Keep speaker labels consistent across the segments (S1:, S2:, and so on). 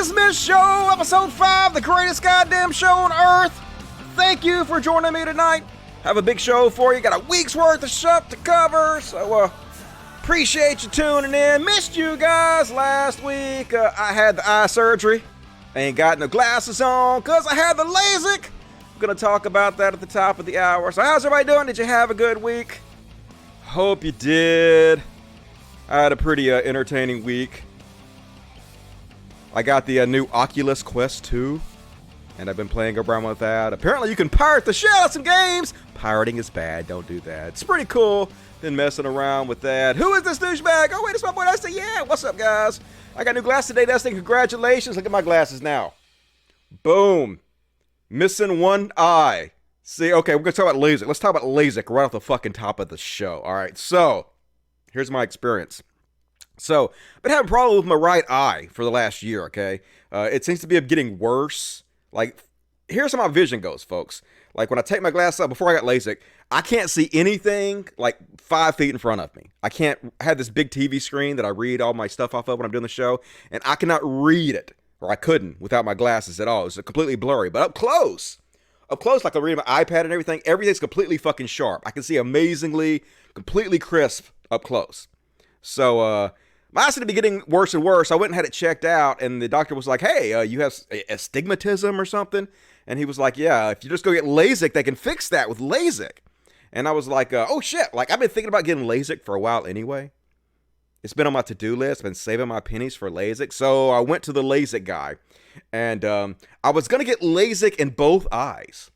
S1: Smith Show, episode 5, the greatest goddamn show on earth. Thank you for joining me tonight. Have a big show for you. Got a week's worth of stuff to cover, so appreciate you tuning in. Missed you guys last week. I had the eye surgery. Ain't got no glasses on because I had the Lasik. I'm going to talk about that at the top of the hour. So how's everybody doing? Did you have a good week? Hope you did. I had a pretty entertaining week. I got the new Oculus Quest 2, and I've been playing around with that. Apparently you can pirate the shit out of some games. Pirating is bad, don't do that. It's pretty cool. Been messing around with that. Who is this douchebag? Oh wait, it's my boy Dusty. Yeah, what's up guys? I got new glasses today, Dusty. Congratulations. Look at my glasses now. Boom. Missing one eye. See, okay, we're gonna talk about LASIK. Let's talk about LASIK right off the fucking top of the show. Alright, so here's my experience. So, I've been having problems with my right eye for the last year, okay? It seems to be getting worse. Like, here's how my vision goes, folks. Like, when I take my glasses off before I got LASIK, I can't see anything, like, 5 feet in front of me. I have this big TV screen that I read all my stuff off of when I'm doing the show, and I cannot read it, or I couldn't, without my glasses at all. It's completely blurry. But up close, like I read my iPad and everything, everything's completely fucking sharp. I can see amazingly, completely crisp up close. So, my eyes seem to be getting worse and worse. I went and had it checked out, and the doctor was like, hey, you have astigmatism or something? And he was like, yeah, if you just go get LASIK, they can fix that with LASIK. And I was like, oh shit, like I've been thinking about getting LASIK for a while anyway. It's been on my to-do list. I've been saving my pennies for LASIK. So I went to the LASIK guy, and I was going to get LASIK in both eyes.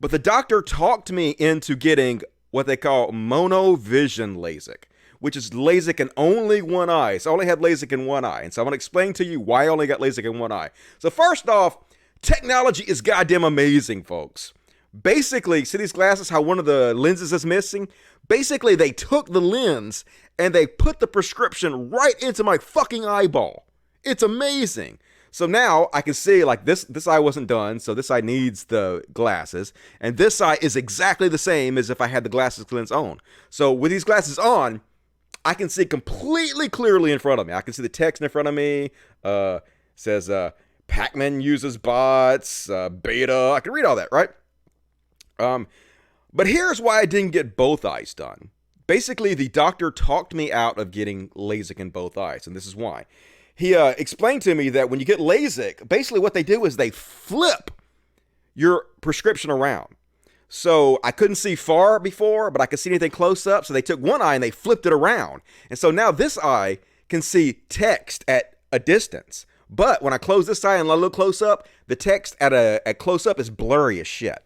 S1: But the doctor talked me into getting what they call monovision LASIK, which is LASIK in only one eye. So I only had LASIK in one eye. And so I'm going to explain to you why I only got LASIK in one eye. So first off, technology is goddamn amazing, folks. Basically, see these glasses, how one of the lenses is missing? Basically, they took the lens and they put the prescription right into my fucking eyeball. It's amazing. So now I can see, like, this eye wasn't done, so this eye needs the glasses. And this eye is exactly the same as if I had the glasses lens on. So with these glasses on, I can see completely clearly in front of me. I can see the text in front of me. Says, Pac-Man uses bots, beta. I can read all that, right? But here's why I didn't get both eyes done. Basically, the doctor talked me out of getting LASIK in both eyes, and this is why. He explained to me that when you get LASIK, basically what they do is they flip your prescription around. So I couldn't see far before, but I could see anything close up. So they took one eye and they flipped it around. And so now this eye can see text at a distance. But when I close this eye and I look close up, the text at close up is blurry as shit.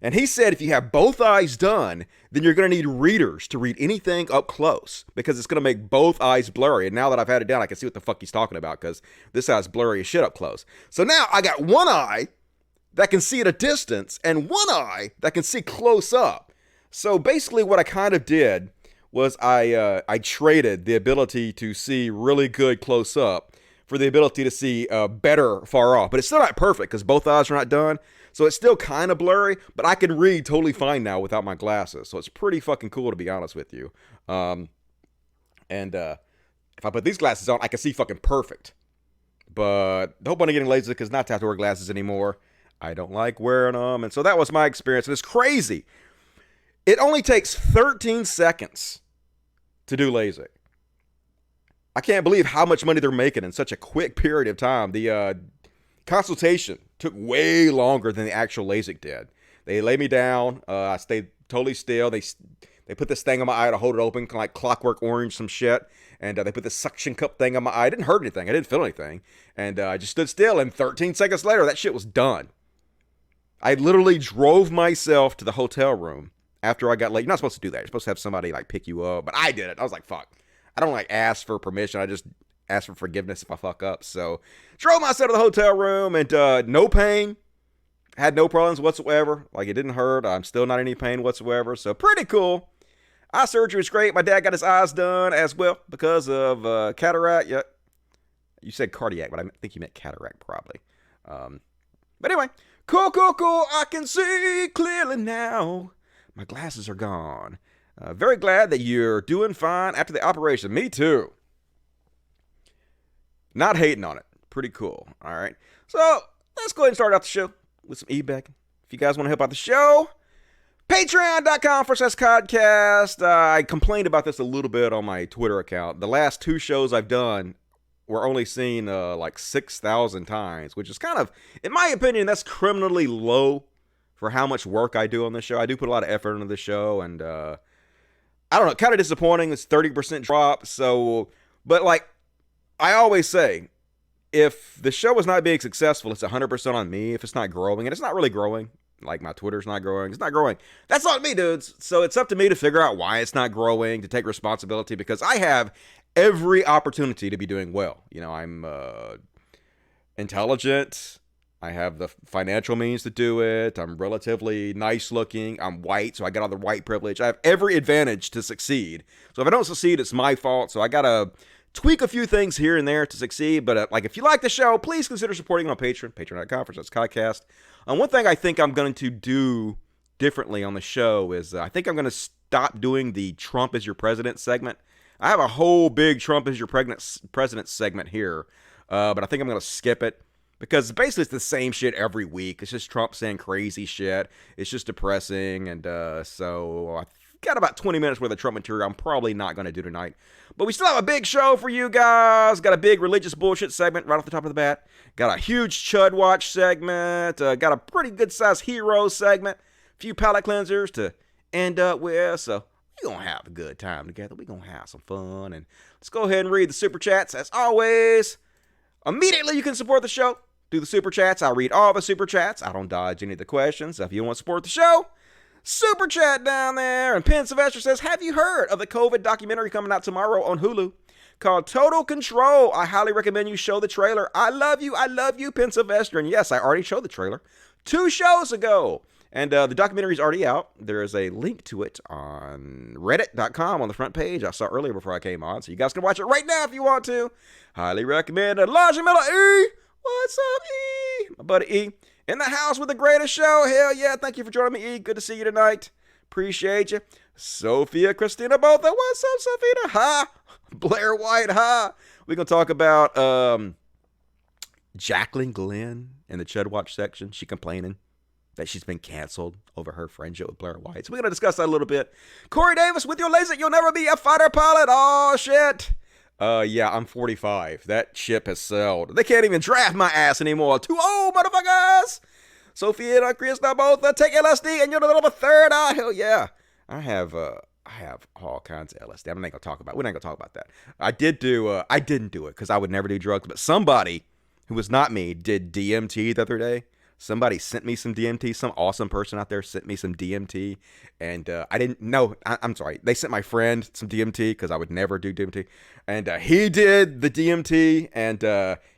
S1: And he said if you have both eyes done, then you're going to need readers to read anything up close because it's going to make both eyes blurry. And now that I've had it done, I can see what the fuck he's talking about because this eye's blurry as shit up close. So now I got one eye that can see at a distance, and one eye that can see close up. So basically what I kind of did was I traded the ability to see really good close up for the ability to see better far off. But it's still not perfect because both eyes are not done. So it's still kind of blurry, but I can read totally fine now without my glasses. So it's pretty fucking cool, to be honest with you. If I put these glasses on, I can see fucking perfect. But the whole point of getting LASIK is not to have to wear glasses anymore. I don't like wearing them. And so that was my experience. And it's crazy. It only takes 13 seconds to do LASIK. I can't believe how much money they're making in such a quick period of time. The consultation took way longer than the actual LASIK did. They laid me down. I stayed totally still. They put this thing on my eye to hold it open, kind of like Clockwork Orange, some shit. And they put this suction cup thing on my eye. It didn't hurt anything. I didn't feel anything. And I just stood still. And 13 seconds later, that shit was done. I literally drove myself to the hotel room after I got late. You're not supposed to do that. You're supposed to have somebody like pick you up. But I did it. I was like, fuck. I don't like ask for permission. I just ask for forgiveness if I fuck up. So drove myself to the hotel room and no pain. Had no problems whatsoever. Like it didn't hurt. I'm still not in any pain whatsoever. So pretty cool. Eye surgery was great. My dad got his eyes done as well because of cataract. Yeah. You said cardiac, but I think you meant cataract probably. But anyway. Cool. I can see clearly now. My glasses are gone. Very glad that you're doing fine after the operation. Me too. Not hating on it. Pretty cool. All right. So let's go ahead and start out the show with some e-backing. If you guys want to help out the show, patreon.com/codcast. I complained about this a little bit on my Twitter account. The last 2 shows I've done were only seen like 6,000 times, which is kind of, in my opinion, that's criminally low for how much work I do on this show. I do put a lot of effort into the show, and I don't know, kind of disappointing. It's 30% drop. So, but like I always say, if the show is not being successful, it's 100% on me. If it's not growing, and it's not really growing, like my Twitter's not growing, it's not growing, that's on me, dudes. So it's up to me to figure out why it's not growing, to take responsibility, because I have every opportunity to be doing well. You know, I'm intelligent. I have the financial means to do it. I'm relatively nice looking. I'm white, so I got all the white privilege. I have every advantage to succeed. So if I don't succeed, it's my fault. So I got to tweak a few things here and there to succeed. But like, if you like the show, please consider supporting it on Patreon, patreon.com/codcast. One thing I think I'm going to do differently on the show is I think I'm going to stop doing the Trump is your president segment. I have a whole big Trump is your president segment here, but I think I'm going to skip it because basically it's the same shit every week. It's just Trump saying crazy shit. It's just depressing, and so I've got about 20 minutes worth of Trump material I'm probably not going to do tonight. But we still have a big show for you guys. Got a big religious bullshit segment right off the top of the bat. Got a huge Chud Watch segment. Got a pretty good-sized hero segment. A few palate cleansers to end up with. So we're going to have a good time together. We're going to have some fun. And let's go ahead and read the super chats as always. Immediately you can support the show through the super chats. I read all the super chats. I don't dodge any of the questions. So if you want to support the show, super chat down there. And Penn Sylvester says, have you heard of the COVID documentary coming out tomorrow on Hulu called Total Control? I highly recommend you show the trailer. I love you, Penn Sylvester. And yes, I already showed the trailer 2 shows ago. And the documentary is already out. There is a link to it on reddit.com on the front page. I saw it earlier before I came on. So you guys can watch it right now if you want to. Highly recommend it. Elijah Miller E. What's up, E? My buddy E. In the house with the greatest show. Hell yeah. Thank you for joining me, E. Good to see you tonight. Appreciate you. Sophia Christina Botha. What's up, Sophia? Ha. Blair White. Ha. We're going to talk about Jaclyn Glenn in the Chud Watch section. She complaining that she's been canceled over her friendship with Blair White. So we're going to discuss that a little bit. Corey Davis, with your Lasik, you'll never be a fighter pilot. Oh, shit. Yeah, I'm 45. That ship has sailed. They can't even draft my ass anymore. Too old, motherfuckers. Sophia and Chris now both take LSD and you're the little third eye. Hell yeah. I have all kinds of LSD. We're not gonna talk about that. I didn't do it because I would never do drugs, but somebody who was not me did DMT the other day. Somebody sent me some DMT. Some awesome person out there sent me some DMT. And I didn't know. I'm sorry. They sent my friend some DMT because I would never do DMT. And he did the DMT. And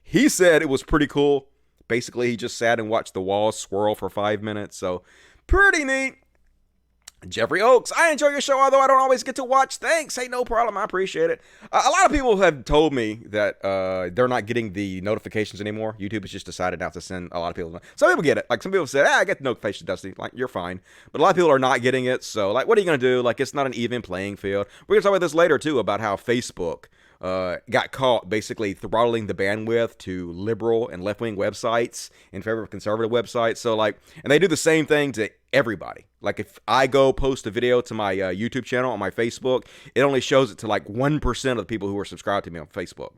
S1: he said it was pretty cool. Basically, he just sat and watched the walls swirl for 5 minutes. So pretty neat. Jeffrey Oaks, I enjoy your show, although I don't always get to watch. Thanks. Hey, no problem. I appreciate it. A lot of people have told me that they're not getting the notifications anymore. YouTube has just decided not to send a lot of people. Some people get it. Like, some people said, I get the notifications, Dusty. Like, you're fine. But a lot of people are not getting it. So, like, what are you going to do? Like, it's not an even playing field. We're going to talk about this later, too, about how Facebook got caught basically throttling the bandwidth to liberal and left-wing websites in favor of conservative websites. So, like, and they do the same thing to everybody. Like, if I go post a video to my YouTube channel on my Facebook, it only shows it to like 1% of the people who are subscribed to me on Facebook.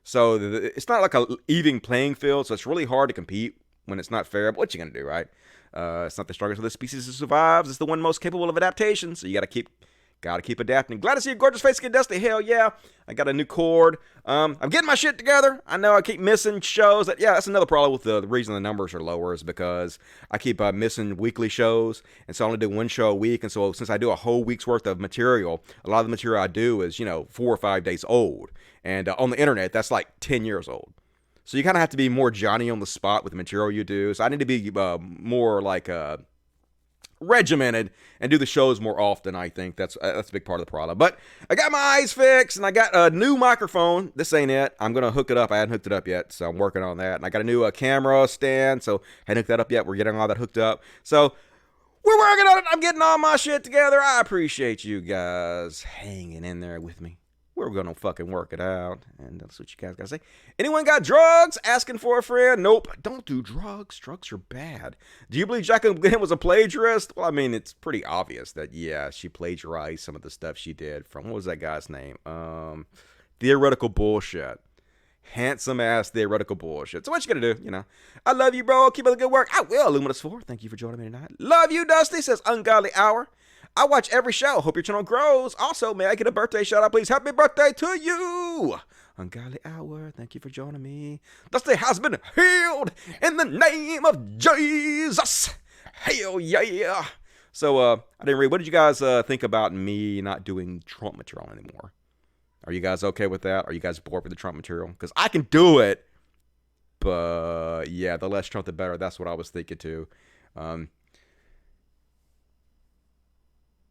S1: So it's not like a even playing field. So it's really hard to compete when it's not fair. But what you gonna do, right? It's not the strongest of the species that survives. It's the one most capable of adaptation. So you gotta keep adapting. Glad to see your gorgeous face again, Dusty. Hell yeah. I got a new cord. I'm getting my shit together. I know I keep missing shows. That's another problem with the reason the numbers are lower is because I keep missing weekly shows. And so I only do 1 show a week. And so since I do a whole week's worth of material, a lot of the material I do is, 4 or 5 days old. And on the internet, that's like 10 years old. So you kind of have to be more Johnny on the spot with the material you do. So I need to be more like regimented and do the shows more often. I think that's a big part of the problem. But I got my eyes fixed and I got a new microphone. This ain't it. I'm gonna hook it up. I hadn't hooked it up yet, so I'm working on that. And I got a new camera stand, so I hadn't hooked that up yet. We're getting all that hooked up, so we're working on it. I'm getting all my shit together. I appreciate you guys hanging in there with me we're going to fucking work it out. And that's what you guys got to say. Anyone got drugs? Asking for a friend? Nope. Don't do drugs. Drugs are bad. Do you believe Jaclyn Glenn was a plagiarist? Well, I mean, it's pretty obvious that, yeah, she plagiarized some of the stuff she did from, what was that guy's name? Theoretical bullshit. Handsome ass theoretical bullshit. So what you gonna do? You know, I love you, bro. Keep up the good work. I will. Luminous4. Thank you for joining me tonight. Love you, Dusty. Says Ungodly Hour. I watch every show. Hope your channel grows. Also, may I get a birthday shout out, please? Happy birthday to you. Ungodly Hour. Thank you for joining me. Dusty has been healed in the name of Jesus. Hell yeah. So I didn't read. What did you guys think about me not doing Trump material anymore? Are you guys okay with that? Are you guys bored with the Trump material? Because I can do it. But, yeah, the less Trump, the better. That's what I was thinking, too. All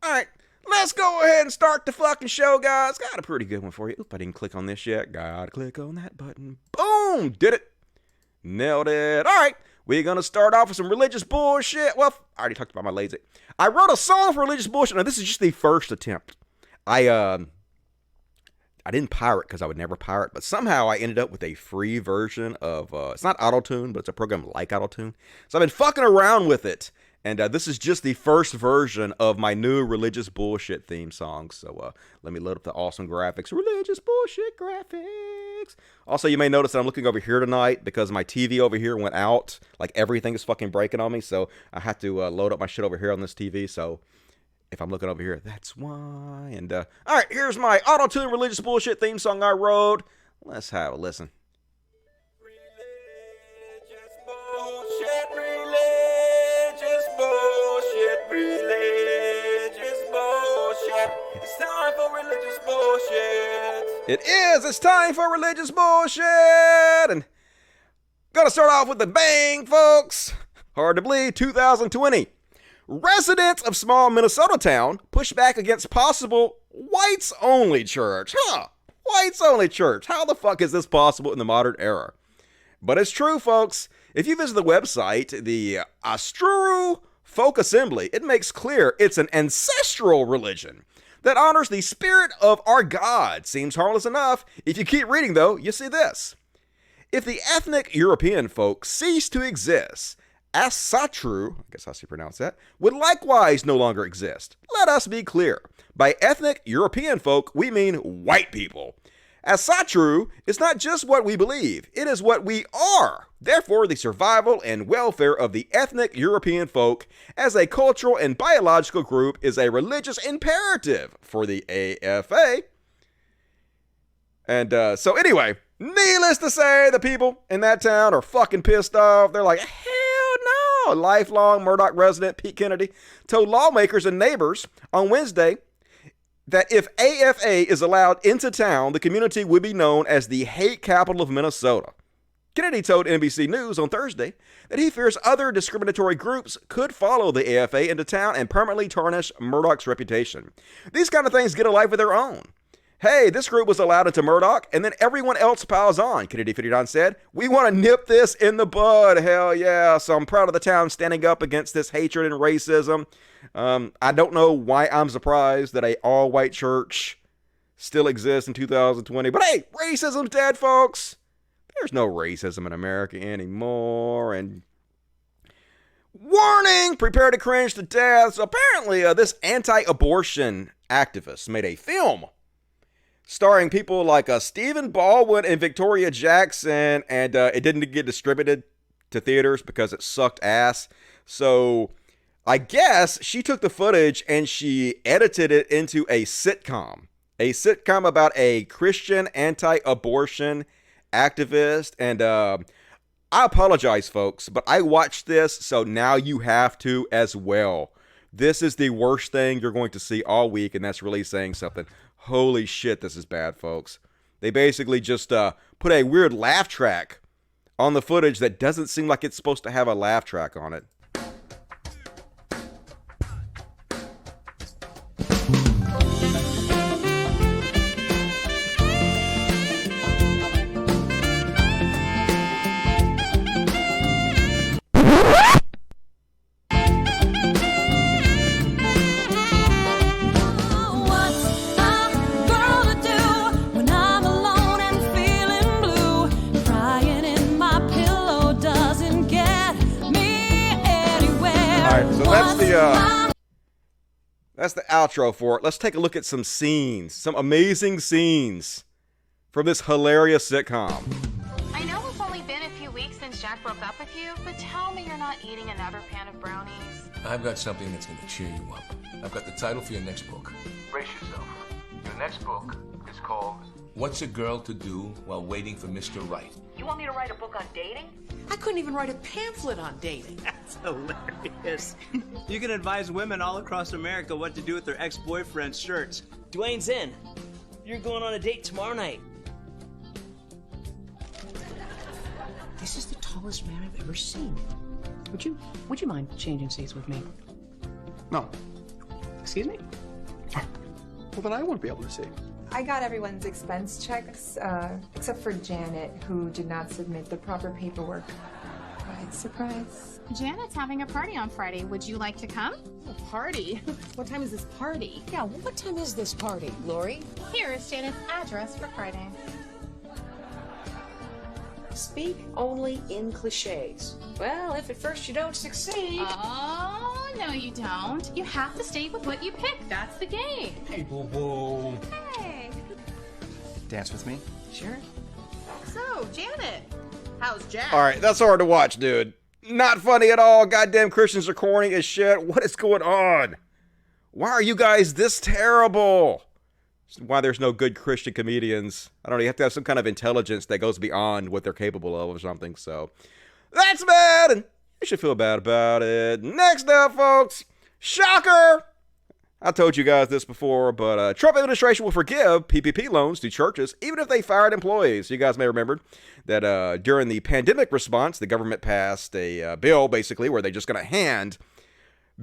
S1: right. Let's go ahead and start the fucking show, guys. Got a pretty good one for you. Oop, I didn't click on this yet. Gotta click on that button. Boom! Did it. Nailed it. All right. We're going to start off with some religious bullshit. Well, I already talked about my lazy. I wrote a song for religious bullshit. Now, this is just the first attempt. I didn't pirate because I would never pirate, but somehow I ended up with a free version of, it's not Auto-Tune, but it's a program like Auto-Tune. So I've been fucking around with it, and this is just the first version of my new religious bullshit theme song. So let me load up the awesome graphics. Religious bullshit graphics. Also, you may notice that I'm looking over here tonight because my TV over here went out. Like, everything is fucking breaking on me, so I had to load up my shit over here on this TV, so if I'm looking over here, that's why. And, all right, here's my Auto-Tune religious bullshit theme song I wrote. Let's have a listen. Religious bullshit, religious bullshit, religious bullshit. It's time for religious bullshit. It is. It's time for religious bullshit. And gonna start off with the bang, folks. Hard to believe, 2020. Residents of small Minnesota town push back against possible whites-only church. Whites-only church. How the fuck is this possible in the modern era? But it's true, folks. If you visit the website, the Astruru Folk Assembly, it makes clear it's an ancestral religion that honors the spirit of our God. Seems harmless enough. If you keep reading, though, you see this. If the ethnic European folk cease to exist, Asatru, I guess how you pronounce that, would likewise no longer exist. Let us be clear. By ethnic European folk, we mean white people. Asatru is not just what we believe, it is what we are. Therefore, the survival and welfare of the ethnic European folk as a cultural and biological group is a religious imperative for the AFA. And so anyway, needless to say, the people in that town are fucking pissed off. They're like, a lifelong Murdoch resident, Pete Kennedy, told lawmakers and neighbors on Wednesday that if AFA is allowed into town, the community would be known as the hate capital of Minnesota. Kennedy told NBC News on Thursday that he fears other discriminatory groups could follow the AFA into town and permanently tarnish Murdoch's reputation. These kind of things get a life of their own. Hey, this group was allowed into Murdoch, and then everyone else piles on, Kennedy 59 said. We want to nip this in the bud, hell yeah. So I'm proud of the town standing up against this hatred and racism. I don't know why I'm surprised that a all-white church still exists in 2020. But hey, racism's dead, folks. There's no racism in America anymore. And warning, prepare to cringe to death. So apparently this anti-abortion activist made a film starring people like Stephen Baldwin and Victoria Jackson, and it didn't get distributed to theaters because it sucked ass. So I guess she took the footage and she edited it into a sitcom about a Christian anti-abortion activist. And I apologize, folks, but I watched this, so now you have to as well. This is the worst thing you're going to see all week, and that's really saying something. Holy shit, this is bad, folks. They basically just put a weird laugh track on the footage that doesn't seem like it's supposed to have a laugh track on it. That's the outro for it. Let's take a look at some scenes, some amazing scenes from this hilarious sitcom.
S2: I know it's only been a few weeks since Jack broke up with you, but tell me you're not eating another pan of brownies.
S3: I've got something that's going to cheer you up. I've got the title for your next book. Brace yourself. Your next book is called What's a Girl to Do While Waiting for Mr. Right?
S4: You want me to write a book on dating?
S5: I couldn't even write a pamphlet on dating.
S6: That's hilarious. You can advise women all across America what to do with their ex-boyfriend's shirts.
S7: Dwayne's in. You're going on a date tomorrow night.
S5: This is the tallest man I've ever seen. Would you mind changing seats with me?
S8: No.
S5: Excuse me?
S8: Well, then I won't be able to see.
S9: I got everyone's expense checks, except for Janet, who did not submit the proper paperwork. Surprise.
S2: Janet's having a party on Friday. Would you like to come?
S4: A party? What time is this party?
S5: Yeah, what time is this party, Lori?
S2: Here is Janet's address for Friday.
S5: Speak only in cliches. Well, if at first you don't succeed...
S2: Oh, no you don't. You have to stay with what you pick. That's the game.
S8: Hey, boo-boo.
S2: Hey.
S8: Dance with me?
S5: Sure.
S4: So, Janet, how's Jack?
S1: All right, that's hard to watch, dude. Not funny at all. Goddamn Christians are corny as shit. What is going on? Why are you guys this terrible? Why there's no good Christian comedians. I don't know, you have to have some kind of intelligence that goes beyond what they're capable of or something. So that's bad, and you should feel bad about it. Next up, folks, shocker. I told you guys this before, but Trump administration will forgive PPP loans to churches even if they fired employees. You guys may remember that during the pandemic response, the government passed a bill basically where they're just going to hand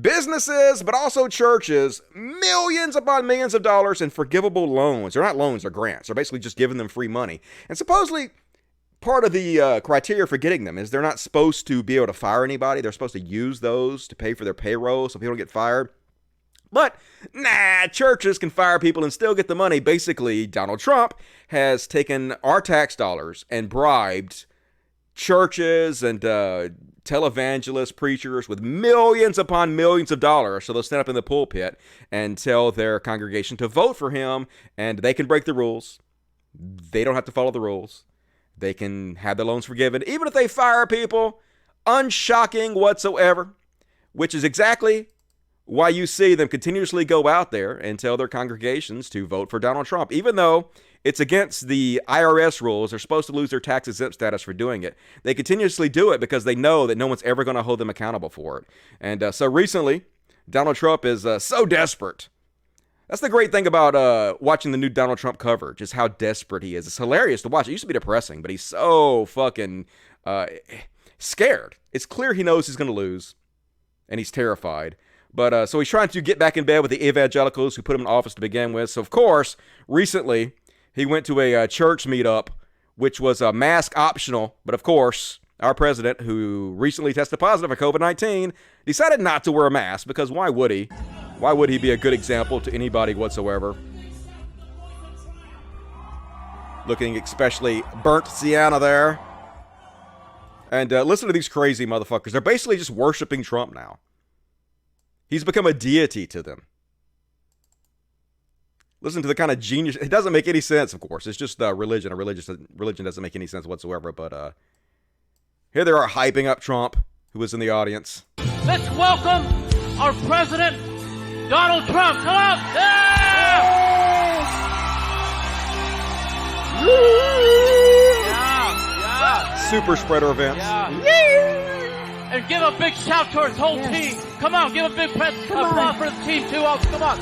S1: businesses, but also churches, millions upon millions of dollars in forgivable loans. They're not loans, they're grants. They're basically just giving them free money. And supposedly, part of the criteria for getting them is they're not supposed to be able to fire anybody. They're supposed to use those to pay for their payroll so people don't get fired. But, nah, churches can fire people and still get the money. Basically, Donald Trump has taken our tax dollars and bribed churches and televangelists, preachers with millions upon millions of dollars. So they'll stand up in the pulpit and tell their congregation to vote for him, and they can break the rules. They don't have to follow the rules. They can have their loans forgiven, even if they fire people. Unshocking whatsoever, which is exactly why you see them continuously go out there and tell their congregations to vote for Donald Trump, even though it's against the IRS rules. They're supposed to lose their tax exempt status for doing it. They continuously do it because they know that no one's ever going to hold them accountable for it. And so recently, Donald Trump is so desperate. That's the great thing about watching the new Donald Trump coverage, is how desperate he is. It's hilarious to watch. It used to be depressing, but he's so fucking scared. It's clear he knows he's going to lose, and he's terrified. But so he's trying to get back in bed with the evangelicals who put him in office to begin with. So, of course, recently he went to a church meetup, which was mask optional. But, of course, our president, who recently tested positive for COVID-19, decided not to wear a mask because why would he? Why would he be a good example to anybody whatsoever? Looking especially burnt sienna there. And listen to these crazy motherfuckers. They're basically just worshiping Trump now. He's become a deity to them. Listen to the kind of genius. It doesn't make any sense, of course. It's just religion. Religion doesn't make any sense whatsoever. But here they are hyping up Trump, who was in the audience.
S10: Let's welcome our president, Donald Trump. Come on! Yeah!
S1: Super spreader events.
S10: Yeah. And give a big shout to his whole team. Come on, give a big applause for the team too. Come on.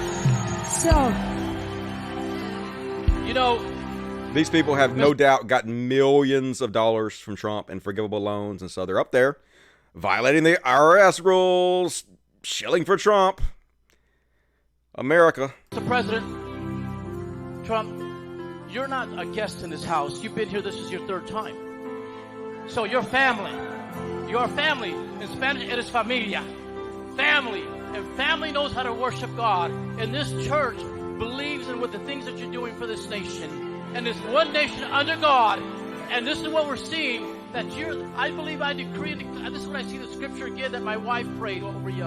S9: So,
S10: you know,
S1: these people have no doubt gotten millions of dollars from Trump in forgivable loans, and so they're up there violating the IRS rules, shilling for Trump. America.
S10: Mr. President Trump, you're not a guest in this house. You've been here. This is your third time. So your family in Spanish, it is familia. Family. And family knows how to worship God. And this church believes in what the things that you're doing for this nation. And this one nation under God. And this is what we're seeing. That I believe I decree, and this is what I see the scripture again that my wife prayed over you.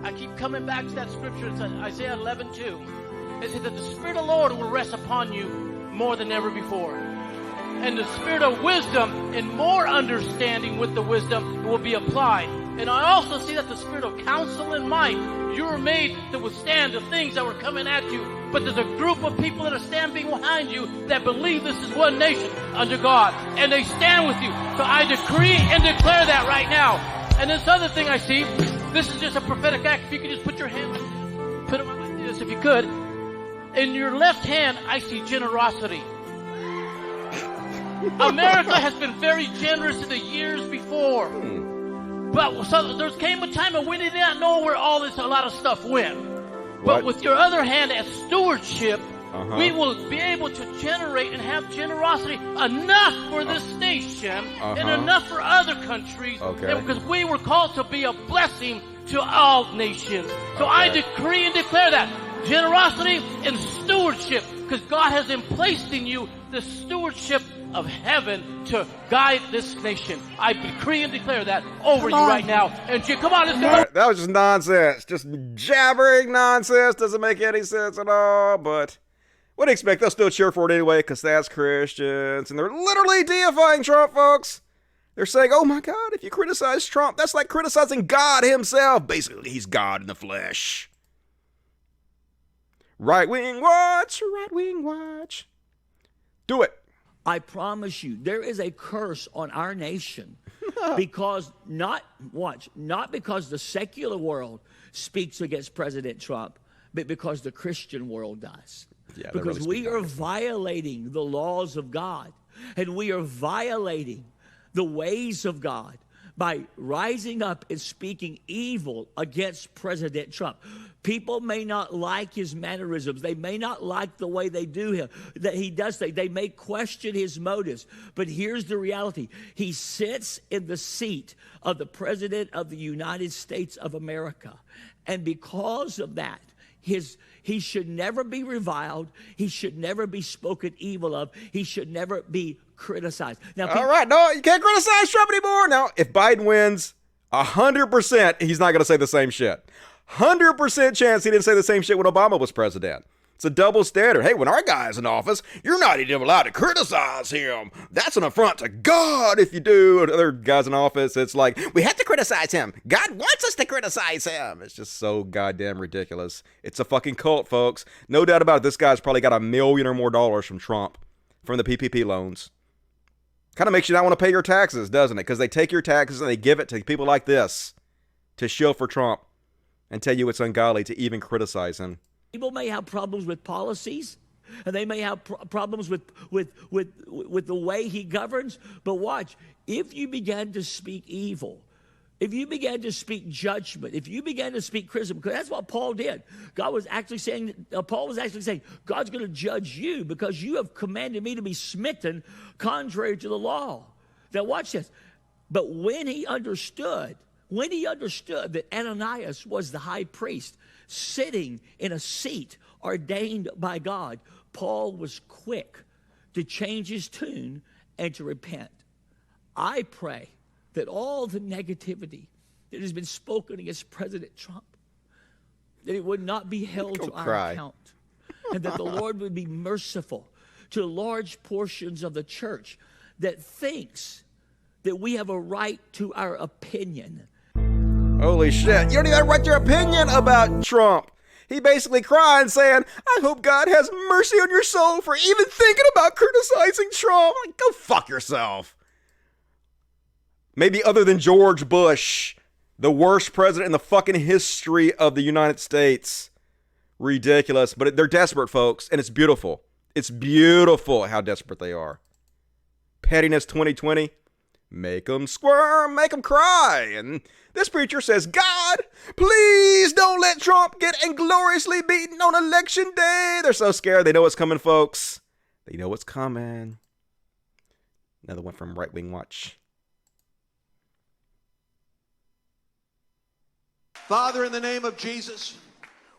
S10: I keep coming back to that scripture. It's Isaiah 11:2. It says that the Spirit of the Lord will rest upon you more than ever before. And the spirit of wisdom and more understanding with the wisdom will be applied. And I also see that the spirit of counsel and might, you were made to withstand the things that were coming at you. But there's a group of people that are standing behind you that believe this is one nation under God. And they stand with you. So I decree and declare that right now. And this other thing I see, this is just a prophetic act. If you could just put your hand, put them like this if you could. In your left hand, I see generosity. America has been very generous in the years before. But so there came a time when we did not know where a lot of stuff went. But with your other hand as stewardship, we will be able to generate and have generosity enough for this nation and enough for other countries. Because we were called to be a blessing to all nations. So I decree and declare that. Generosity and stewardship. Because God has placed in you the stewardship of heaven to guide this nation. I decree and declare that over you right now. And come on, let's go.
S1: That was just nonsense. Just jabbering nonsense. Doesn't make any sense at all. But what do you expect? They'll still cheer for it anyway because that's Christians. And they're literally deifying Trump, folks. They're saying, oh my God, if you criticize Trump, that's like criticizing God himself. Basically, he's God in the flesh. Right wing watch, right wing watch. Do it.
S11: I promise you, there is a curse on our nation because not because the secular world speaks against President Trump, but because the Christian world does. Yeah, because really we are violating the laws of God, and we are violating the ways of God by rising up and speaking evil against President Trump. People may not like his mannerisms. They may not like the way they do him, that he does things. They may question his motives. But here's the reality. He sits in the seat of the President of the United States of America. And because of that, he should never be reviled. He should never be spoken evil of. He should never be criticized. Now,
S1: all right, no, you can't criticize Trump anymore. Now, if Biden wins, 100% he's not going to say the same shit. 100% chance he didn't say the same shit when Obama was president. It's a double standard. Hey, when our guy's in office, you're not even allowed to criticize him. That's an affront to God if you do. And other guys in office, it's like, we have to criticize him. God wants us to criticize him. It's just so goddamn ridiculous. It's a fucking cult, folks. No doubt about it. This guy's probably got $1 million or more from Trump, from the PPP loans. Kind of makes you not want to pay your taxes, doesn't it? Because they take your taxes and they give it to people like this to shill for Trump and tell you it's ungodly to even criticize him.
S11: People may have problems with policies, and they may have problems with the way he governs. But watch, if you began to speak evil, if you began to speak judgment, if you began to speak criticism, because that's what Paul did. Paul was actually saying, God's going to judge you because you have commanded me to be smitten contrary to the law. Now watch this. But when he understood that Ananias was the high priest sitting in a seat ordained by God, Paul was quick to change his tune and to repent. I pray that all the negativity that has been spoken against President Trump, that it would not be held to our account, and that the Lord would be merciful to large portions of the church that thinks that we have a right to our opinion.
S1: Holy shit, you don't even have a right to your opinion about Trump. He basically crying saying, I hope God has mercy on your soul for even thinking about criticizing Trump. Like, go fuck yourself. Maybe other than George Bush, the worst president in the fucking history of the United States. Ridiculous, but they're desperate, folks, and it's beautiful. It's beautiful how desperate they are. Pettiness 2020. Make them squirm, make them cry. And this preacher says, God, please don't let Trump get ingloriously beaten on election day. They're so scared. They know what's coming, folks. They know what's coming. Another one from Right Wing Watch.
S12: Father, in the name of Jesus,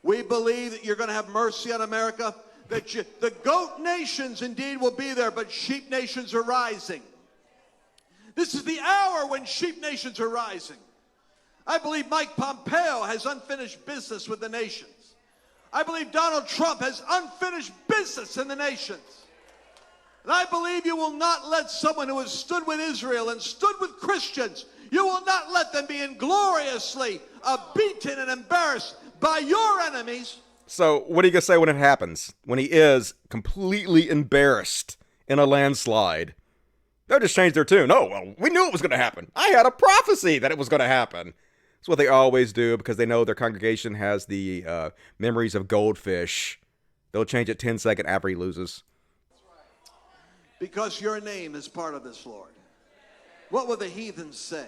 S12: we believe that you're going to have mercy on America, that the goat nations indeed will be there, but sheep nations are rising. This is the hour when sheep nations are rising. I believe Mike Pompeo has unfinished business with the nations. I believe Donald Trump has unfinished business in the nations. And I believe you will not let someone who has stood with Israel and stood with Christians, you will not let them be ingloriously beaten and embarrassed by your enemies.
S1: So what are you going to say when it happens? When he is completely embarrassed in a landslide? They'll just change their tune. Oh, well, we knew it was going to happen. I had a prophecy that it was going to happen. That's what they always do because they know their congregation has the memories of goldfish. They'll change it 10 seconds after he loses.
S12: Because your name is part of this, Lord. What will the heathens say?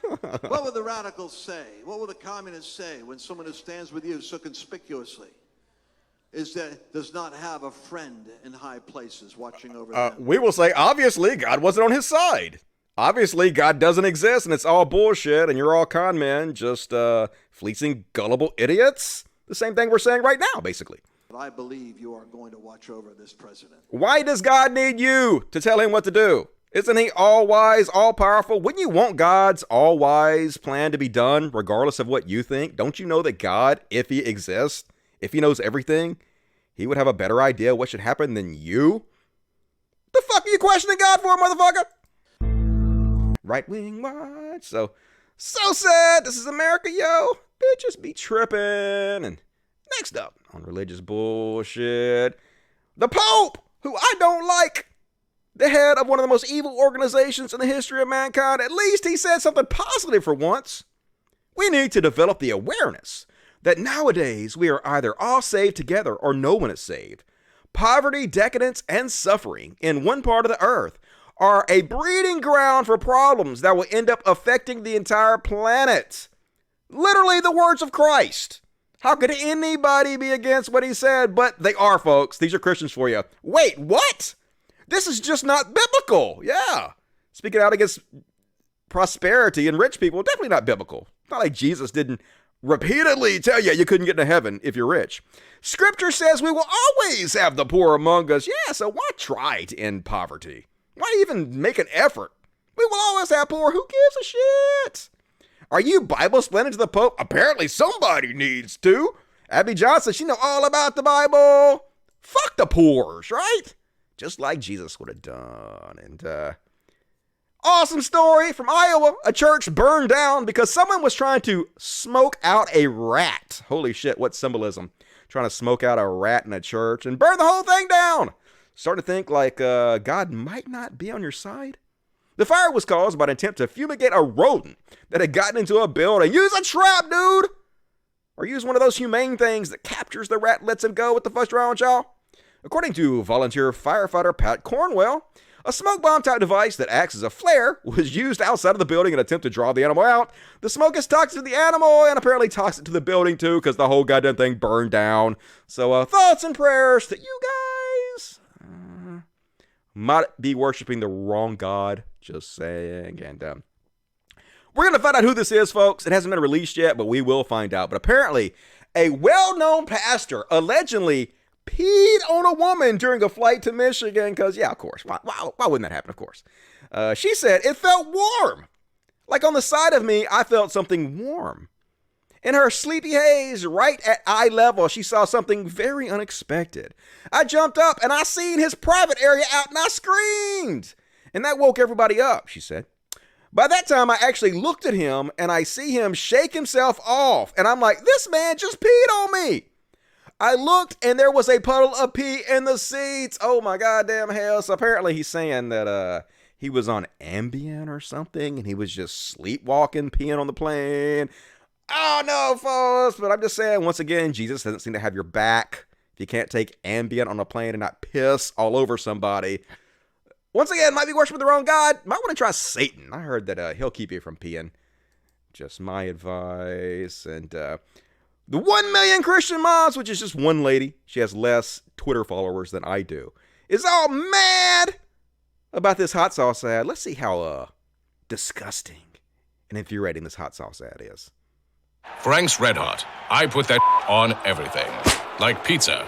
S12: What will the radicals say? What will the communists say when someone who stands with you so conspicuously does not have a friend in high places watching over them?
S1: We will say, obviously, God wasn't on his side. Obviously, God doesn't exist, and it's all bullshit, and you're all con men, just fleecing gullible idiots. The same thing we're saying right now, basically.
S12: I believe you are going to watch over this president.
S1: Why does God need you to tell him what to do? Isn't he all-wise, all-powerful? Wouldn't you want God's all-wise plan to be done regardless of what you think? Don't you know that God, if he exists, if he knows everything, he would have a better idea what should happen than you? The fuck are you questioning God for, motherfucker? Right-wing watch. So sad. This is America, yo. Bitches be tripping. And next up on religious bullshit, the Pope, who I don't like. The head of one of the most evil organizations in the history of mankind. At least he said something positive for once. We need to develop the awareness that nowadays we are either all saved together or no one is saved. Poverty, decadence, and suffering in one part of the earth are a breeding ground for problems that will end up affecting the entire planet. Literally the words of Christ. How could anybody be against what he said? But they are, folks. These are Christians for you. Wait, what? This is just not biblical. Yeah. Speaking out against prosperity and rich people, definitely not biblical. It's not like Jesus didn't repeatedly tell you you couldn't get into heaven if you're rich. Scripture says we will always have the poor among us. Yeah, so why try to end poverty? Why even make an effort? We will always have poor. Who gives a shit? Are you Bible splaining to the Pope? Apparently somebody needs to. Abby Johnson, she know all about the Bible. Fuck the poors, right? Just like Jesus would have done. And awesome story from Iowa. A church burned down because someone was trying to smoke out a rat. Holy shit, what symbolism. Trying to smoke out a rat in a church and burn the whole thing down. Starting to think like God might not be on your side. The fire was caused by an attempt to fumigate a rodent that had gotten into a building. Use a trap, dude! Or use one of those humane things that captures the rat and lets him go with the first round, y'all. According to volunteer firefighter Pat Cornwell, a smoke bomb type device that acts as a flare was used outside of the building in an attempt to draw the animal out. The smoke is toxic to the animal and apparently toxic to the building too because the whole goddamn thing burned down. So thoughts and prayers to you guys. Might be worshiping the wrong God. Just saying. And we're going to find out who this is, folks. It hasn't been released yet, but we will find out. But apparently, a well-known pastor allegedly peed on a woman during a flight to Michigan. Because, yeah, of course. Why wouldn't that happen? Of course. She said, it felt warm. Like on the side of me, I felt something warm. In her sleepy haze, right at eye level, she saw something very unexpected. I jumped up and I seen his private area out and I screamed. And that woke everybody up, she said. By that time, I actually looked at him and I see him shake himself off. And I'm like, this man just peed on me. I looked and there was a puddle of pee in the seats. Oh my goddamn hell. So apparently he's saying that he was on Ambien or something and he was just sleepwalking, peeing on the plane. Oh no, folks. But I'm just saying, once again, Jesus doesn't seem to have your back. If you can't take Ambien on a plane and not piss all over somebody. Once again, might be worshiping the wrong God. Might want to try Satan. I heard that he'll keep you from peeing. Just my advice. And the 1 million Christian moms, which is just one lady, she has less Twitter followers than I do, is all mad about this hot sauce ad. Let's see how disgusting and infuriating this hot sauce ad is.
S13: Frank's Red Hot. I put that on everything. Like pizza,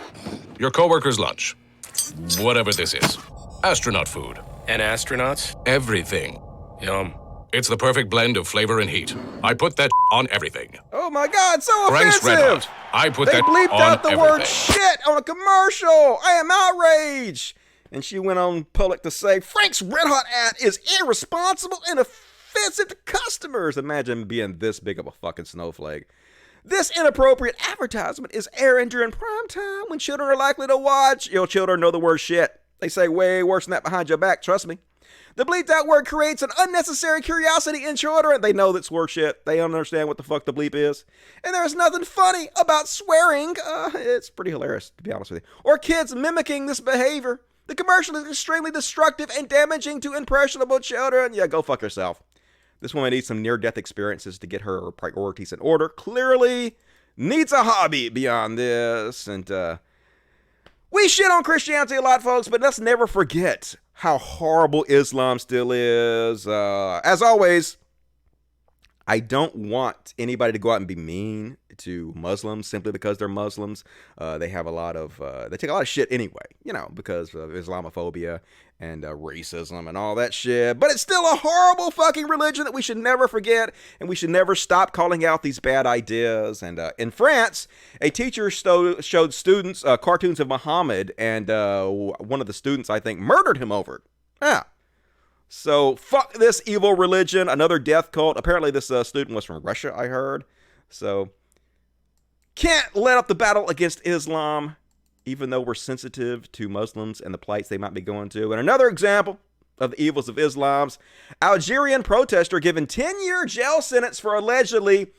S13: your coworker's lunch, whatever this is. Astronaut food.
S14: And astronauts?
S13: Everything.
S14: Yum.
S13: It's the perfect blend of flavor and heat. I put that on everything.
S1: Oh my God, so
S13: Frank's Red
S1: offensive!
S13: Hot. I put
S1: They
S13: that
S1: bleeped
S13: on
S1: out the
S13: everything.
S1: word shit on a commercial. I am outraged. And she went on public to say, Frank's Red Hot ad is irresponsible and offensive to customers. Imagine being this big of a fucking snowflake. This inappropriate advertisement is airing during prime time when children are likely to watch. Your children know the word shit. They say way worse than that behind your back, trust me. The bleeped out word creates an unnecessary curiosity in children. They know that's word shit. They don't understand what the fuck the bleep is. And there's nothing funny about swearing. It's pretty hilarious, to be honest with you. Or kids mimicking this behavior. The commercial is extremely destructive and damaging to impressionable children. Yeah, go fuck yourself. This woman needs some near-death experiences to get her priorities in order. Clearly needs a hobby beyond this. And we shit on Christianity a lot, folks, but let's never forget how horrible Islam still is. As always, I don't want anybody to go out and be mean to Muslims simply because they're Muslims. They have a lot of, they take a lot of shit anyway, you know, because of Islamophobia and racism and all that shit. But it's still a horrible fucking religion that we should never forget, and we should never stop calling out these bad ideas. And in France, a teacher showed students cartoons of Muhammad, and one of the students, I think, murdered him over it. Yeah. So, fuck this evil religion, another death cult. Apparently this student was from Russia, I heard. So, can't let up the battle against Islam, even though we're sensitive to Muslims and the plights they might be going to. And another example of the evils of Islam's Algerian protester given 10-year jail sentence for allegedly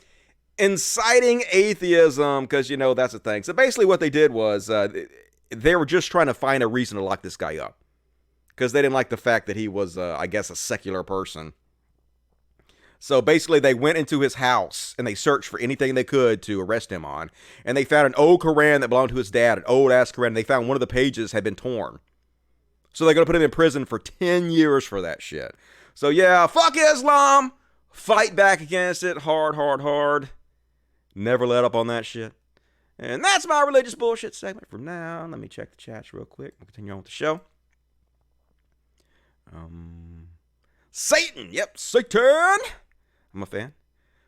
S1: inciting atheism, because, you know, that's the thing. So, basically what they did was they were just trying to find a reason to lock this guy up, because they didn't like the fact that he was, I guess, a secular person. So basically, they went into his house and they searched for anything they could to arrest him on. And they found an old Quran that belonged to his dad, an old-ass Quran. And they found one of the pages had been torn. So they're going to put him in prison for 10 years for that shit. So yeah, fuck Islam. Fight back against it. Hard, hard, hard. Never let up on that shit. And that's my religious bullshit segment for now. Let me check the chats real quick. We'll continue on with the show. Satan. Yep, Satan. I'm a fan.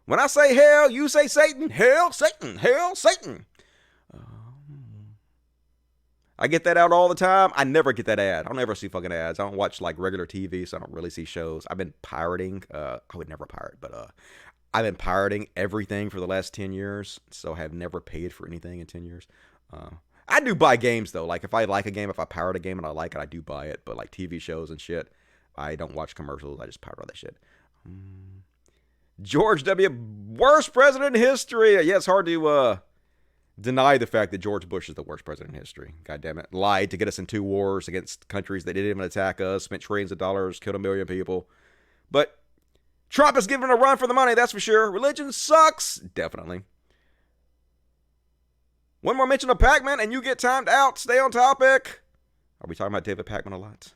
S1: When I say hell, you say Satan. Hell, Satan. Hell, Satan. I get that out all the time. I never get that ad. I don't ever see fucking ads. I don't watch like regular TV, so I don't really see shows. I've been pirating. I would never pirate, but I've been pirating everything for the last 10 years, so I have never paid for anything in 10 years. I do buy games, though. Like, if I like a game, if I pirate a game and I like it, I do buy it. But, like, TV shows and shit, I don't watch commercials. I just pirate all that shit. George W. Worst president in history. Yeah, it's hard to deny the fact that George Bush is the worst president in history. God damn it. Lied to get us in 2 wars against countries that didn't even attack us. Spent trillions of dollars, killed 1 million people. But Trump is giving a run for the money, that's for sure. Religion sucks. Definitely. One more mention of Pac-Man and you get timed out. Stay on topic. Are we talking about David Pac-Man a lot?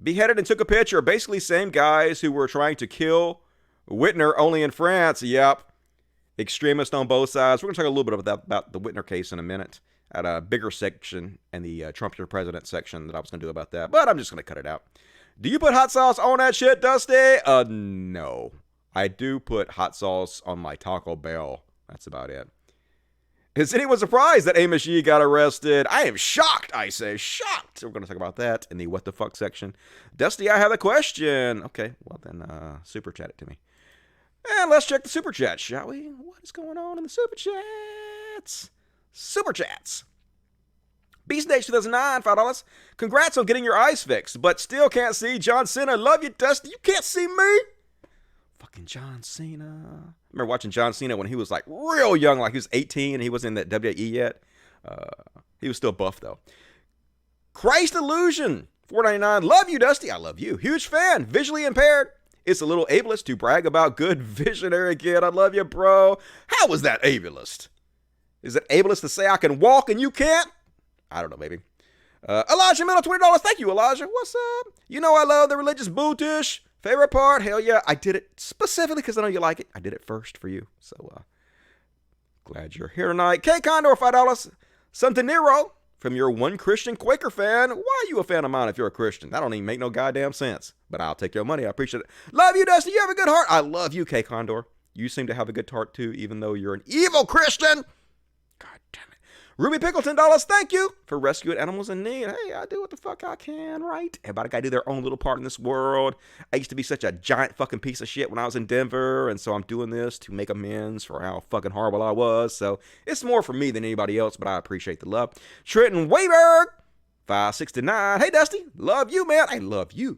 S1: Beheaded and took a picture. Basically same guys who were trying to kill Whitner, only in France. Yep. Extremists on both sides. We're going to talk a little bit about the Whitner case in a minute at a bigger section and the Trump your president section that I was going to do about that. But I'm just going to cut it out. Do you put hot sauce on that shit, Dusty? No. I do put hot sauce on my Taco Bell. That's about it. Is anyone surprised that Amos Yee got arrested? I am shocked, I say. Shocked. We're going to talk about that in the what the fuck section. Dusty, I have a question. Okay, well then, super chat it to me. And let's check the super chat, shall we? What is going on in the super chats? Super chats. Beast Age 2009, $5. Congrats on getting your eyes fixed, but still can't see John Cena. Love you, Dusty. You can't see me. Fucking John Cena. I remember watching John Cena when he was like real young, like he was 18 and he wasn't in that WWE yet. He was still buff though. Christ Illusion, $4.99. Love you, Dusty. I love you. Huge fan. Visually impaired. It's a little ableist to brag about good visionary kid. I love you, bro. How is that ableist? Is it ableist to say I can walk and you can't? I don't know, maybe. Elijah Middle, $20. Thank you, Elijah. What's up? You know I love the religious bootish. Favorite part? Hell yeah. I did it specifically because I know you like it. I did it first for you. So, glad you're here tonight. K Condor, $5. Some De Niro from your one Christian Quaker fan. Why are you a fan of mine if you're a Christian? That don't even make no goddamn sense. But I'll take your money. I appreciate it. Love you, Dusty. You have a good heart. I love you, K Condor. You seem to have a good heart, too, even though you're an evil Christian. God damn it. Ruby Pickle, $10. Thank you for rescuing animals in need. Hey, I do what the fuck I can, right? Everybody got to do their own little part in this world. I used to be such a giant fucking piece of shit when I was in Denver, and so I'm doing this to make amends for how fucking horrible I was. So it's more for me than anybody else, but I appreciate the love. Trenton Wayberg, 569. Hey, Dusty. Love you, man. I love you.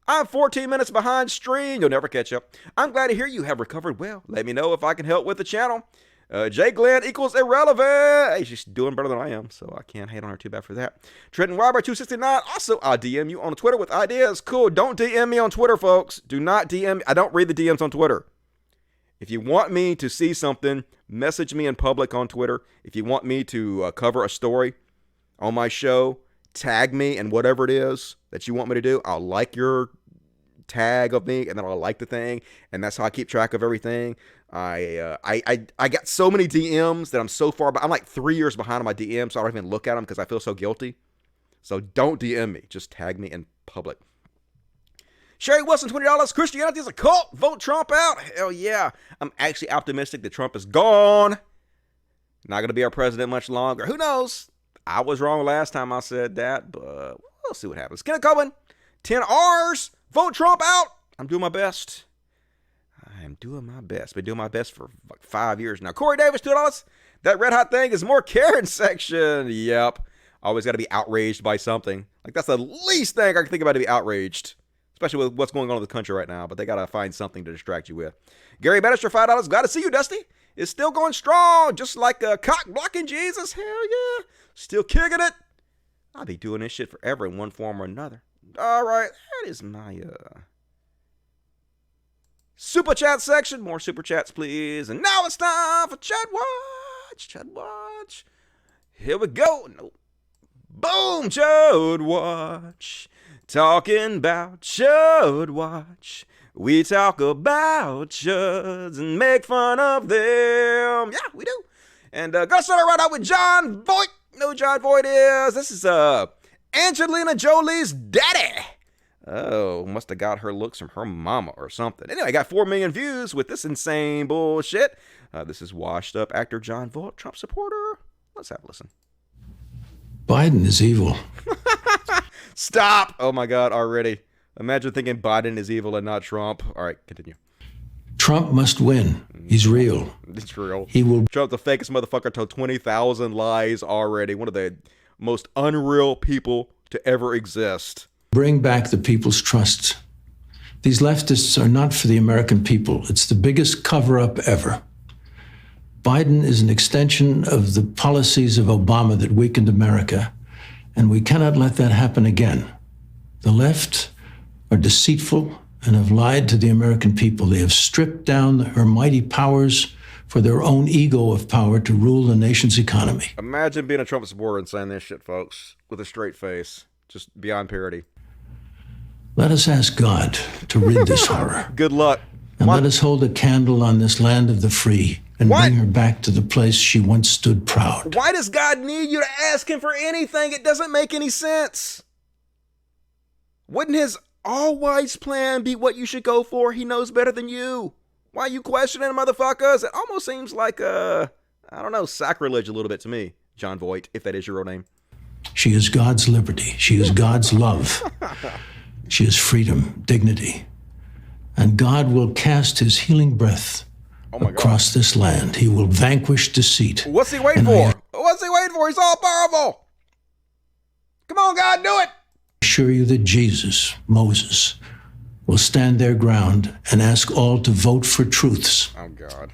S1: I'm 14 minutes behind stream. You'll never catch up. I'm glad to hear you have recovered well. Let me know if I can help with the channel. Jaclyn equals irrelevant. Hey, she's doing better than I am, so I can't hate on her too bad for that. Trenton Weiber 269. Also, I'll DM you on Twitter with ideas. Cool. Don't DM me on Twitter, folks. Do not DM me. I don't read the DMs on Twitter. If you want me to see something, message me in public on Twitter. If you want me to cover a story on my show, tag me and whatever it is that you want me to do. I'll like your tag of me, and then I'll like the thing, and that's how I keep track of everything. I got so many DMs that I'm so far behind. I'm like 3 years behind on my DMs, so I don't even look at them because I feel so guilty. So don't DM me. Just tag me in public. Sherry Wilson, $20. Christianity is a cult. Vote Trump out. Hell yeah. I'm actually optimistic that Trump is gone. Not going to be our president much longer. Who knows? I was wrong last time I said that, but we'll see what happens. Kenneth Cohen, 10 R's. Vote Trump out. I'm doing my best. I'm doing my best. Been doing my best for like 5 years now. Corey Davis, $2. That red hot thing is more Karen section. Yep. Always got to be outraged by something. Like, that's the least thing I can think about to be outraged. Especially with what's going on in the country right now. But they got to find something to distract you with. Gary Bannister, $5. Glad to see you, Dusty. It's still going strong. Just like a cock blocking Jesus. Hell yeah. Still kicking it. I'll be doing this shit forever in one form or another. All right. That is my super chat section. More super chats, please. And now it's time for Chat Watch. Chat Watch. Here we go. No. Boom. Chat Watch. Talking about Chud Watch. We talk about chuds and make fun of them. Yeah, we do. And gonna start right out with John Voight. You know who John Voight is? This is Angelina Jolie's daddy. Oh, must have got her looks from her mama or something. Anyway, got 4 million views with this insane bullshit. This is washed up actor John Voight, Trump supporter. Let's have a listen.
S14: Biden is evil.
S1: Stop. Oh my God, already. Imagine thinking Biden is evil and not Trump. All right, continue.
S14: Trump must win. He's real.
S1: It's real.
S14: He will.
S1: Trump, the fakest motherfucker, told 20,000 lies already. One of the most unreal people to ever exist.
S14: Bring back the people's trust. These leftists are not for the American people. It's the biggest cover-up ever. Biden is an extension of the policies of Obama that weakened America, and we cannot let that happen again. The left are deceitful and have lied to the American people. They have stripped down her mighty powers for their own ego of power to rule the nation's economy.
S1: Imagine being a Trump supporter and saying this shit, folks, with a straight face. Just beyond parody.
S14: Let us ask God to rid this horror.
S1: Good luck.
S14: And let us hold a candle on this land of the free and bring her back to the place she once stood proud.
S1: Why does God need you to ask him for anything? It doesn't make any sense. Wouldn't his all-wise plan be what you should go for? He knows better than you. Why are you questioning motherfuckers? It almost seems like, I don't know, sacrilege a little bit to me, John Voight, if that is your real name.
S14: She is God's liberty. She is God's love. She is freedom, dignity. And God will cast his healing breath across this land. He will vanquish deceit.
S1: What's he waiting for? What's he waiting for? He's all powerful. Come on, God, do it.
S14: I assure you that Jesus, Moses, will stand their ground and ask all to vote for truths.
S1: Oh, God.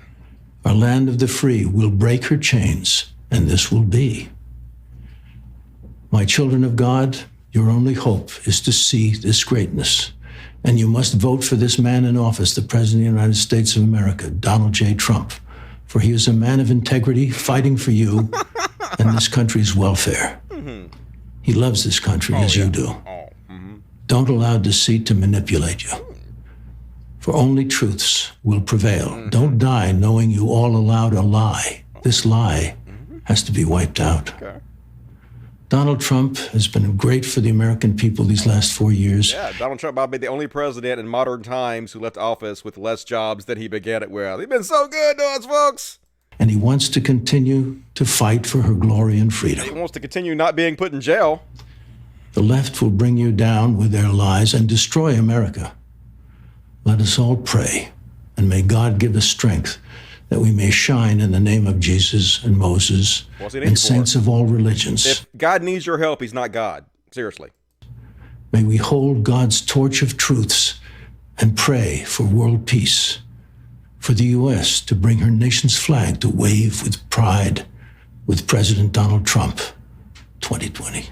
S14: Our land of the free will break her chains, and this will be. My children of God, your only hope is to see this greatness. And you must vote for this man in office, the President of the United States of America, Donald J. Trump. For he is a man of integrity, fighting for you and this country's welfare. He loves this country as you do. Don't allow deceit to manipulate you. For only truths will prevail. Don't die knowing you all allowed a lie. This lie has to be wiped out. Donald Trump has been great for the American people these last 4 years.
S1: Yeah, Donald Trump might be the only president in modern times who left office with less jobs than he began it with. He's been so good to us, folks.
S14: And he wants to continue to fight for her glory and freedom.
S1: He wants to continue not being put in jail.
S14: The left will bring you down with their lies and destroy America. Let us all pray, and may God give us strength that we may shine in the name of Jesus and Moses and saints of all religions.
S1: If God needs your help, he's not God. Seriously.
S14: May we hold God's torch of truths and pray for world peace, for the U.S. to bring her nation's flag to wave with pride with President Donald Trump, 2020.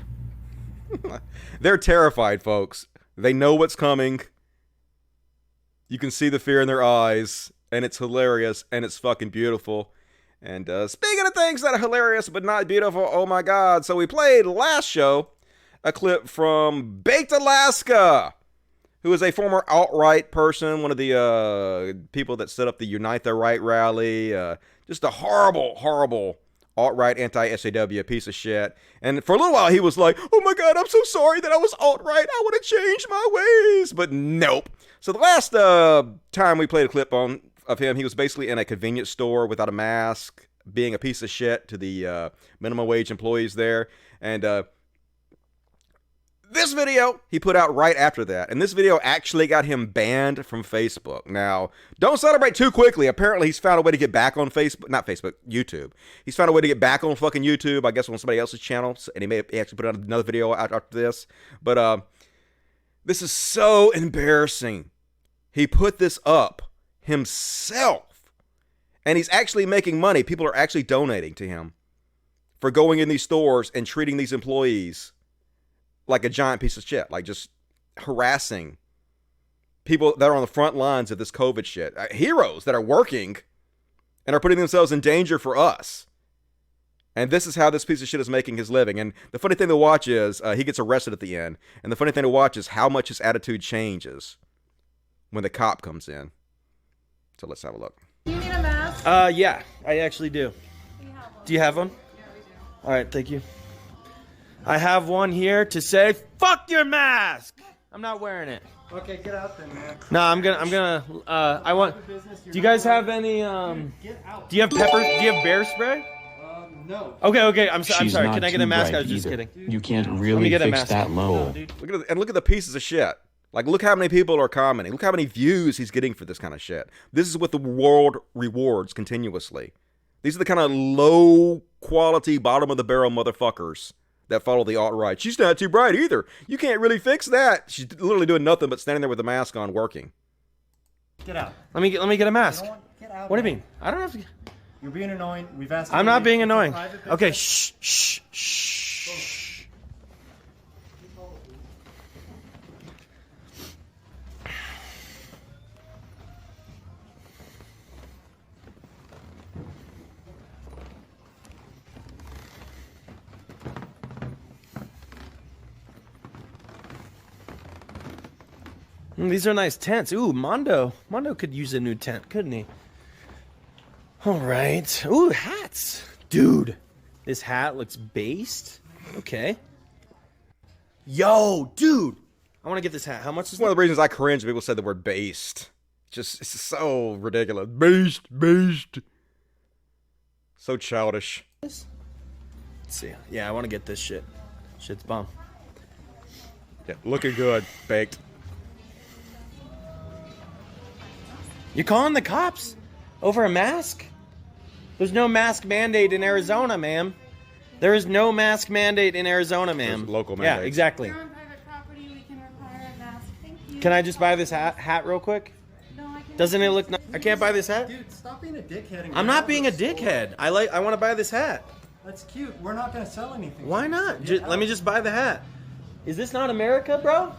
S1: They're terrified, folks. They know what's coming. You can see the fear in their eyes. And it's hilarious, and it's fucking beautiful. And speaking of things that are hilarious but not beautiful, oh my God. So we played last show a clip from Baked Alaska, who is a former alt-right person, one of the people that set up the Unite the Right rally. Just a horrible, horrible alt-right anti-SAW piece of shit. And for a little while he was like, oh my God, I'm so sorry that I was alt-right. I want to change my ways. But nope. So the last time we played a clip of him, he was basically in a convenience store without a mask, being a piece of shit to the minimum wage employees there. And this video he put out right after that. And this video actually got him banned from Facebook. Now, don't celebrate too quickly. Apparently, he's found a way to get back on Facebook. Not Facebook, YouTube. He's found a way to get back on fucking YouTube, I guess on somebody else's channel. And he actually put out another video out after this. But this is so embarrassing. He put this up himself, and he's actually making money. People are actually donating to him for going in these stores and treating these employees like a giant piece of shit, like just harassing people that are on the front lines of this COVID shit, heroes that are working and are putting themselves in danger for us. And this is how this piece of shit is making his living. And the funny thing to watch is he gets arrested at the end, and the funny thing to watch is how much his attitude changes when the cop comes in. So let's have a look.
S15: Do you need a mask?
S7: Yeah, I actually do. Do you have one?
S15: Yeah, we do.
S7: All right, thank you. I have one here to say, fuck your mask! I'm not wearing it.
S15: Okay, get out then, man.
S7: No, I want, do you guys have any, do you have pepper, do you have bear spray?
S15: No.
S7: Okay, I'm sorry,
S16: She's
S7: can I get a mask?
S16: too
S7: I was just
S16: bright
S7: kidding.
S16: You can't
S7: Let me
S16: really
S7: get a
S16: fix
S7: mask.
S16: that low.
S1: Look at the pieces of shit. Like, look how many people are commenting. Look how many views he's getting for this kind of shit. This is what the world rewards continuously. These are the kind of low-quality, bottom-of-the-barrel motherfuckers that follow the alt-right. She's not too bright either. You can't really fix that. She's literally doing nothing but standing there with a mask on working.
S15: Get out.
S7: Let me get a mask.
S15: Get out.
S7: What do you mean? I don't have to.
S15: You're being annoying. We've asked.
S7: I'm not being annoying.
S15: Private
S7: Okay,
S15: business.
S7: shh. These are nice tents. Ooh, Mondo could use a new tent, couldn't he? All right. Ooh, hats. Dude, this hat looks based. Okay. Yo, dude. I want to get this hat. How much is
S1: One of the reasons I cringe when people say the word based. It's so ridiculous. Based. So childish.
S7: Let's see. Yeah, I want to get this shit. Shit's bomb.
S1: Yeah, looking good. Baked.
S7: You calling the cops over a mask? There's no mask mandate in Arizona, ma'am. There is no mask mandate in Arizona, ma'am.
S1: There's local
S7: Yeah,
S1: mandate.
S7: exactly.
S15: You're on private property. We can require a mask. Thank you.
S7: Can I just buy this hat real quick?
S15: No, I can't.
S7: Doesn't it look nice? I can't buy this hat?
S15: Dude, stop being a dickhead. and
S7: I'm
S15: get
S7: not
S15: out
S7: being a
S15: of the store.
S7: dickhead. I want to buy this hat.
S15: That's cute. We're not gonna sell anything.
S7: Why not?
S15: Get
S7: Let me
S15: out.
S7: just buy the hat. Is this not America, bro?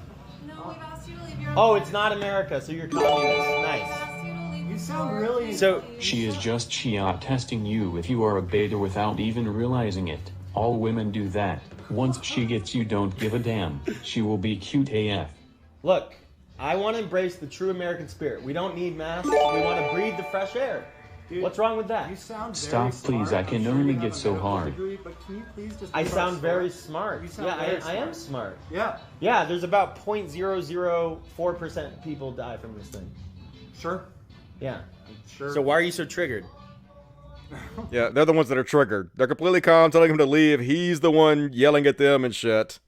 S15: No, we've asked you to leave your.
S7: Oh, it's not America, so you're communist. Nice.
S15: You sound really.
S7: So,
S16: She is just Shia testing you if you are a beta without even realizing it. All women do that. Once she gets you, don't give a damn. She will be cute AF.
S7: look, I want to embrace the true American spirit. We don't need masks. We want to breathe the fresh air.
S15: Dude,
S7: What's wrong with that?
S15: You sound very
S16: Stop,
S15: smart.
S16: please. I can only get so hard.
S15: But can you please just
S7: I
S15: be
S7: sound
S15: about
S7: very
S15: smart?
S7: smart.
S15: You sound
S7: Yeah,
S15: very
S7: I am smart.
S15: Yeah.
S7: Yeah, there's about 0.004% people die from this thing.
S15: Sure.
S7: Yeah.
S15: Sure.
S7: So why are you so triggered?
S1: Yeah, they're the ones that are triggered. They're completely calm, telling him to leave. He's the one yelling at them and shit.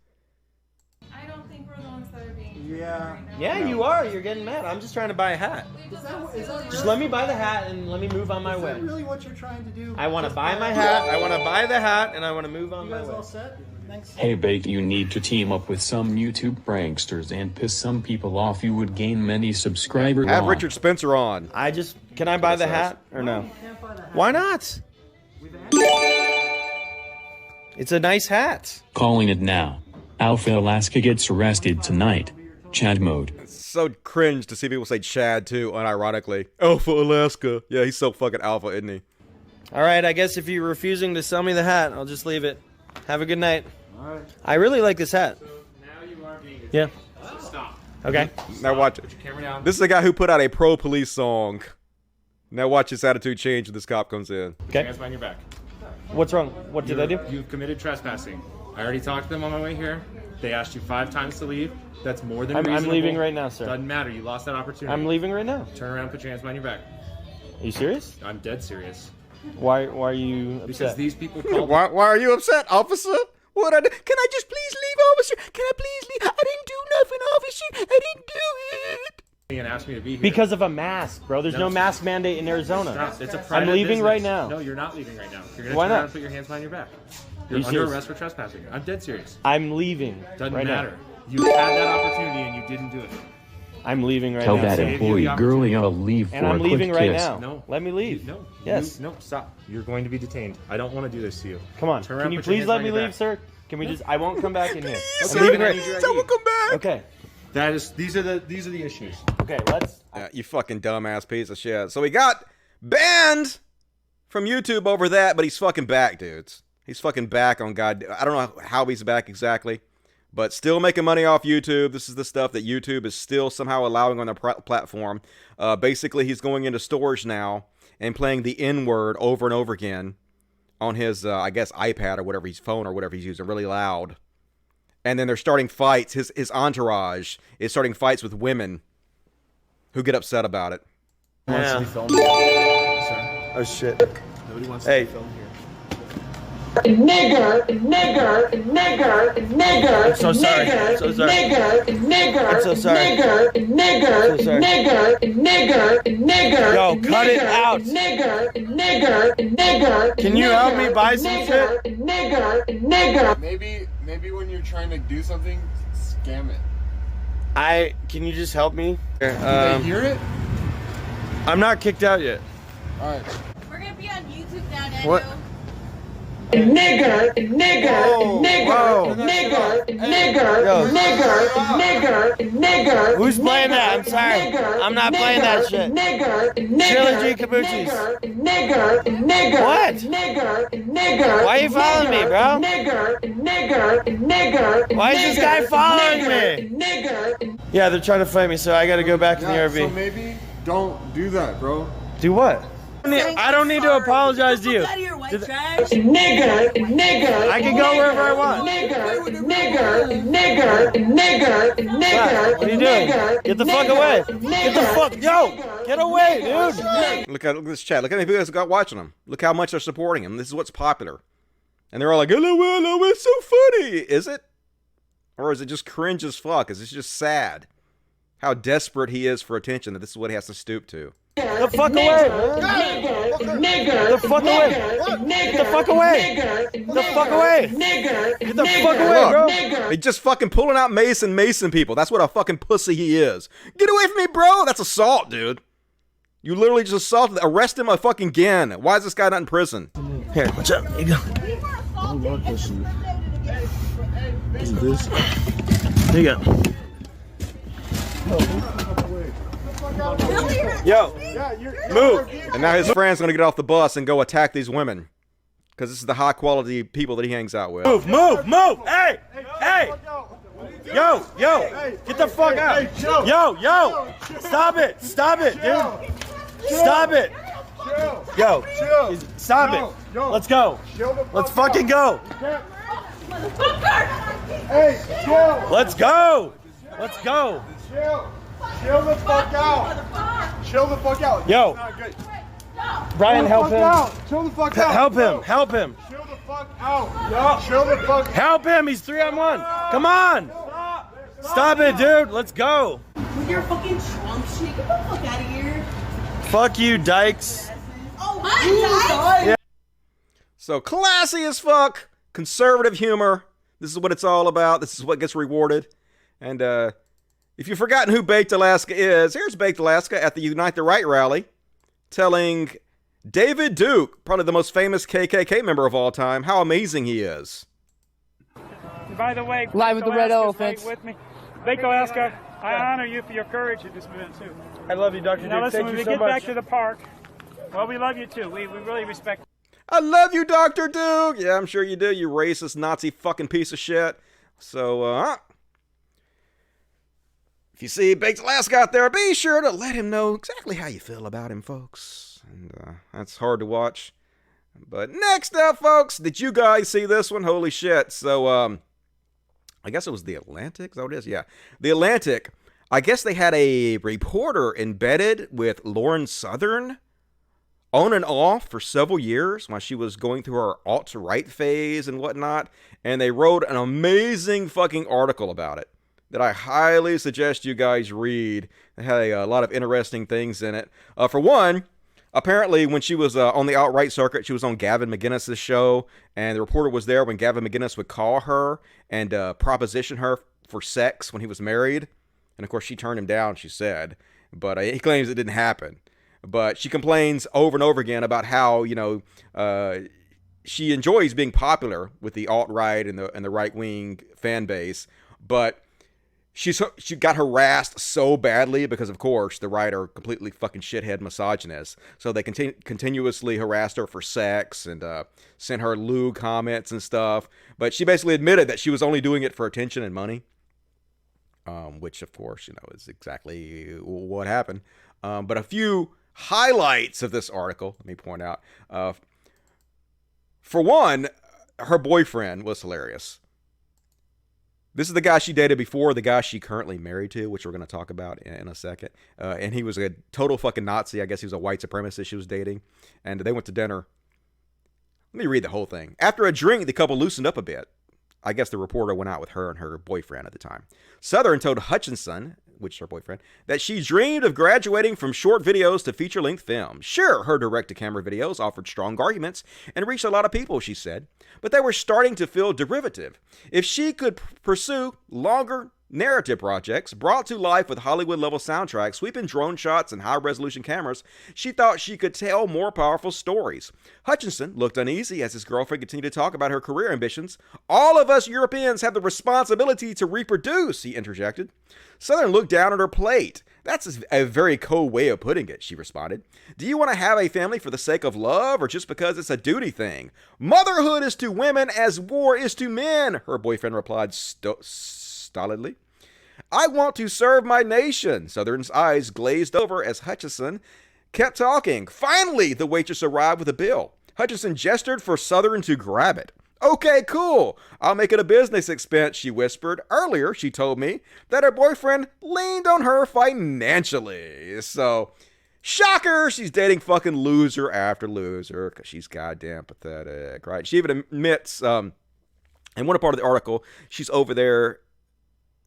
S9: I don't think we're the ones that are being.
S15: Yeah.
S7: Yeah, you are. You're getting mad. I'm just trying to buy a hat.
S15: Is that
S7: Just let me buy the hat and let me move on my
S15: Is
S7: way.
S15: that really what you're trying to do?
S7: I want to
S15: Just
S7: buy my hat. I want to buy the hat, and I want to move on
S15: You
S7: my
S15: guys
S7: way.
S15: all set? Thanks.
S16: Hey Bake, you need to team up with some YouTube pranksters and piss some people off. You would gain many subscribers.
S1: Have Richard Spencer on.
S7: Can I buy the hat or no? Why not? It's a nice hat.
S16: Calling it now. Alpha Alaska gets arrested tonight. Chad mode.
S1: It's so cringe to see people say Chad too, unironically. Alpha Alaska. Yeah, he's so fucking alpha, isn't he?
S7: All right, I guess if you're refusing to sell me the hat, I'll just leave it. Have a good night.
S15: All right.
S7: I really like this hat.
S17: Now you are being.
S7: Yeah.
S17: So stop.
S7: Okay.
S1: Now watch it.
S17: Put your camera down.
S1: This is a guy who put out a pro-police song. Now watch his attitude change when this cop comes in.
S7: Okay.
S17: Hands behind your back.
S7: What's wrong? What did I do?
S17: You've committed trespassing. I already talked to them on my way here. They asked you 5 times to leave. That's more than reasonable.
S7: I'm leaving right now, sir.
S17: Doesn't matter. You lost that opportunity.
S7: I'm leaving right now.
S17: Turn around, put your hands behind your back.
S7: Are you serious?
S17: I'm dead serious.
S7: Why are you upset?
S17: Because these people called.
S1: Why are you upset, officer? What I do? Can I just please leave, officer? Can I please leave? I didn't do nothing, officer. I didn't do it.
S17: And asked me to be here.
S7: Because of a mask, bro. There's no mask mandate in Arizona.
S17: Stop. It's a private
S7: I'm leaving
S17: business.
S7: right now.
S17: No, you're not leaving right now. You're gonna
S7: Why
S17: turn
S7: not?
S17: around and put your hands behind your back. You're
S7: you
S17: under
S7: serious?
S17: arrest for trespassing. I'm dead serious.
S7: I'm leaving.
S17: Doesn't
S7: right
S17: matter.
S7: now.
S17: You had that opportunity and you didn't do it.
S7: I'm leaving right
S16: Tell
S7: now.
S16: that
S17: Save you
S16: employee
S17: the
S16: girly I'll leave for
S7: And I'm
S16: a quick
S7: leaving right
S16: kiss.
S7: now.
S17: No.
S7: Let me leave.
S17: No.
S7: Yes.
S17: No, stop. You're going to be detained. I don't want to do this to you.
S7: Come on.
S17: Turn around,
S7: Can you
S17: put your
S7: please
S17: hands
S7: let
S17: behind
S7: me
S17: your
S7: leave,
S17: back.
S7: sir? Can we just? I won't come back in here. I'm
S1: Sir,
S7: leaving right.
S1: someone come back.
S7: Okay.
S17: That is. These are the issues.
S7: Okay. Let's.
S1: Yeah, you fucking dumbass piece of shit. So he got banned from YouTube over that, but he's fucking back, dudes. He's fucking back on God. I don't know how he's back exactly, but still making money off YouTube. This is the stuff that YouTube is still somehow allowing on their platform. Basically, he's going into stores now and playing the N-word over and over again on his, I guess, iPad or whatever, his phone or whatever he's using, really loud. And then they're starting fights. His entourage is starting fights with women who get upset about it.
S17: Wants to be
S7: Yeah.
S17: filmed here, sir.
S7: Oh shit.
S17: Nobody wants
S7: Hey.
S17: to be filmed here.
S18: Nigger, nigger, nigger, nigger.
S7: I'm so sorry. I'm so sorry.
S18: Nigger, nigger.
S7: I'm so sorry.
S18: Nigger, nigger,
S7: I'm so sorry.
S18: nigger, nigger, nigger.
S7: Yo, cut it
S18: nigger,
S7: out.
S18: Nigger, nigger, nigger.
S7: Can you help me buy some
S18: nigger,
S7: shit?
S18: Nigger, nigger.
S19: Maybe when you're trying to do something, scam it.
S7: Can you just help me?
S19: Did they hear it?
S7: I'm not kicked out yet.
S19: All right.
S15: We're gonna be on YouTube now, Daniel.
S7: What?
S18: Nigger, nigger,
S7: Whoa,
S18: nigger,
S7: whoa.
S18: nigger, nigger,
S7: Yo.
S18: nigger, nigger, nigger.
S7: Who's playing that? I'm sorry.
S18: Nigger,
S7: I'm not playing that shit.
S18: Nigger, nigger,
S7: Trilogy Kabuchis.
S18: nigger, nigger.
S7: What?
S18: Nigger, nigger.
S7: Why are you following me, bro?
S18: Nigger, nigger, nigger.
S7: Why is this guy following me?
S18: Nigger.
S7: Yeah, they're trying to fight me, so I gotta go back in the
S19: Yeah,
S7: RV.
S19: so maybe don't do that, bro.
S7: Do what? I don't need to apologize to you.
S18: Nigger, nigger.
S7: I can go wherever I want.
S18: Nigger, nigger, nigger, nigger, nigger.
S7: What are you doing? Get the fuck away. Get the fuck. Yo, get away, dude.
S1: Look at this chat. Look how many people got watching him. Look how much they're supporting him. This is what's popular. And they're all like, LOL, it's so funny. Is it? Or is it just cringe as fuck? Is it just sad? How desperate he is for attention that this is what he has to stoop to.
S7: Get the fuck away, man. Get the fuck away. Get the fuck away. Get the fuck away. Get the fuck away, bro.
S1: He's just fucking pulling out Mason people. That's what a fucking pussy he is. Get away from me, bro. That's assault, dude. You literally just assaulted. Arrest him fucking again. Why is this guy not in prison?
S7: Here, what's up? Here you go. There you go. Yo, move.
S1: And now his friend's gonna get off the bus and go attack these women. Because this is the high quality people that he hangs out with.
S7: Move. Hey. Yo, get the fuck out. Yo, stop it, dude. Stop it. Yo,
S19: Chill.
S7: stop
S19: Yo,
S7: it.
S19: yo.
S7: Let's go.
S19: Chill the fuck
S7: Let's fucking
S19: out.
S7: go.
S19: Hey, chill.
S7: Let's go. Let's go.
S19: Chill. Chill the fuck out. Chill the fuck out.
S7: Yo.
S19: It's not good.
S7: Brian,
S19: Chill
S7: help
S19: the
S7: him.
S19: fuck out. Chill the fuck out.
S7: Help him.
S19: Yo.
S7: Help him.
S19: Chill the fuck out. Yo. Chill the fuck out.
S7: Help him. He's 3-on-1. Come on. Stop it, dude. Let's go.
S15: With your fucking Trump shit, get the fuck out of here.
S7: Fuck you, dykes.
S15: Oh, hi, guys.
S7: Yeah.
S1: So classy as fuck, conservative humor. This is what it's all about. This is what gets rewarded. And if you've forgotten who Baked Alaska is, here's Baked Alaska at the Unite the Right rally telling David Duke, probably the most famous KKK member of all time, how amazing he is.
S20: By the way,
S21: Live with the Red
S20: Alaska's
S21: Elephants.
S20: right with me. Baked Alaska, I honor you for your courage in this movement too.
S7: I love you, Dr.
S20: Now
S7: Duke.
S20: listen,
S7: Thank
S20: when
S7: you
S20: we
S7: so
S20: get
S7: much.
S20: back to the park, well, we love you too. We really respect.
S1: I love you, Dr. Duke. Yeah, I'm sure you do, you racist Nazi fucking piece of shit. So, if you see Baked Alaska out there, be sure to let him know exactly how you feel about him, folks. And that's hard to watch. But next up, folks, did you guys see this one? Holy shit. So, I guess it was The Atlantic. Is that what it is? Yeah. The Atlantic. I guess they had a reporter embedded with Lauren Southern on and off for several years while she was going through her alt-right phase and whatnot. And they wrote an amazing fucking article about it that I highly suggest you guys read. It had a lot of interesting things in it. For one, apparently when she was on the alt-right circuit, she was on Gavin McInnes' show, and the reporter was there when Gavin McInnes would call her and proposition her for sex when he was married. And of course, she turned him down, she said. But he claims it didn't happen. But she complains over and over again about how, she enjoys being popular with the alt-right and the right-wing fan base. But she got harassed so badly because, of course, the right are completely fucking shithead misogynists. So they continuously harassed her for sex and sent her lewd comments and stuff. But she basically admitted that she was only doing it for attention and money. Which, of course, is exactly what happened. But a few highlights of this article, let me point out. For one, her boyfriend was hilarious. This is the guy she dated before, the guy she currently married to, which we're going to talk about in a second. And he was a total fucking Nazi. I guess he was a white supremacist she was dating. And they went to dinner. Let me read the whole thing. After a drink, the couple loosened up a bit. I guess the reporter went out with her and her boyfriend at the time. Southern told Hutchinson, which is her boyfriend, that she dreamed of graduating from short videos to feature-length film. Sure, her direct-to-camera videos offered strong arguments and reached a lot of people, she said, but they were starting to feel derivative. If she could pursue longer narrative projects brought to life with Hollywood-level soundtracks, sweeping drone shots, and high-resolution cameras, she thought she could tell more powerful stories. Hutchinson looked uneasy as his girlfriend continued to talk about her career ambitions. All of us Europeans have the responsibility to reproduce, he interjected. Southern looked down at her plate. That's a very cold way of putting it, she responded. Do you want to have a family for the sake of love or just because it's a duty thing? Motherhood is to women as war is to men, her boyfriend replied stolidly. I want to serve my nation. Southern's eyes glazed over as Hutchinson kept talking. Finally, the waitress arrived with a bill. Hutchinson gestured for Southern to grab it. Okay, cool. I'll make it a business expense, she whispered. Earlier, she told me that her boyfriend leaned on her financially. So, shocker, she's dating fucking loser after loser because she's goddamn pathetic, right? She even admits, in one part of the article, she's over there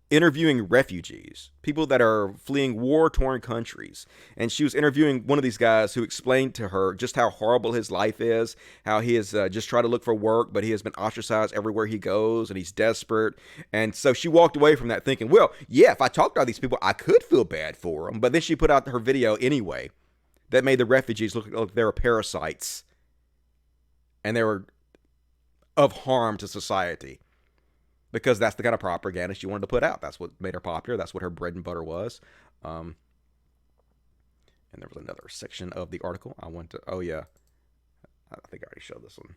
S1: interviewing refugees, people that are fleeing war-torn countries. And she was interviewing one of these guys who explained to her just how horrible his life is, how he has just tried to look for work, but he has been ostracized everywhere he goes, and he's desperate. And so she walked away from that thinking, well, yeah, if I talked to all these people, I could feel bad for them. But then she put out her video anyway that made the refugees look like they were parasites and they were of harm to society. Because that's the kind of propaganda she wanted to put out. That's what made her popular. That's what her bread and butter was. And there was another section of the article. Oh yeah. I think I already showed this one.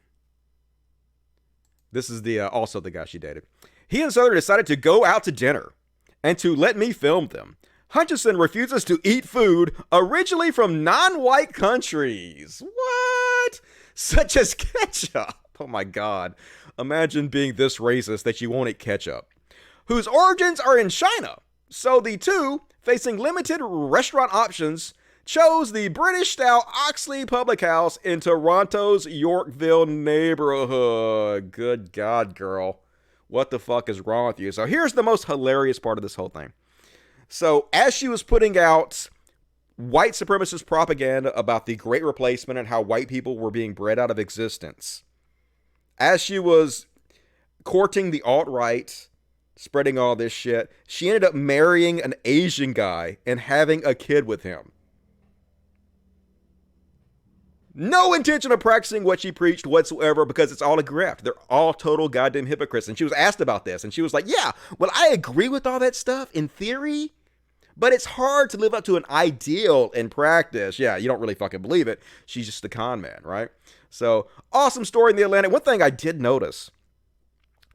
S1: This is also the guy she dated. He and Southern decided to go out to dinner and to let me film them. Hutchinson refuses to eat food originally from non-white countries. What? Such as ketchup. Oh my God. Imagine being this racist that you won't eat ketchup. Whose origins are in China. So the two, facing limited restaurant options, chose the British-style Oxley Public House in Toronto's Yorkville neighborhood. Good God, girl. What the fuck is wrong with you? So here's the most hilarious part of this whole thing. So as she was putting out white supremacist propaganda about the Great Replacement and how white people were being bred out of existence, as she was courting the alt-right, spreading all this shit, she ended up marrying an Asian guy and having a kid with him. No intention of practicing what she preached whatsoever, because it's all a grift. They're all total goddamn hypocrites. And she was asked about this, and she was like, yeah, well, I agree with all that stuff in theory, but it's hard to live up to an ideal in practice. Yeah, you don't really fucking believe it. She's just a con man, right? So, awesome story in the Atlantic. One thing I did notice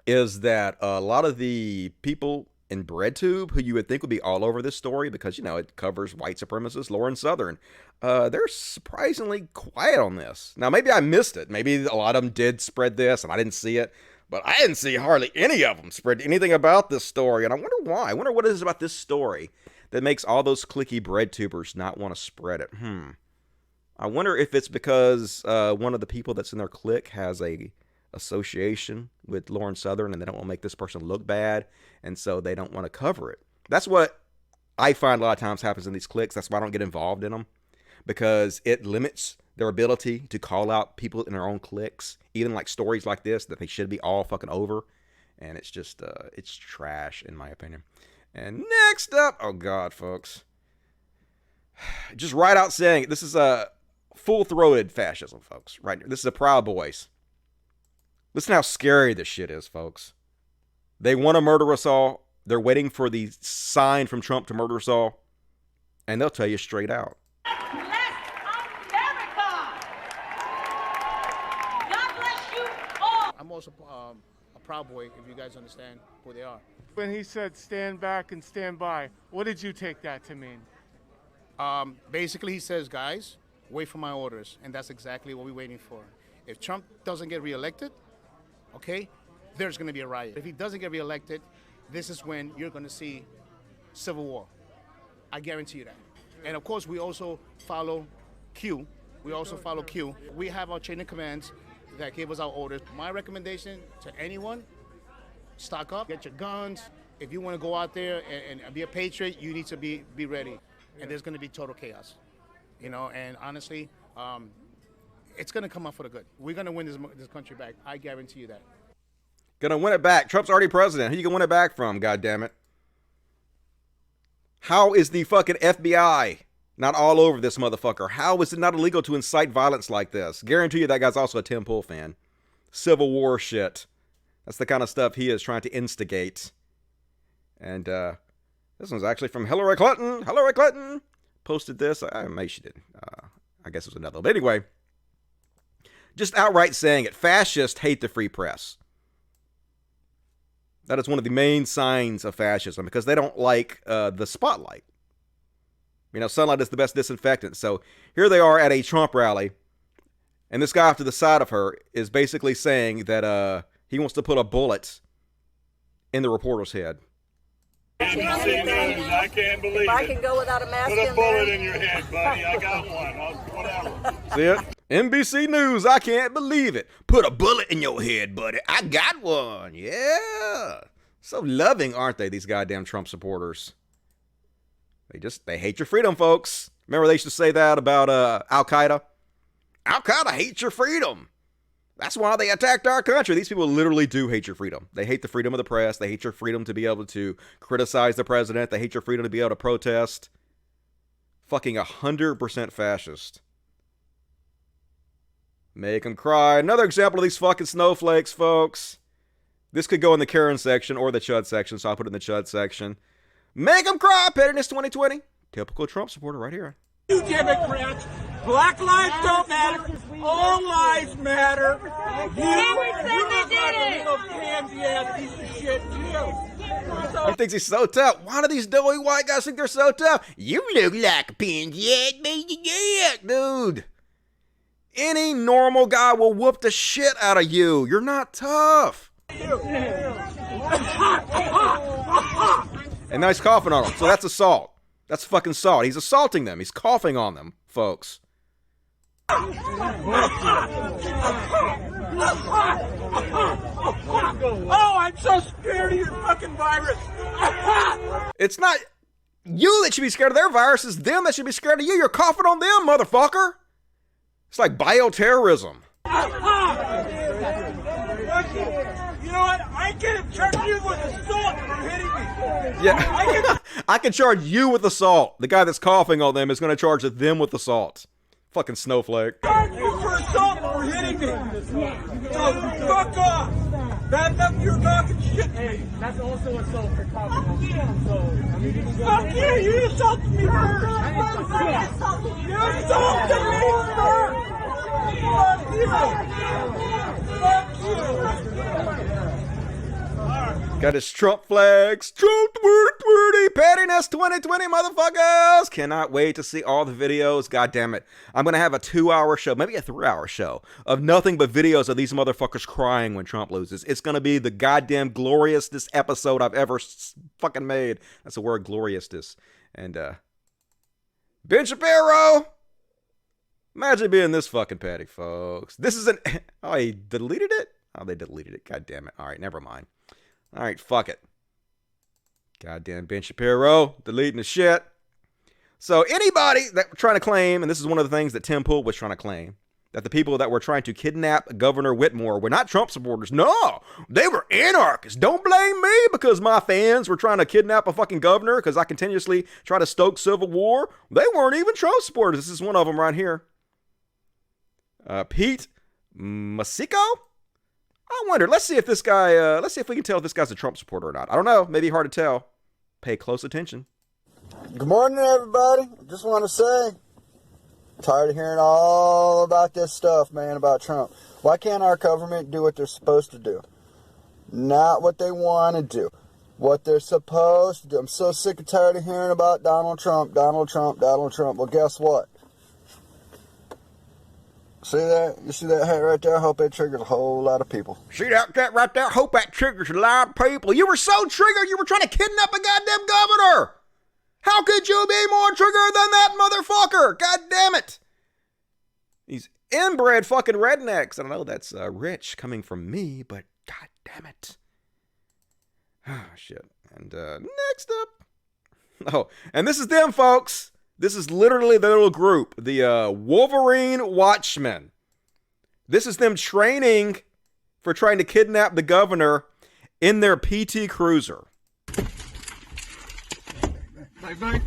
S1: is that a lot of the people in BreadTube, who you would think would be all over this story because, you know, it covers white supremacist Lauren Southern, they're surprisingly quiet on this. Now, maybe I missed it. Maybe a lot of them did spread this and I didn't see it, but I didn't see hardly any of them spread anything about this story. And I wonder why. I wonder what it is about this story that makes all those cliquey BreadTubers not want to spread it. I wonder if it's because one of the people that's in their clique has a association with Lauren Southern and they don't want to make this person look bad, and so they don't want to cover it. That's what I find a lot of times happens in these cliques. That's why I don't get involved in them, because it limits their ability to call out people in their own cliques, even like stories like this that they should be all fucking over. And it's just it's trash in my opinion. And next up, oh God, folks, just right out saying it, this is a full-throated fascism, folks, right here. This is a Proud Boys. Listen how scary this shit is, folks. They want to murder us all. They're waiting for the sign from Trump to murder us all. And they'll tell you straight out.
S15: Bless America! God bless you all!
S21: I'm also a Proud Boy, if you guys understand who they are.
S22: When he said stand back and stand by, what did you take that to mean?
S21: Basically, he says, guys, wait for my orders. And that's exactly what we're waiting for. If Trump doesn't get reelected, okay, there's going to be a riot. If he doesn't get reelected, this is when you're going to see civil war. I guarantee you that. And of course, we also follow Q. We have our chain of commands that gave us our orders. My recommendation to anyone, stock up, get your guns. If you want to go out there and be a patriot, you need to be ready. And there's going to be total chaos, you know. And honestly, it's going to come up for the good. We're going to win this country back. I guarantee you that.
S1: Gonna win it back. Trump's already president. Who you gonna win it back from, goddammit? How is the fucking FBI not all over this motherfucker? How is it not illegal to incite violence like this? Guarantee you that guy's also a Tim Pool fan. Civil War shit. That's the kind of stuff he is trying to instigate. And this one's actually from Hillary Clinton. Hillary Clinton posted this. Maybe she didn't. I guess it was another. But anyway, just outright saying it. Fascists hate the free press. That is one of the main signs of fascism, because they don't like the spotlight. You know, sunlight is the best disinfectant. So here they are at a Trump rally, and this guy off to the side of her is basically saying that he wants to put a bullet in the reporter's head.
S23: NBC News, I can't believe
S24: if I can go without a mask
S23: Put a bullet in your head, buddy. I got one. Whatever.
S1: See it? NBC News, I can't believe it. Put a bullet in your head, buddy. I got one. Yeah. So loving, aren't they, these goddamn Trump supporters? They hate your freedom, folks. Remember they used to say that about Al-Qaeda? Al-Qaeda hates your freedom. That's why they attacked our country. These people literally do hate your freedom. They hate the freedom of the press. They hate your freedom to be able to criticize the president. They hate your freedom to be able to protest. Fucking 100% fascist. Make them cry. Another example of these fucking snowflakes, folks. This could go in the Karen section or the Chud section, so I'll put it in the Chud section. Make them cry, Pettiness 2020. Typical Trump supporter right here.
S23: You Democrats, black lives don't matter. All lives matter. You look like a little pansy-ass piece of shit, too.
S1: He thinks he's so tough. Why do these doughy white guys think they're so tough? You look like a pinhead, dude. Any normal guy will whoop the shit out of you. You're not tough. And now he's coughing on them. So that's assault. That's fucking assault. He's assaulting them. He's coughing on them, folks.
S23: Oh, I'm so scared of your fucking virus.
S1: It's not you that should be scared of their virus. It's them that should be scared of you. You're coughing on them, motherfucker. It's like bioterrorism.
S23: You know what? I can charge you with assault for hitting me.
S1: Yeah. I can charge you with assault. The guy that's coughing on them is going to charge them with assault. Fucking snowflake.
S23: Charge you for assault for hitting me. So fuck off. Back up your talking shit. Hey, that's also assault for coughing on me. Fuck you. You assaulted me first. You assaulted me first. Fuck you. Fuck you.
S1: Got his Trump flags. Trump 2020, pettiness 2020, motherfuckers. Cannot wait to see all the videos. God damn it. I'm going to have a 2-hour show, maybe a 3-hour show of nothing but videos of these motherfuckers crying when Trump loses. It's going to be the goddamn gloriousest episode I've ever fucking made. That's the word, gloriousness. And, Ben Shapiro. Imagine being this fucking petty, folks. This is an... Oh, he deleted it? Oh, they deleted it. God damn it. All right, never mind. All right, fuck it. Goddamn Ben Shapiro deleting the shit. So anybody that trying to claim, and this is one of the things that Tim Pool was trying to claim, that the people that were trying to kidnap Governor Whitmore were not Trump supporters. No, they were anarchists. Don't blame me because my fans were trying to kidnap a fucking governor because I continuously try to stoke civil war. They weren't even Trump supporters. This is one of them right here. Pete Masico? I wonder, let's see if this guy, let's see if we can tell if this guy's a Trump supporter or not. I don't know, maybe hard to tell. Pay close attention.
S2: Good morning, everybody. Just want to say, tired of hearing all about this stuff, man, about Trump. Why can't our government do what they're supposed to do? Not what they want to do. What they're supposed to do. I'm so sick and tired of hearing about Donald Trump, Donald Trump, Donald Trump. Well, guess what? See that? You see that hat right there? I hope it triggers a whole lot of people.
S1: See that cat right there? Hope that triggers a lot of people. You were so triggered, you were trying to kidnap a goddamn governor. How could you be more triggered than that motherfucker? God damn it. These inbred fucking rednecks. I don't know that's rich coming from me, but god damn it. Oh, shit. And next up. Oh, and this is them, folks. This is literally the little group, the Wolverine Watchmen. This is them training for trying to kidnap the governor in their PT Cruiser.
S23: Bye-bye.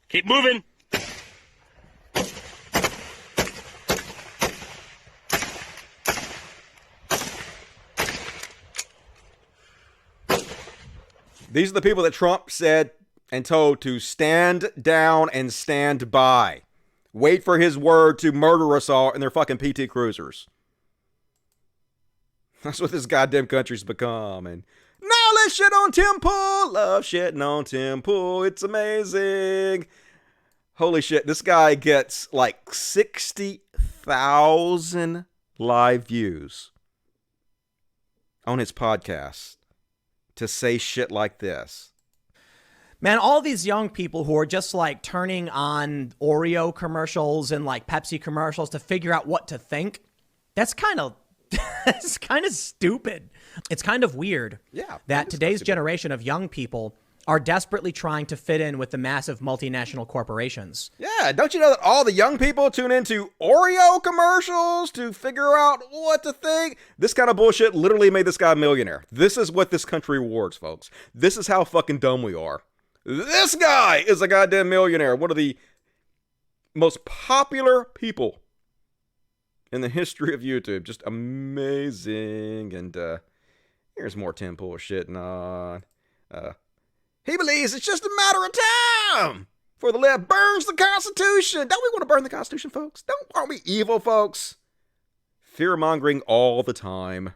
S23: Keep moving.
S1: These are the people that Trump said and told to stand down and stand by. Wait for his word to murder us all in their fucking PT Cruisers. That's what this goddamn country's become. And now let's shit on Tim Pool. Love shitting on Tim Pool. It's amazing. Holy shit. This guy gets like 60,000 live views on his podcast to say shit like this.
S3: Man, all these young people who are just like turning on Oreo commercials and like Pepsi commercials to figure out what to think. That's kind of it's kind of stupid. It's kind of weird that today's generation of young people are desperately trying to fit in with the massive multinational corporations.
S1: Yeah, don't you know that all the young people tune into Oreo commercials to figure out what to think? This kind of bullshit literally made this guy a millionaire. This is what this country rewards, folks. This is how fucking dumb we are. This guy is a goddamn millionaire. One of the most popular people in the history of YouTube. Just amazing. And here's more Tim Pool shitting on. He believes it's just a matter of time for the left burns the Constitution. Don't we want to burn the Constitution, folks? Aren't we evil, folks? Fear-mongering all the time.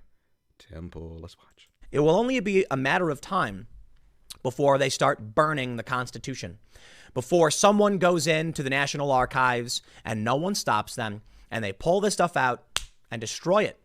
S1: Temple, let's watch.
S3: It will only be a matter of time before they start burning the Constitution. Before someone goes into the National Archives and no one stops them, and they pull this stuff out and destroy it.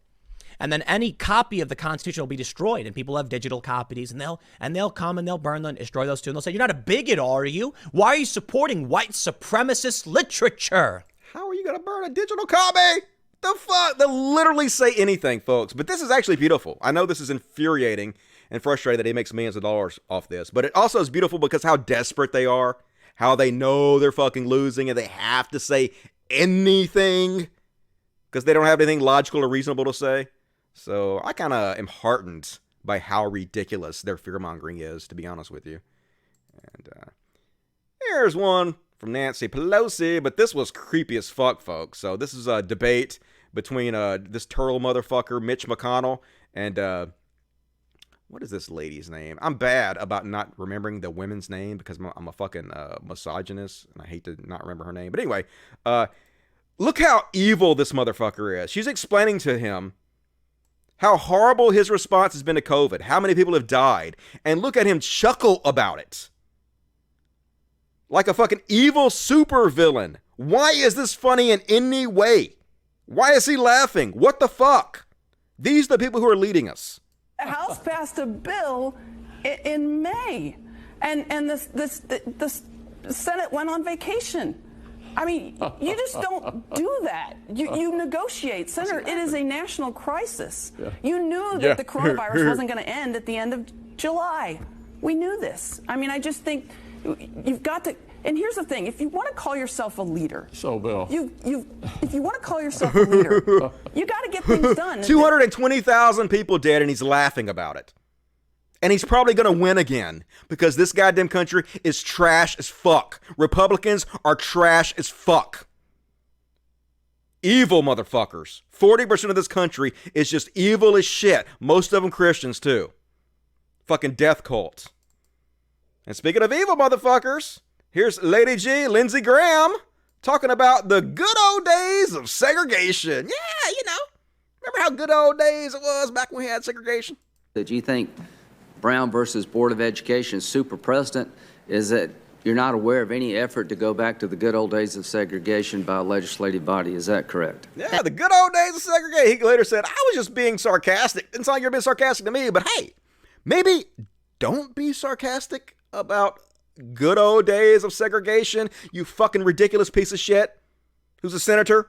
S3: And then any copy of the Constitution will be destroyed, and people have digital copies, and they'll come and they'll burn them and destroy those too. And they'll say, "You're not a bigot, are you? Why are you supporting white supremacist literature?"
S1: How are you going to burn a digital copy? The fuck? They'll literally say anything, folks. But this is actually beautiful. I know this is infuriating and frustrating that he makes millions of dollars off this, but it also is beautiful because how desperate they are, how they know they're fucking losing, and they have to say anything because they don't have anything logical or reasonable to say. So I kind of am heartened by how ridiculous their fear-mongering is, to be honest with you. And here's one from Nancy Pelosi, but this was creepy as fuck, folks. So this is a debate between this turtle motherfucker, Mitch McConnell, and what is this lady's name? I'm bad about not remembering the women's name because I'm a fucking misogynist, and I hate to not remember her name. But anyway, look how evil this motherfucker is. She's explaining to him how horrible his response has been to COVID, how many people have died, and look at him chuckle about it. Like a fucking evil supervillain. Why is this funny in any way? Why is he laughing? What the fuck? These are the people who are leading us.
S5: The House passed a bill in May, and the Senate went on vacation. I mean, you just don't do that. You negotiate. Senator, it is a national crisis. Yeah. You knew that the coronavirus wasn't going to end at the end of July. We knew this. I mean, I just think you've got to. And here's the thing: if you want to call yourself a leader,
S11: so Bill,
S5: if you want to call yourself a leader, you got to get things done.
S1: 220,000 people dead, and he's laughing about it. And he's probably going to win again because this goddamn country is trash as fuck. Republicans are trash as fuck. Evil motherfuckers. 40% of this country is just evil as shit. Most of them Christians, too. Fucking death cult. And speaking of evil motherfuckers, here's Lady G, Lindsey Graham, talking about the good old days of segregation. Yeah, you know. Remember how good old days it was back when we had segregation?
S6: Did you think Brown versus Board of Education super precedent is that you're not aware of any effort to go back to the good old days of segregation by a legislative body. Is that correct?
S1: Yeah, the good old days of segregation. He later said, I was just being sarcastic. It's not like you're being sarcastic to me, but hey, maybe don't be sarcastic about good old days of segregation, you fucking ridiculous piece of shit who's a senator,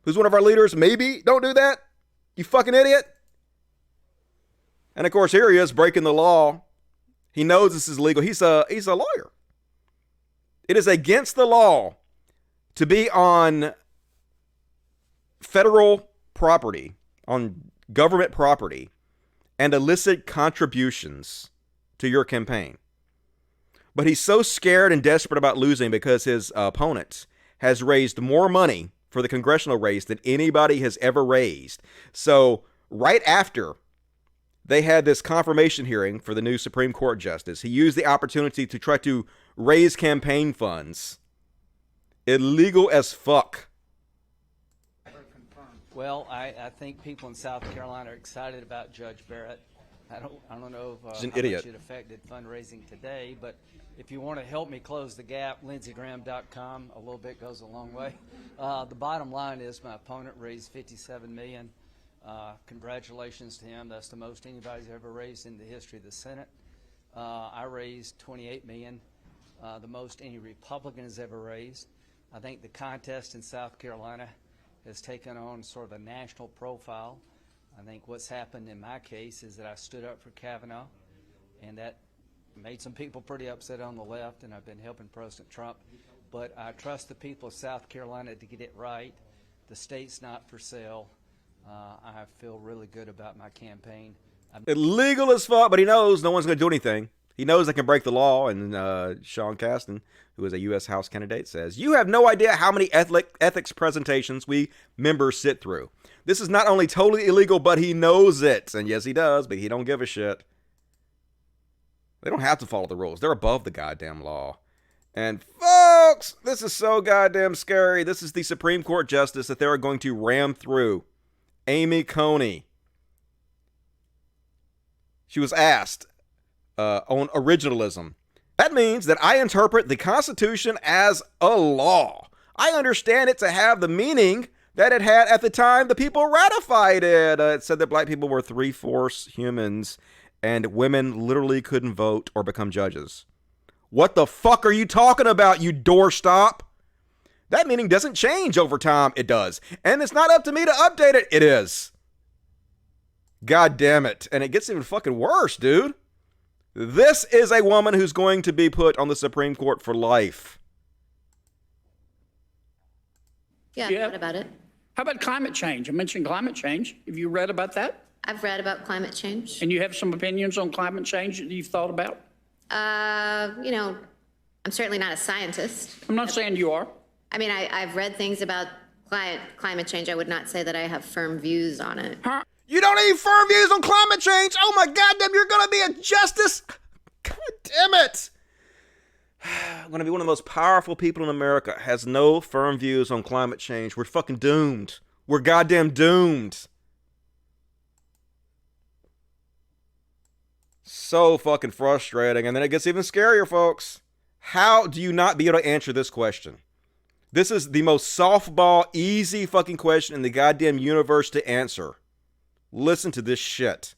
S1: who's one of our leaders. Maybe don't do that, you fucking idiot. And of course, here he is breaking the law. He knows this is legal. He's a lawyer. It is against the law to be on federal property, on government property, and elicit contributions to your campaign. But he's so scared and desperate about losing because his opponent has raised more money for the congressional race than anybody has ever raised. So right after they had this confirmation hearing for the new Supreme Court justice, he used the opportunity to try to raise campaign funds. Illegal as fuck.
S8: Well, I think people in South Carolina are excited about Judge Barrett. I don't know if,
S1: He's an
S8: how
S1: idiot.
S8: much it affected fundraising today, but if you want to help me close the gap, lindseygraham.com, a little bit goes a long way. The bottom line is my opponent raised $57 million. Congratulations to him. That's the most anybody's ever raised in the history of the Senate. I raised $28 million, the most any Republican has ever raised. I think the contest in South Carolina has taken on sort of a national profile. I think what's happened in my case is that I stood up for Kavanaugh, and that made some people pretty upset on the left, and I've been helping President Trump. But I trust the people of South Carolina to get it right. The state's not for sale. I feel really good about my campaign.
S1: Illegal as fuck, but he knows no one's going to do anything. He knows they can break the law, and Sean Casten, who is a U.S. House candidate, says, you have no idea how many ethics presentations we members sit through. This is not only totally illegal, but he knows it. And yes, he does, but he don't give a shit. They don't have to follow the rules. They're above the goddamn law. And folks, this is so goddamn scary. This is the Supreme Court justice that they're going to ram through. Amy Coney. She was asked on originalism. That means that I interpret the Constitution as a law. I understand it to have the meaning that it had at the time the people ratified it. It said that black people were 3/4 humans and women literally couldn't vote or become judges. What the fuck are you talking about, you doorstop? That meaning doesn't change over time. It does. And it's not up to me to update it. It is. God damn it. And it gets even fucking worse, dude. This is a woman who's going to be put on the Supreme Court for life.
S4: Yeah, I've read about it. How about climate change? I mentioned climate change. Have you read about that?
S9: I've read about climate change.
S4: And you have some opinions on climate change that you've thought about?
S9: You know, I'm certainly not a scientist.
S4: I'm not saying you are.
S9: I mean, I've read things about climate change. I would not say that I have firm views on it.
S1: You don't need firm views on climate change? Oh my goddamn, you're gonna be a justice? God damn it. I'm gonna be one of the most powerful people in America, has no firm views on climate change. We're fucking doomed. We're goddamn doomed. So fucking frustrating. And then it gets even scarier, folks. How do you not be able to answer this question? This is the most softball, easy fucking question in the goddamn universe to answer. Listen to this shit.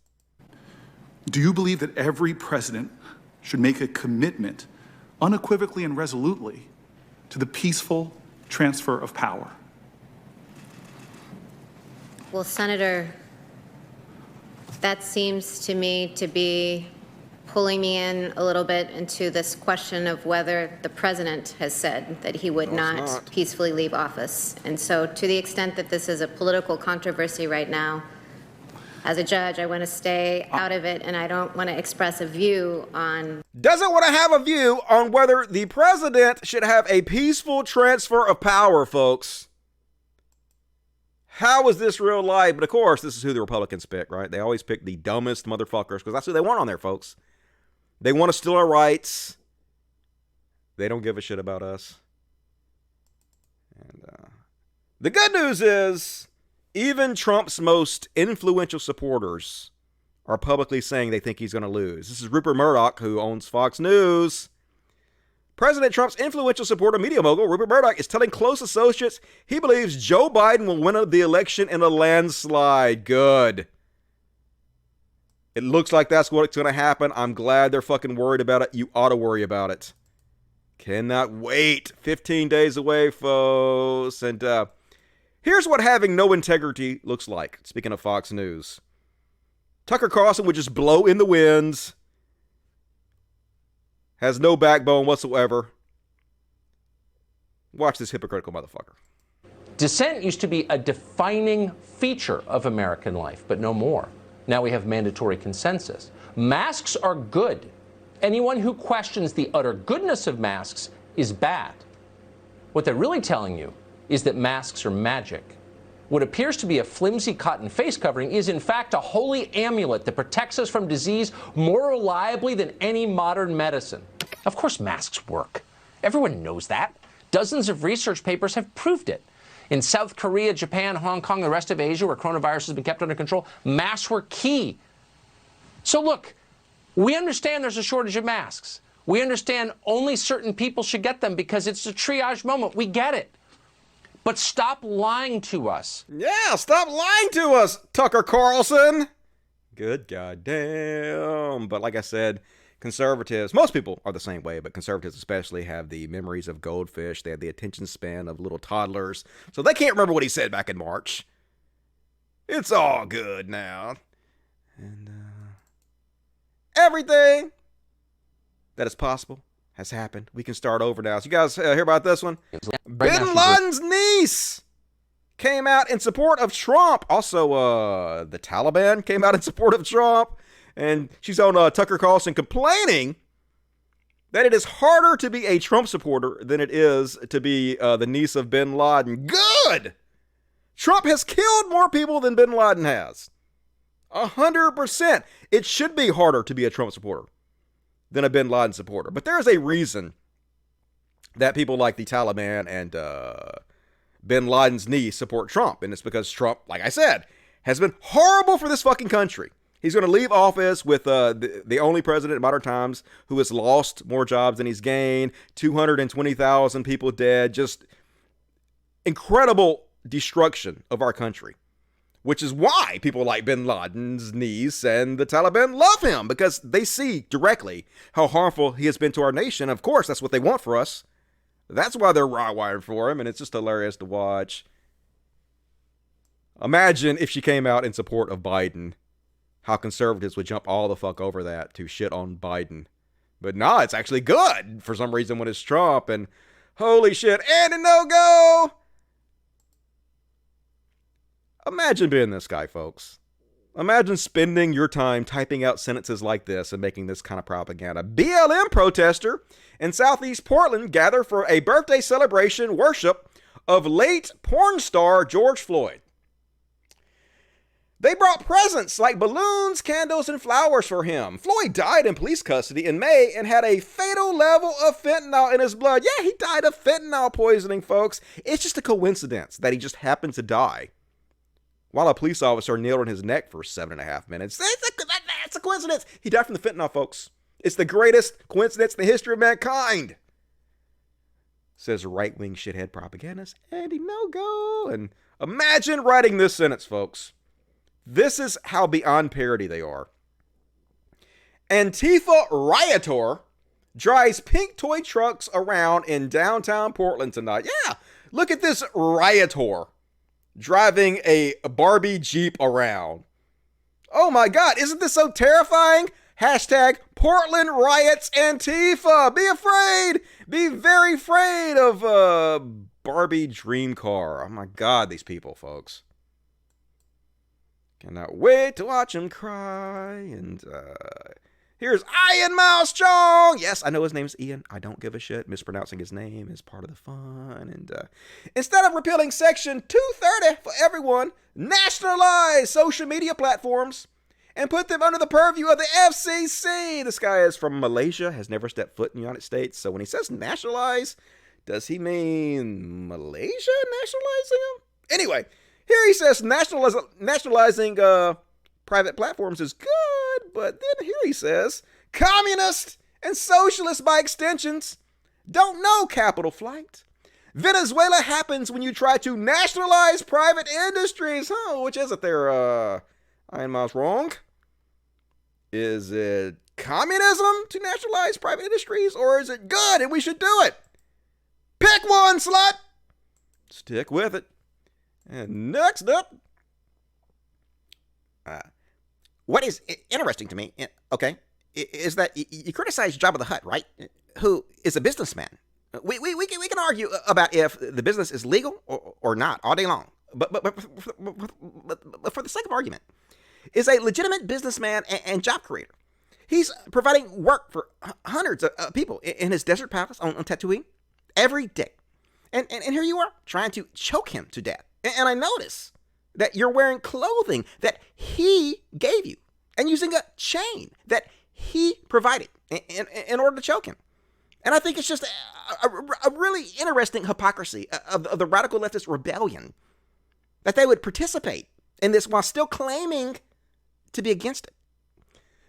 S10: Do you believe that every president should make a commitment, unequivocally and resolutely, to the peaceful transfer of power?
S9: Well, Senator, that seems to me to be pulling me in a little bit into this question of whether the president has said that he would not peacefully leave office. And so to the extent that this is a political controversy right now, as a judge, I want to stay out of it, and I don't want to express a view on...
S1: Doesn't want to have a view on whether the president should have a peaceful transfer of power, folks. How is this real life? But of course, this is who the Republicans pick, right? They always pick the dumbest motherfuckers because that's who they want on there, folks. They want to steal our rights. They don't give a shit about us. And the good news is, even Trump's most influential supporters are publicly saying they think he's going to lose. This is Rupert Murdoch, who owns Fox News. President Trump's influential supporter, media mogul Rupert Murdoch, is telling close associates he believes Joe Biden will win the election in a landslide. Good. It looks like that's what's going to happen. I'm glad they're fucking worried about it. You ought to worry about it. Cannot wait. 15 days away, folks. And here's what having no integrity looks like. Speaking of Fox News. Tucker Carlson would just blow in the winds. Has no backbone whatsoever. Watch this hypocritical motherfucker.
S12: Dissent used to be a defining feature of American life, but no more. Now we have mandatory consensus. Masks are good. Anyone who questions the utter goodness of masks is bad. What they're really telling you is that masks are magic. What appears to be a flimsy cotton face covering is in fact a holy amulet that protects us from disease more reliably than any modern medicine. Of course masks work. Everyone knows that. Dozens of research papers have proved it. In South Korea, Japan, Hong Kong, the rest of Asia, where coronavirus has been kept under control, masks were key. So look, we understand there's a shortage of masks. We understand only certain people should get them because it's a triage moment. We get it. But stop lying to us.
S1: Yeah, stop lying to us, Tucker Carlson. Good goddamn. But like I said, conservatives, most people are the same way, but conservatives especially have the memories of goldfish. They have the attention span of little toddlers. So they can't remember what he said back in March. It's all good now. And everything that is possible has happened. We can start over now. So you guys hear about this one? Bin Laden's niece came out in support of Trump. Also, the Taliban came out in support of Trump. And she's on Tucker Carlson complaining that it is harder to be a Trump supporter than it is to be the niece of bin Laden. Good! Trump has killed more people than bin Laden has. 100%. It should be harder to be a Trump supporter than a bin Laden supporter. But there's a reason that people like the Taliban and bin Laden's niece support Trump. And it's because Trump, like I said, has been horrible for this fucking country. He's going to leave office with the only president in modern times who has lost more jobs than he's gained, 220,000 people dead, just incredible destruction of our country. Which is why people like bin Laden's niece and the Taliban love him, because they see directly how harmful he has been to our nation. Of course, that's what they want for us. That's why they're raw-wired for him, and it's just hilarious to watch. Imagine if she came out in support of Biden, how conservatives would jump all the fuck over that to shit on Biden. But nah, it's actually good for some reason when it's Trump, and holy shit, and a no-go! Imagine being this guy, folks. Imagine spending your time typing out sentences like this and making this kind of propaganda. BLM protester in Southeast Portland gather for a birthday celebration worship of late porn star George Floyd. They brought presents like balloons, candles, and flowers for him. Floyd died in police custody in May and had a fatal level of fentanyl in his blood. Yeah, he died of fentanyl poisoning, folks. It's just a coincidence that he just happened to die while a police officer kneeled on his neck for 7.5 minutes. That's a coincidence. He died from the fentanyl, folks. It's the greatest coincidence in the history of mankind, says right-wing shithead propagandist Andy No-Go. And imagine writing this sentence, folks. This is how beyond parody they are. Antifa rioter drives pink toy trucks around in downtown Portland tonight. Yeah, look at this rioter driving a Barbie Jeep around. Oh my God, isn't this so terrifying? Hashtag Portland riots Antifa. Be afraid. Be very afraid of Barbie dream car. Oh my God, these people, folks. Cannot wait to watch him cry. And here's Ian Mouse Chong. Yes, I know his name's Ian. I don't give a shit. Mispronouncing his name is part of the fun. And instead of repealing Section 230 for everyone, nationalize social media platforms and put them under the purview of the FCC. This guy is from Malaysia, has never stepped foot in the United States. So when he says nationalize, does he mean Malaysia nationalizing him? Anyway, here he says nationalizing private platforms is good, but then here he says communists and socialists by extensions don't know capital flight. Venezuela happens when you try to nationalize private industries. Huh, which is it there? Iron Mouse wrong. Is it communism to nationalize private industries, or is it good and we should do it? Pick one, slut! Stick with it. And next up,
S13: what is interesting to me, okay, is that you criticize Jabba the Hutt, right? Who is a businessman. We can argue about if the business is legal or not all day long. But for the sake of argument, is a legitimate businessman and job creator. He's providing work for hundreds of people in his desert palace on Tatooine every day. And here you are trying to choke him to death. And I notice that you're wearing clothing that he gave you and using a chain that he provided in order to choke him. And I think it's just a really interesting hypocrisy of the radical leftist rebellion that they would participate in this while still claiming to be against it.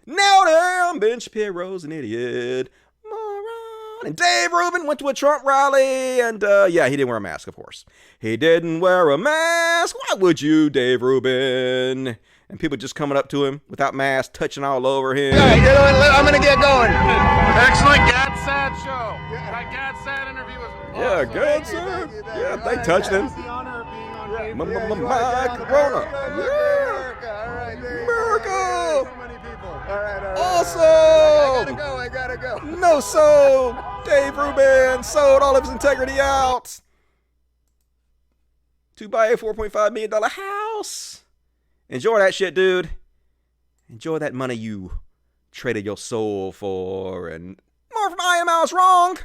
S13: Now damn, Ben Shapiro's an idiot. And Dave Rubin went to a Trump rally, and yeah, he didn't wear a mask, of course. He didn't wear a mask. Why would you, Dave Rubin? And people just coming up to him without mask, touching all over him.
S19: All right, you know what? I'm gonna get going. Excellent GAD-SAD show. That GAD-SAD interview was awesome.
S1: Yeah, good, sir. Yeah, they touched him. My Corona. America. Awesome!
S19: I gotta go.
S1: No sold! Dave Rubin sold all of his integrity out to buy a $4.5 million house. Enjoy that shit, dude. Enjoy that money you traded your soul for. And more from I Am Mouse Wrong.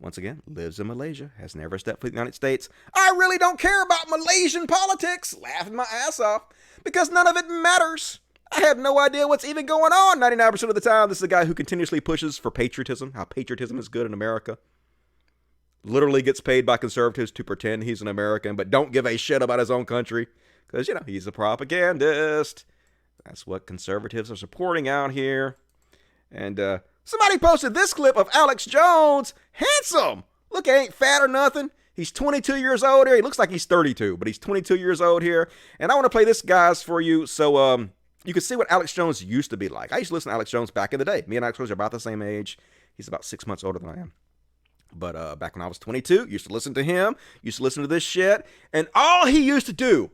S1: Once again, lives in Malaysia, has never stepped foot in the United States. I really don't care about Malaysian politics. Laughing my ass off because none of it matters. I have no idea what's even going on 99% of the time. This is a guy who continuously pushes for patriotism, how patriotism is good in America. literally gets paid by conservatives to pretend he's an American, but don't give a shit about his own country because, you know, he's a propagandist. That's what conservatives are supporting out here. And somebody posted this clip of Alex Jones. Handsome. Look, he ain't fat or nothing. He's 22 years old here. He looks like he's 32, but he's 22 years old here. And I want to play this, guys, for you so you can see what Alex Jones used to be like. I used to listen to Alex Jones back in the day. Me and Alex Jones are about the same age. He's about 6 months older than I am. But back when I was 22, used to listen to him, used to listen to this shit. And all he used to do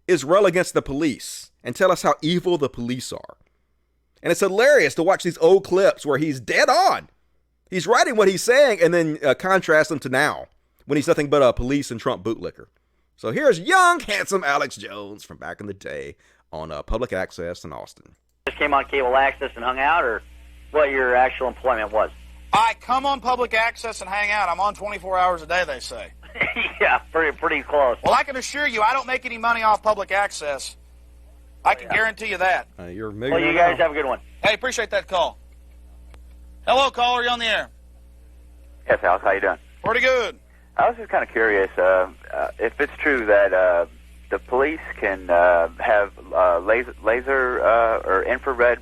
S1: is rail against the police and tell us how evil the police are. And it's hilarious to watch these old clips where he's dead on. He's writing what he's saying and then contrast them to now when he's nothing but a police and Trump bootlicker. So here's young, handsome Alex Jones from back in the day on public access in Austin.
S14: Just came on cable access and hung out, or what your actual employment was?
S19: I come on public access and hang out. I'm on 24 hours a day, they say.
S14: Yeah, pretty close.
S19: Well, I can assure you I don't make any money off public access. I can guarantee you that.
S1: You're
S14: well, you guys have a good one.
S19: Hey, appreciate that call. Hello, caller. You on the air?
S14: Yes, Alex. How you doing?
S19: Pretty good.
S14: I was just kind of curious if it's true that the police can have laser or infrared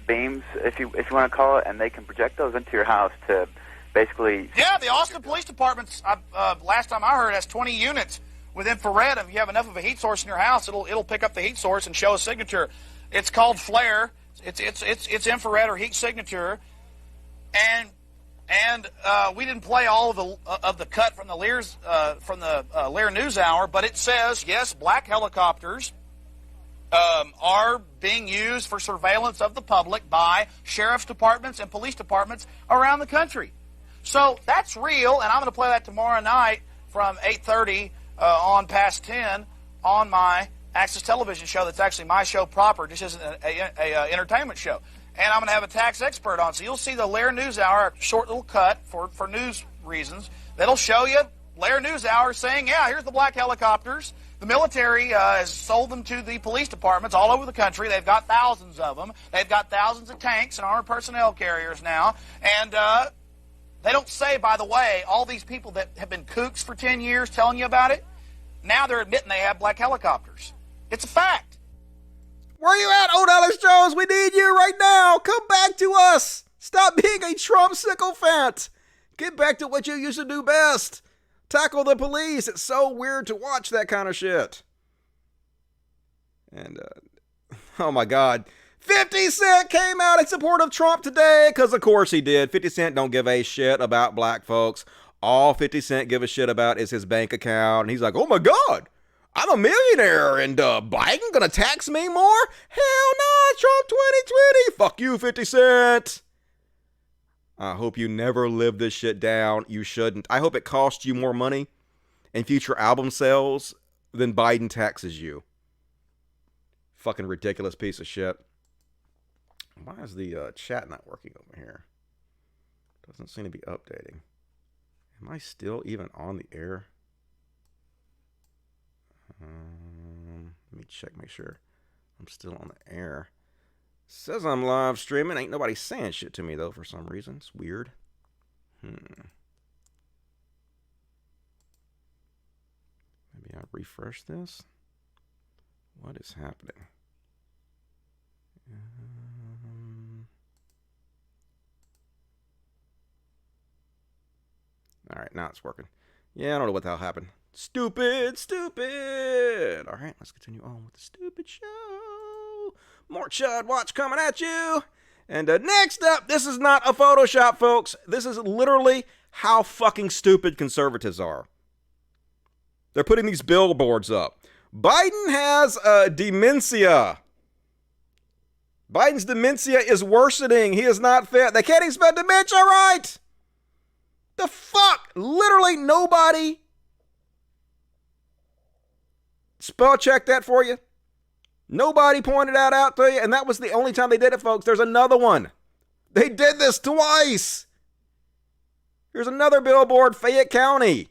S14: beams, if you want to call it, and they can project those into your house to basically.
S19: Yeah, the Austin Police Department, last time I heard, has 20 units with infrared. If you have enough of a heat source in your house, it'll pick up the heat source and show a signature. It's called flare. It's infrared or heat signature, and we didn't play all of the cut from the Lear News Hour, but it says yes, black helicopters are being used for surveillance of the public by sheriff's departments and police departments around the country. So that's real, and I'm going to play that tomorrow night from 8:30 on past 10 on my Access Television show. That's actually my show proper. This isn't a entertainment show. And I'm going to have a tax expert on. So you'll see the Lear News Hour, a short little cut for news reasons. That'll show you Lear News Hour saying, yeah, here's the black helicopters. The military has sold them to the police departments all over the country. They've got thousands of them. They've got thousands of tanks and armored personnel carriers now. And they don't say, by the way, all these people that have been kooks for 10 years telling you about it, now they're admitting they have black helicopters. It's a fact.
S1: Where you at, old Alex Jones? We need you right now. Come back to us. Stop being a Trump sycophant. Get back to what you used to do best. Tackle the police. It's so weird to watch that kind of shit. And, oh my God. 50 Cent came out in support of Trump today, because of course he did. 50 Cent don't give a shit about black folks. All 50 Cent give a shit about is his bank account. And he's like, oh my God, I'm a millionaire and Biden gonna tax me more? Hell no, Trump 2020. Fuck you, 50 Cent. I hope you never live this shit down. You shouldn't. I hope it costs you more money in future album sales than Biden taxes you. Fucking ridiculous piece of shit. Why is the chat not working over here? Doesn't seem to be updating. Am I still even on the air? Let me check, make sure I'm still on the air. Says I'm live streaming. Ain't nobody saying shit to me, though, for some reason. It's weird. Maybe I refresh this. What is happening? All right, now it's working. Yeah, I don't know what the hell happened. Stupid. All right, let's continue on with the stupid show. More Chud Watch coming at you. And next up, this is not a Photoshop, folks. This is literally how fucking stupid conservatives are. They're putting these billboards up. Biden has dementia. Biden's dementia is worsening. He is not fit. They can't expect dementia, right? The fuck? Literally nobody spell check that for you. Nobody pointed that out to you, and that was the only time they did it, folks. There's another one. They did this twice. Here's another billboard, Fayette County.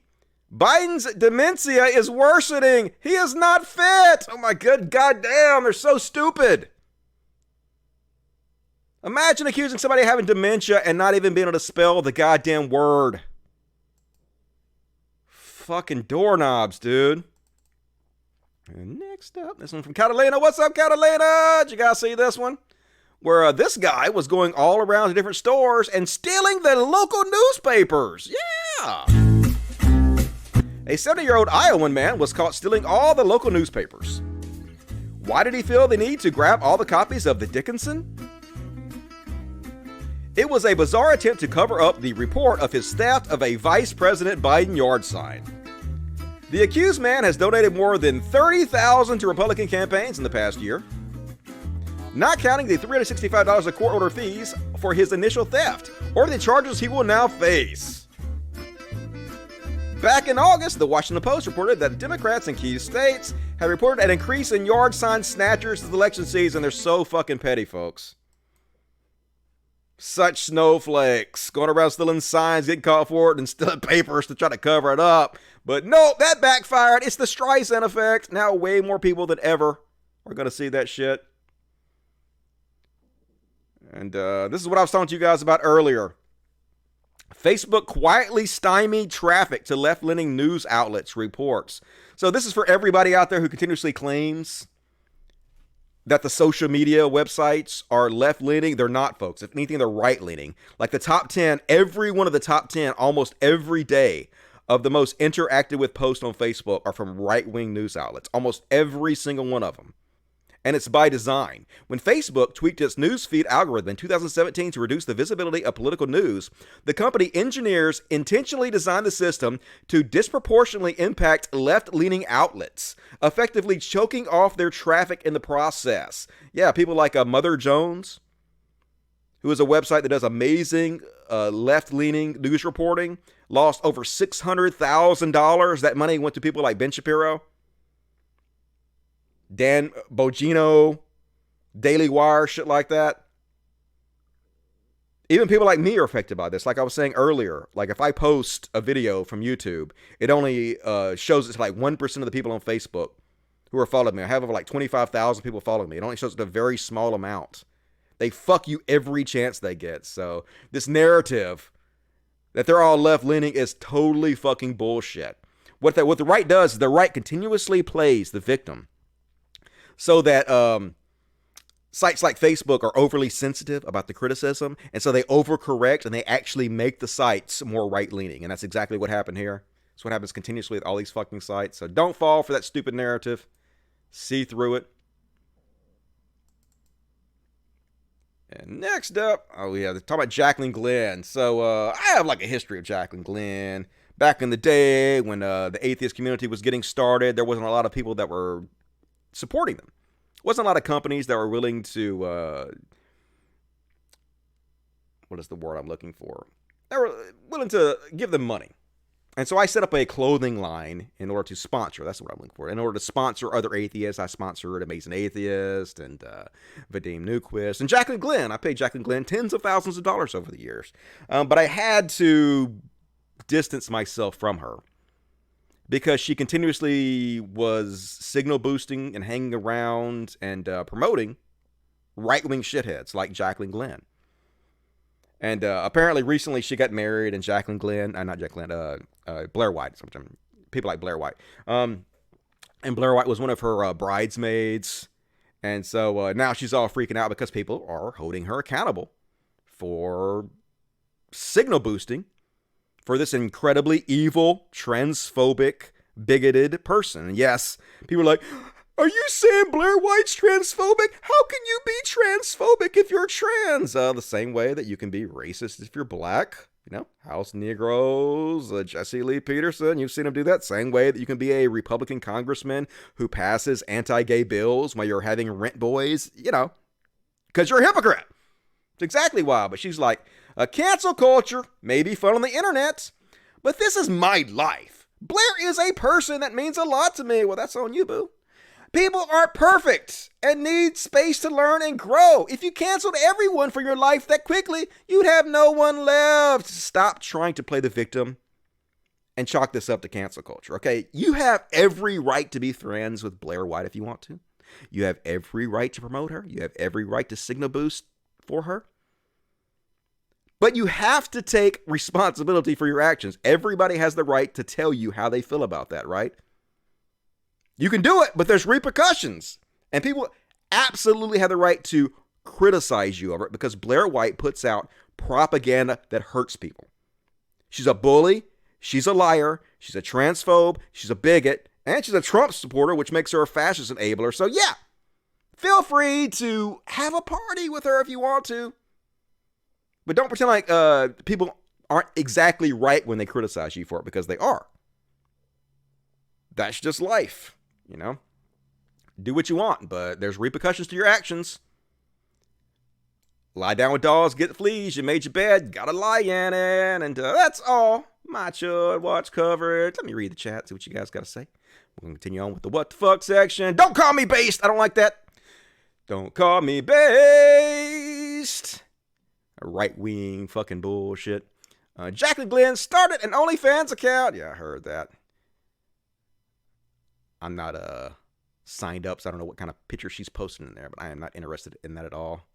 S1: Biden's dementia is worsening. He is not fit. Oh my good goddamn, they're so stupid. Imagine accusing somebody of having dementia and not even being able to spell the goddamn word. fucking doorknobs, dude. And next up, this one from Catalina. What's up, Catalina? Did you guys see this one? Where this guy was going all around to different stores and stealing the local newspapers. Yeah! A 70-year-old Iowan man was caught stealing all the local newspapers. Why did he feel the need to grab all the copies of the Dickinson? It was a bizarre attempt to cover up the report of his theft of a Vice President Biden yard sign. The accused man has donated more than $30,000 to Republican campaigns in the past year, not counting the $365 of court-order fees for his initial theft, or the charges he will now face. Back in August, the Washington Post reported that Democrats in key states had reported an increase in yard sign snatchers this election season. They're so fucking petty, folks. Such snowflakes, going around stealing signs, getting caught for it, and stealing papers to try to cover it up. But no, that backfired. It's the Streisand effect. Now way more people than ever are going to see that shit. And this is what I was talking to you guys about earlier. Facebook quietly stymied traffic to left-leaning news outlets, reports. So this is for everybody out there who continuously claims that the social media websites are left-leaning. They're not, folks. If anything, they're right-leaning. Like the top 10, every one of the top 10, almost every day of the most interacted with posts on Facebook are from right-wing news outlets. Almost every single one of them. And it's by design. When Facebook tweaked its newsfeed algorithm in 2017 to reduce the visibility of political news, the company engineers intentionally designed the system to disproportionately impact left-leaning outlets, effectively choking off their traffic in the process. Yeah, people like Mother Jones, who is a website that does amazing left-leaning news reporting, lost over $600,000. That money went to people like Ben Shapiro, Dan Bongino, Daily Wire, shit like that. Even people like me are affected by this. Like I was saying earlier, like if I post a video from YouTube, it only shows it to like 1% of the people on Facebook who are following me. I have over like 25,000 people following me. It only shows it a very small amount. They fuck you every chance they get. So this narrative that they're all left-leaning is totally fucking bullshit. What the right does is the right continuously plays the victim, so that sites like Facebook are overly sensitive about the criticism, and so they overcorrect and they actually make the sites more right-leaning. And that's exactly what happened here. That's what happens continuously with all these fucking sites. So don't fall for that stupid narrative. See through it. And next up, oh yeah, they're talking about Jaclyn Glenn. So I have like a history of Jaclyn Glenn. Back in the day when the atheist community was getting started, there wasn't a lot of people that were supporting them. Wasn't a lot of companies that were willing to, what is the word I'm looking for? They were willing to give them money. And so I set up a clothing line in order to sponsor. That's what I'm looking for. In order to sponsor other atheists, I sponsored Amazing Atheist and Vadim Newquist and Jaclyn Glenn. I paid Jaclyn Glenn tens of thousands of dollars over the years. But I had to distance myself from her, because she continuously was signal boosting and hanging around and promoting right-wing shitheads like Jaclyn Glenn. And apparently recently she got married, and Jaclyn Glenn, not Jaclyn, Blair White, sometimes people like Blair White. And Blair White was one of her bridesmaids. And so now she's all freaking out because people are holding her accountable for signal boosting for this incredibly evil, transphobic, bigoted person. And yes, people are like, are you saying Blair White's transphobic? How can you be transphobic if you're trans? The same way that you can be racist if you're black. You know, House Negroes, Jesse Lee Peterson, you've seen him do that. Same way that you can be a Republican congressman who passes anti-gay bills while you're having rent boys, you know, because you're a hypocrite. It's exactly why. But she's like, cancel culture may be fun on the internet, but this is my life. Blair is a person that means a lot to me. Well, that's on you, boo. People aren't perfect and need space to learn and grow. If you canceled everyone for your life that quickly, you'd have no one left. Stop trying to play the victim and chalk this up to cancel culture, okay? You have every right to be friends with Blair White if you want to. You have every right to promote her. You have every right to signal boost for her. But you have to take responsibility for your actions. Everybody has the right to tell you how they feel about that, right? You can do it, but there's repercussions. And people absolutely have the right to criticize you over it because Blair White puts out propaganda that hurts people. She's a bully. She's a liar. She's a transphobe. She's a bigot. And she's a Trump supporter, which makes her a fascist enabler. So yeah, feel free to have a party with her if you want to. But don't pretend like people aren't exactly right when they criticize you for it, because they are. That's just life, you know? Do what you want, but there's repercussions to your actions. Lie down with dogs, get fleas, you made your bed, gotta lie in it, and that's all. My chud, watch coverage. Let me read the chat, see what you guys gotta say. We're gonna continue on with the what the fuck section. Don't call me based, I don't like that. Don't call me based. Right-wing fucking bullshit. Jaclyn Glenn started an OnlyFans account. Yeah, I heard that. I'm not signed up, so I don't know what kind of picture she's posting in there, but I am not interested in that at all.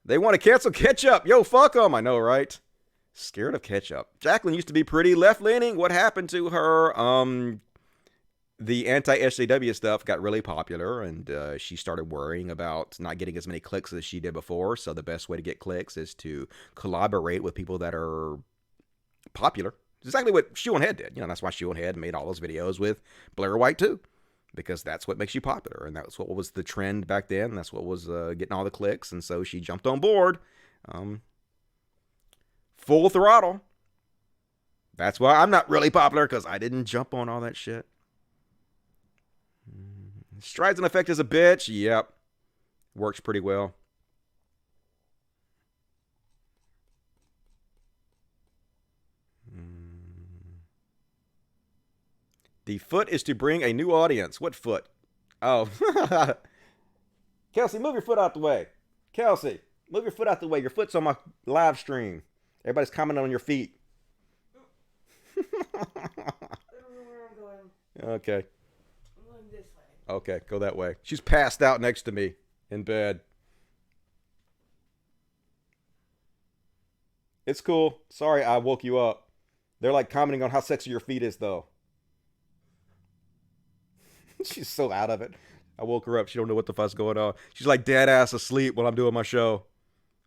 S1: They want to cancel ketchup. Yo, fuck them. I know, right? Scared of ketchup. Jaclyn used to be pretty left-leaning. What happened to her? The anti-SJW stuff got really popular, and she started worrying about not getting as many clicks as she did before. So the best way to get clicks is to collaborate with people that are popular. It's exactly what Shoe on Head did. You know, that's why Shoe on Head made all those videos with Blair White too, because that's what makes you popular, and that's what was the trend back then. That's what was getting all the clicks, and so she jumped on board, full throttle. That's why I'm not really popular, because I didn't jump on all that shit. Strides in effect as a bitch. Yep. Works pretty well. The foot is to bring a new audience. What foot? Oh. Kelsey, move your foot out the way. Kelsey, move your foot out the way. Your foot's on my live stream. Everybody's commenting on your feet.
S23: I don't know where I'm going.
S1: Okay.
S23: I'm going this way.
S1: Okay, go that way. She's passed out next to me in bed. It's cool. Sorry I woke you up. They're like commenting on how sexy your feet is, though. She's so out of it. I woke her up. She don't know what the fuck's going on. She's like dead ass asleep while I'm doing my show.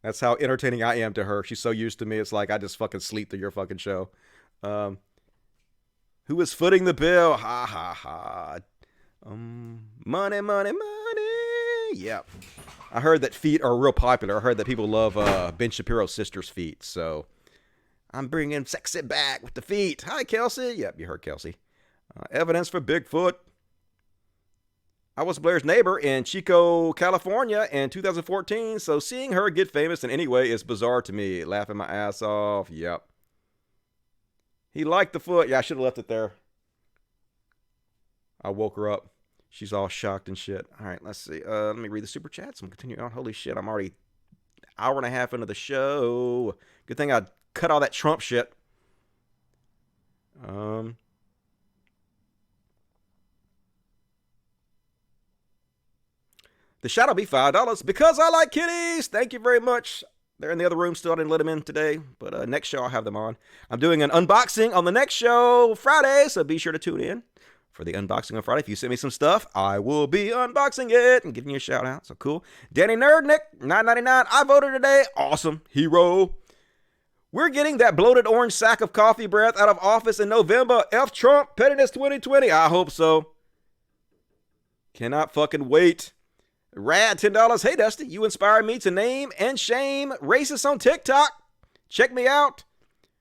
S1: That's how entertaining I am to her. She's so used to me. It's like I just fucking sleep through your fucking show. Who is footing the bill? Ha ha ha. Money, money, money. Yep. I heard that feet are real popular. I heard that people love Ben Shapiro's sister's feet. So I'm bringing sexy back with the feet. Hi, Kelsey. Yep, you heard Kelsey. Evidence for Bigfoot. I was Blair's neighbor in Chico, California in 2014, so seeing her get famous in any way is bizarre to me. Laughing my ass off. Yep. He liked the foot. Yeah, I should have left it there. I woke her up. She's all shocked and shit. All right, let's see. Let me read the super chats. I'm continuing on. Holy shit, I'm already an hour and a half into the show. Good thing I cut all that Trump shit. The shadow be $5 because I like kitties. Thank you very much. They're in the other room still. I didn't let them in today, but next show I'll have them on. I'm doing an unboxing on the next show Friday, so be sure to tune in for the unboxing on Friday. If you send me some stuff, I will be unboxing it and giving you a shout out. So cool. Danny Nerdnick, $9.99. I voted today. Awesome. Hero. We're getting that bloated orange sack of coffee breath out of office in November. F Trump, pettiness 2020. I hope so. Cannot fucking wait. Rad, $10. Hey, Dusty, you inspired me to name and shame racists on TikTok. Check me out.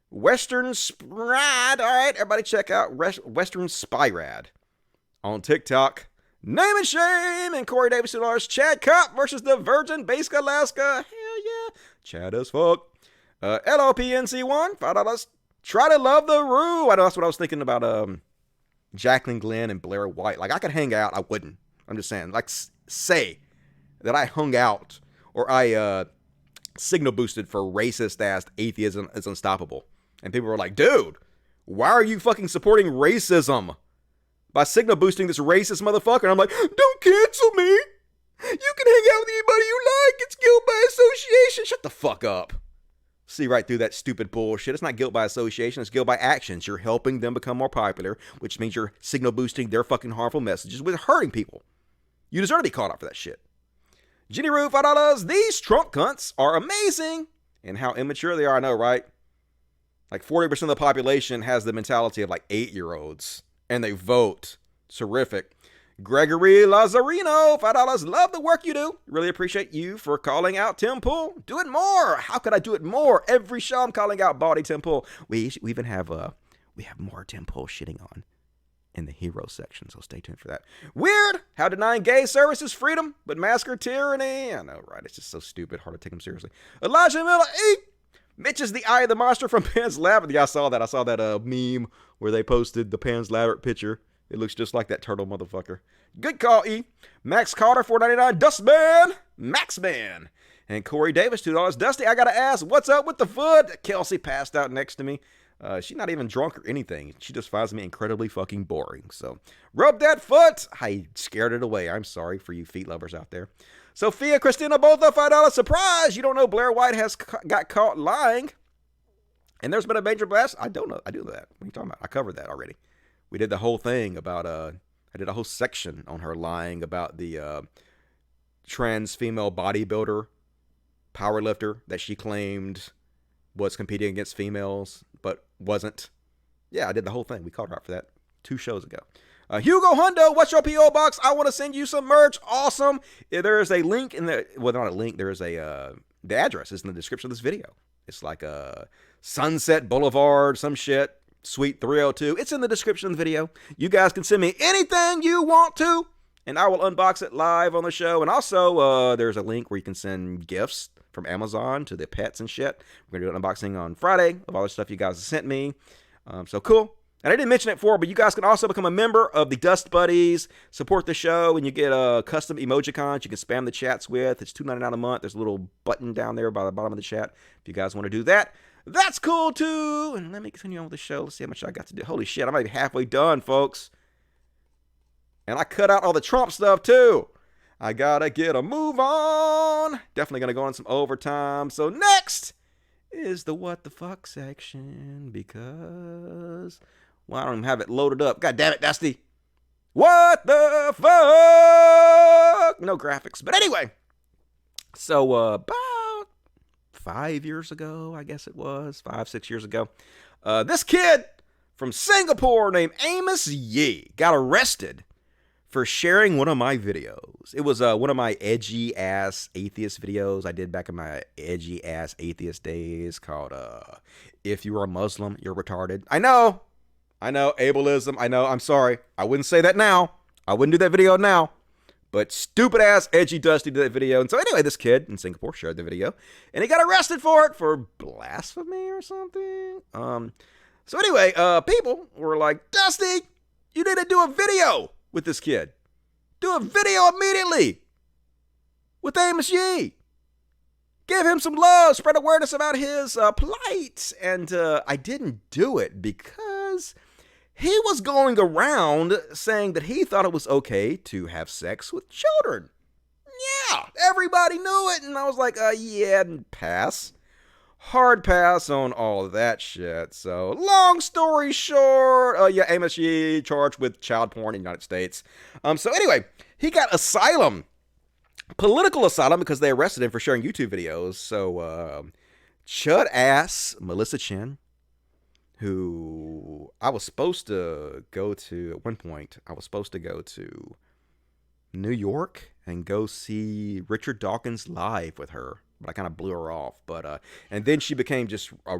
S1: Western Spyrad. All right, everybody check out Western Spyrad on TikTok. Name and shame. And Corey Davis, $2. Chad Kopp versus the Virgin Basic Alaska. Hell yeah. Chad as fuck. LLPNC1, $5. Try to love the Roo. I know that's what I was thinking about Jaclyn Glenn and Blair White. Like, I could hang out. I wouldn't. I'm just saying. Like, say that I hung out or I signal boosted for racist-ass atheism is unstoppable. And people were like, dude, why are you fucking supporting racism by signal boosting this racist motherfucker? And I'm like, don't cancel me. You can hang out with anybody you like. It's fuck up. See right through that stupid bullshit. It's not guilt by association. It's guilt by actions. You're helping them become more popular, which means you're signal boosting their fucking harmful messages with hurting people. You deserve to be caught up for that shit. Jenny Roo, $5. These Trump cunts are amazing. And how immature they are, I know, right? Like 40% of the population has the mentality of like 8-year-olds. And they vote. Terrific. Gregory Lazarino, $5. Love the work you do. Really appreciate you for calling out Tim Pool. Do it more. How could I do it more? Every show I'm calling out Bawdy Tim Pool. We even have more Tim Pool shitting on in the hero section, so stay tuned for that. Weird. How denying gay service is freedom, but masker tyranny. I know, right? It's just so stupid. Hard to take him seriously. Elijah Miller, Mitch is the eye of the monster from Pan's Labyrinth. Yeah, I saw that meme where they posted the Pan's Labyrinth picture. It looks just like that turtle motherfucker. Good call, E. Max Carter, $4.99. Dustman. Maxman. And Corey Davis, $2. Dusty, I gotta ask, what's up with the foot? Kelsey passed out next to me. She's not even drunk or anything. She just finds me incredibly fucking boring. So, rub that foot. I scared it away. I'm sorry for you feet lovers out there. Sophia Christina, both up $5. Surprise! You don't know Blair White has got caught lying. And there's been a major blast. I don't know. I do that. What are you talking about? I covered that already. We did the whole thing about, I did a whole section on her lying about the trans female bodybuilder, powerlifter that she claimed was competing against females, but wasn't. Yeah, I did the whole thing. We called her out for that 2 shows ago. Hugo Hundo, what's your P.O. box? I want to send you some merch. Awesome. There is a link in the, well, not a link. There is the address is in the description of this video. It's like a Sunset Boulevard, some shit. Suite 302. It's in the description of the video. You guys can send me anything you want to, and I will unbox it live on the show. And also, there's a link where you can send gifts from Amazon to the pets and shit. We're going to do an unboxing on Friday of all the stuff you guys have sent me. So cool. And I didn't mention it before, but you guys can also become a member of the Dust Buddies, support the show, and you get custom emojicons you can spam the chats with. It's $2.99 a month. There's a little button down there by the bottom of the chat if you guys want to do that. That's cool, too. And let me continue on with the show. Let's see how much I got to do. Holy shit, I'm not even halfway done, folks. And I cut out all the Trump stuff, too. I gotta get a move on. Definitely gonna go on some overtime. So next is the what the fuck section because, well, I don't even have it loaded up. God damn it, Dusty. What the fuck? No graphics. But anyway, so about 5 years ago, I guess it was, 5-6 years ago, this kid from Singapore named Amos Yee got arrested for sharing one of my videos. It was one of my edgy-ass atheist videos I did back in my edgy-ass atheist days called, If You Are a Muslim, You're Retarded. I know, ableism, I know, I'm sorry. I wouldn't say that now. I wouldn't do that video now. But stupid-ass Edgy Dusty did that video. And so anyway, this kid in Singapore shared the video. And he got arrested for it for blasphemy or something. So anyway, people were like, Dusty, you need to do a video with this kid. Do a video immediately with Amos Yee. Give him some love. Spread awareness about his plight. And I didn't do it because he was going around saying that he thought it was okay to have sex with children. Yeah, everybody knew it. And I was like, yeah, and pass. Hard pass on all of that shit. So, long story short, yeah, Amos Yee charged with child porn in the United States. So anyway, he got asylum. Political asylum because they arrested him for sharing YouTube videos. So, chud ass Melissa Chin, who I was supposed to go to, at one point, I was supposed to go to New York and go see Richard Dawkins live with her, but I kind of blew her off. But and then she became just a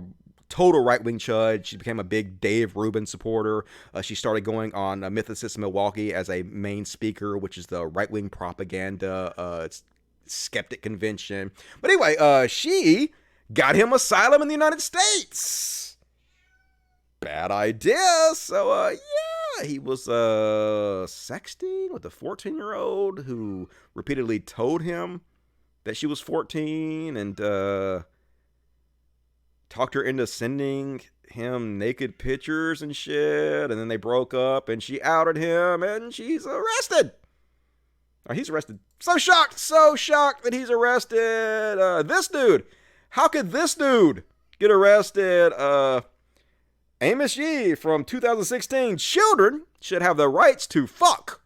S1: total right-wing chud. She became a big Dave Rubin supporter. She started going on Mythicist Milwaukee as a main speaker, which is the right-wing propaganda skeptic convention. But anyway, she got him asylum in the United States. Bad idea. So, yeah, he was sexting with a 14-year-old who repeatedly told him that she was 14 and talked her into sending him naked pictures and shit. And then they broke up and she outed him and she's arrested. Or he's arrested. So shocked that he's arrested. This dude How could this dude get arrested? Amos Yee from 2016. Children should have the rights to fuck.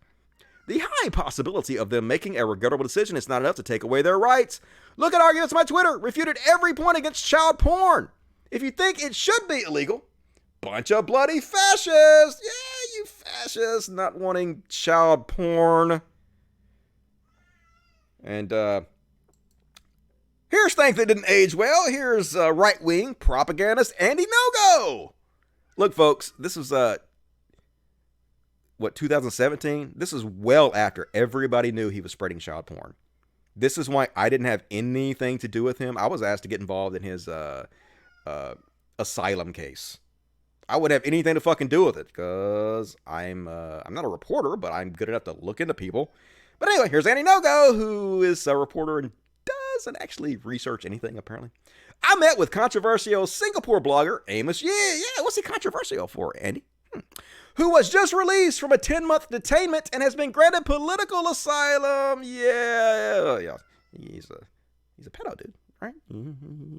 S1: The high possibility of them making a regrettable decision is not enough to take away their rights. Look at arguments on my Twitter. Refuted every point against child porn. If you think it should be illegal, bunch of bloody fascists. Yeah, you fascists not wanting child porn. And here's things that didn't age well. Here's right-wing propagandist Andy No-Go. Look, folks, this was 2017? This is well after everybody knew he was spreading child porn. This is why I didn't have anything to do with him. I was asked to get involved in his asylum case. I wouldn't have anything to fucking do with it because I'm not a reporter, but I'm good enough to look into people. But anyway, here's Andy No-Go, who is a reporter and doesn't actually research anything, apparently. I met with controversial Singapore blogger Amos Yee. Yeah, what's he controversial for, Andy? Who was just released from a 10-month detainment and has been granted political asylum. Yeah. He's a pedo, dude, right?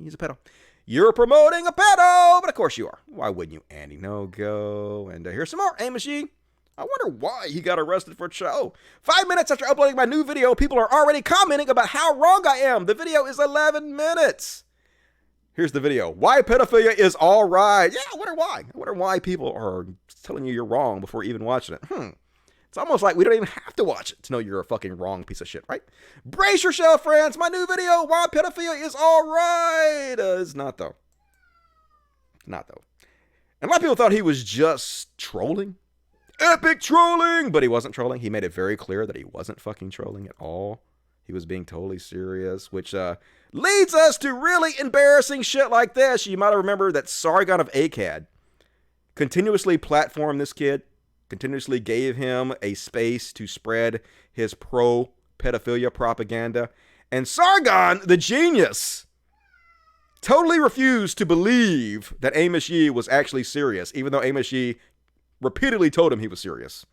S1: He's a pedo. You're promoting a pedo, but of course you are. Why wouldn't you, Andy No-Go? And here's some more Amos Yee. I wonder why he got arrested for a show. 5 minutes after uploading my new video, people are already commenting about how wrong I am. The video is 11 minutes. Here's the video. Why pedophilia is all right. Yeah, I wonder why. I wonder why people are telling you you're wrong before even watching it. It's almost like we don't even have to watch it to know you're a fucking wrong piece of shit, right? Brace yourself, friends. My new video, why pedophilia is all right. It's not, though. Not, though. And a lot of people thought he was just trolling. Epic trolling! But he wasn't trolling. He made it very clear that he wasn't fucking trolling at all. He was being totally serious, which leads us to really embarrassing shit like this. You might have remembered that Sargon of Akkad continuously platformed this kid, continuously gave him a space to spread his pro-pedophilia propaganda. And Sargon, the genius, totally refused to believe that Amos Yee was actually serious, even though Amos Yee repeatedly told him he was serious.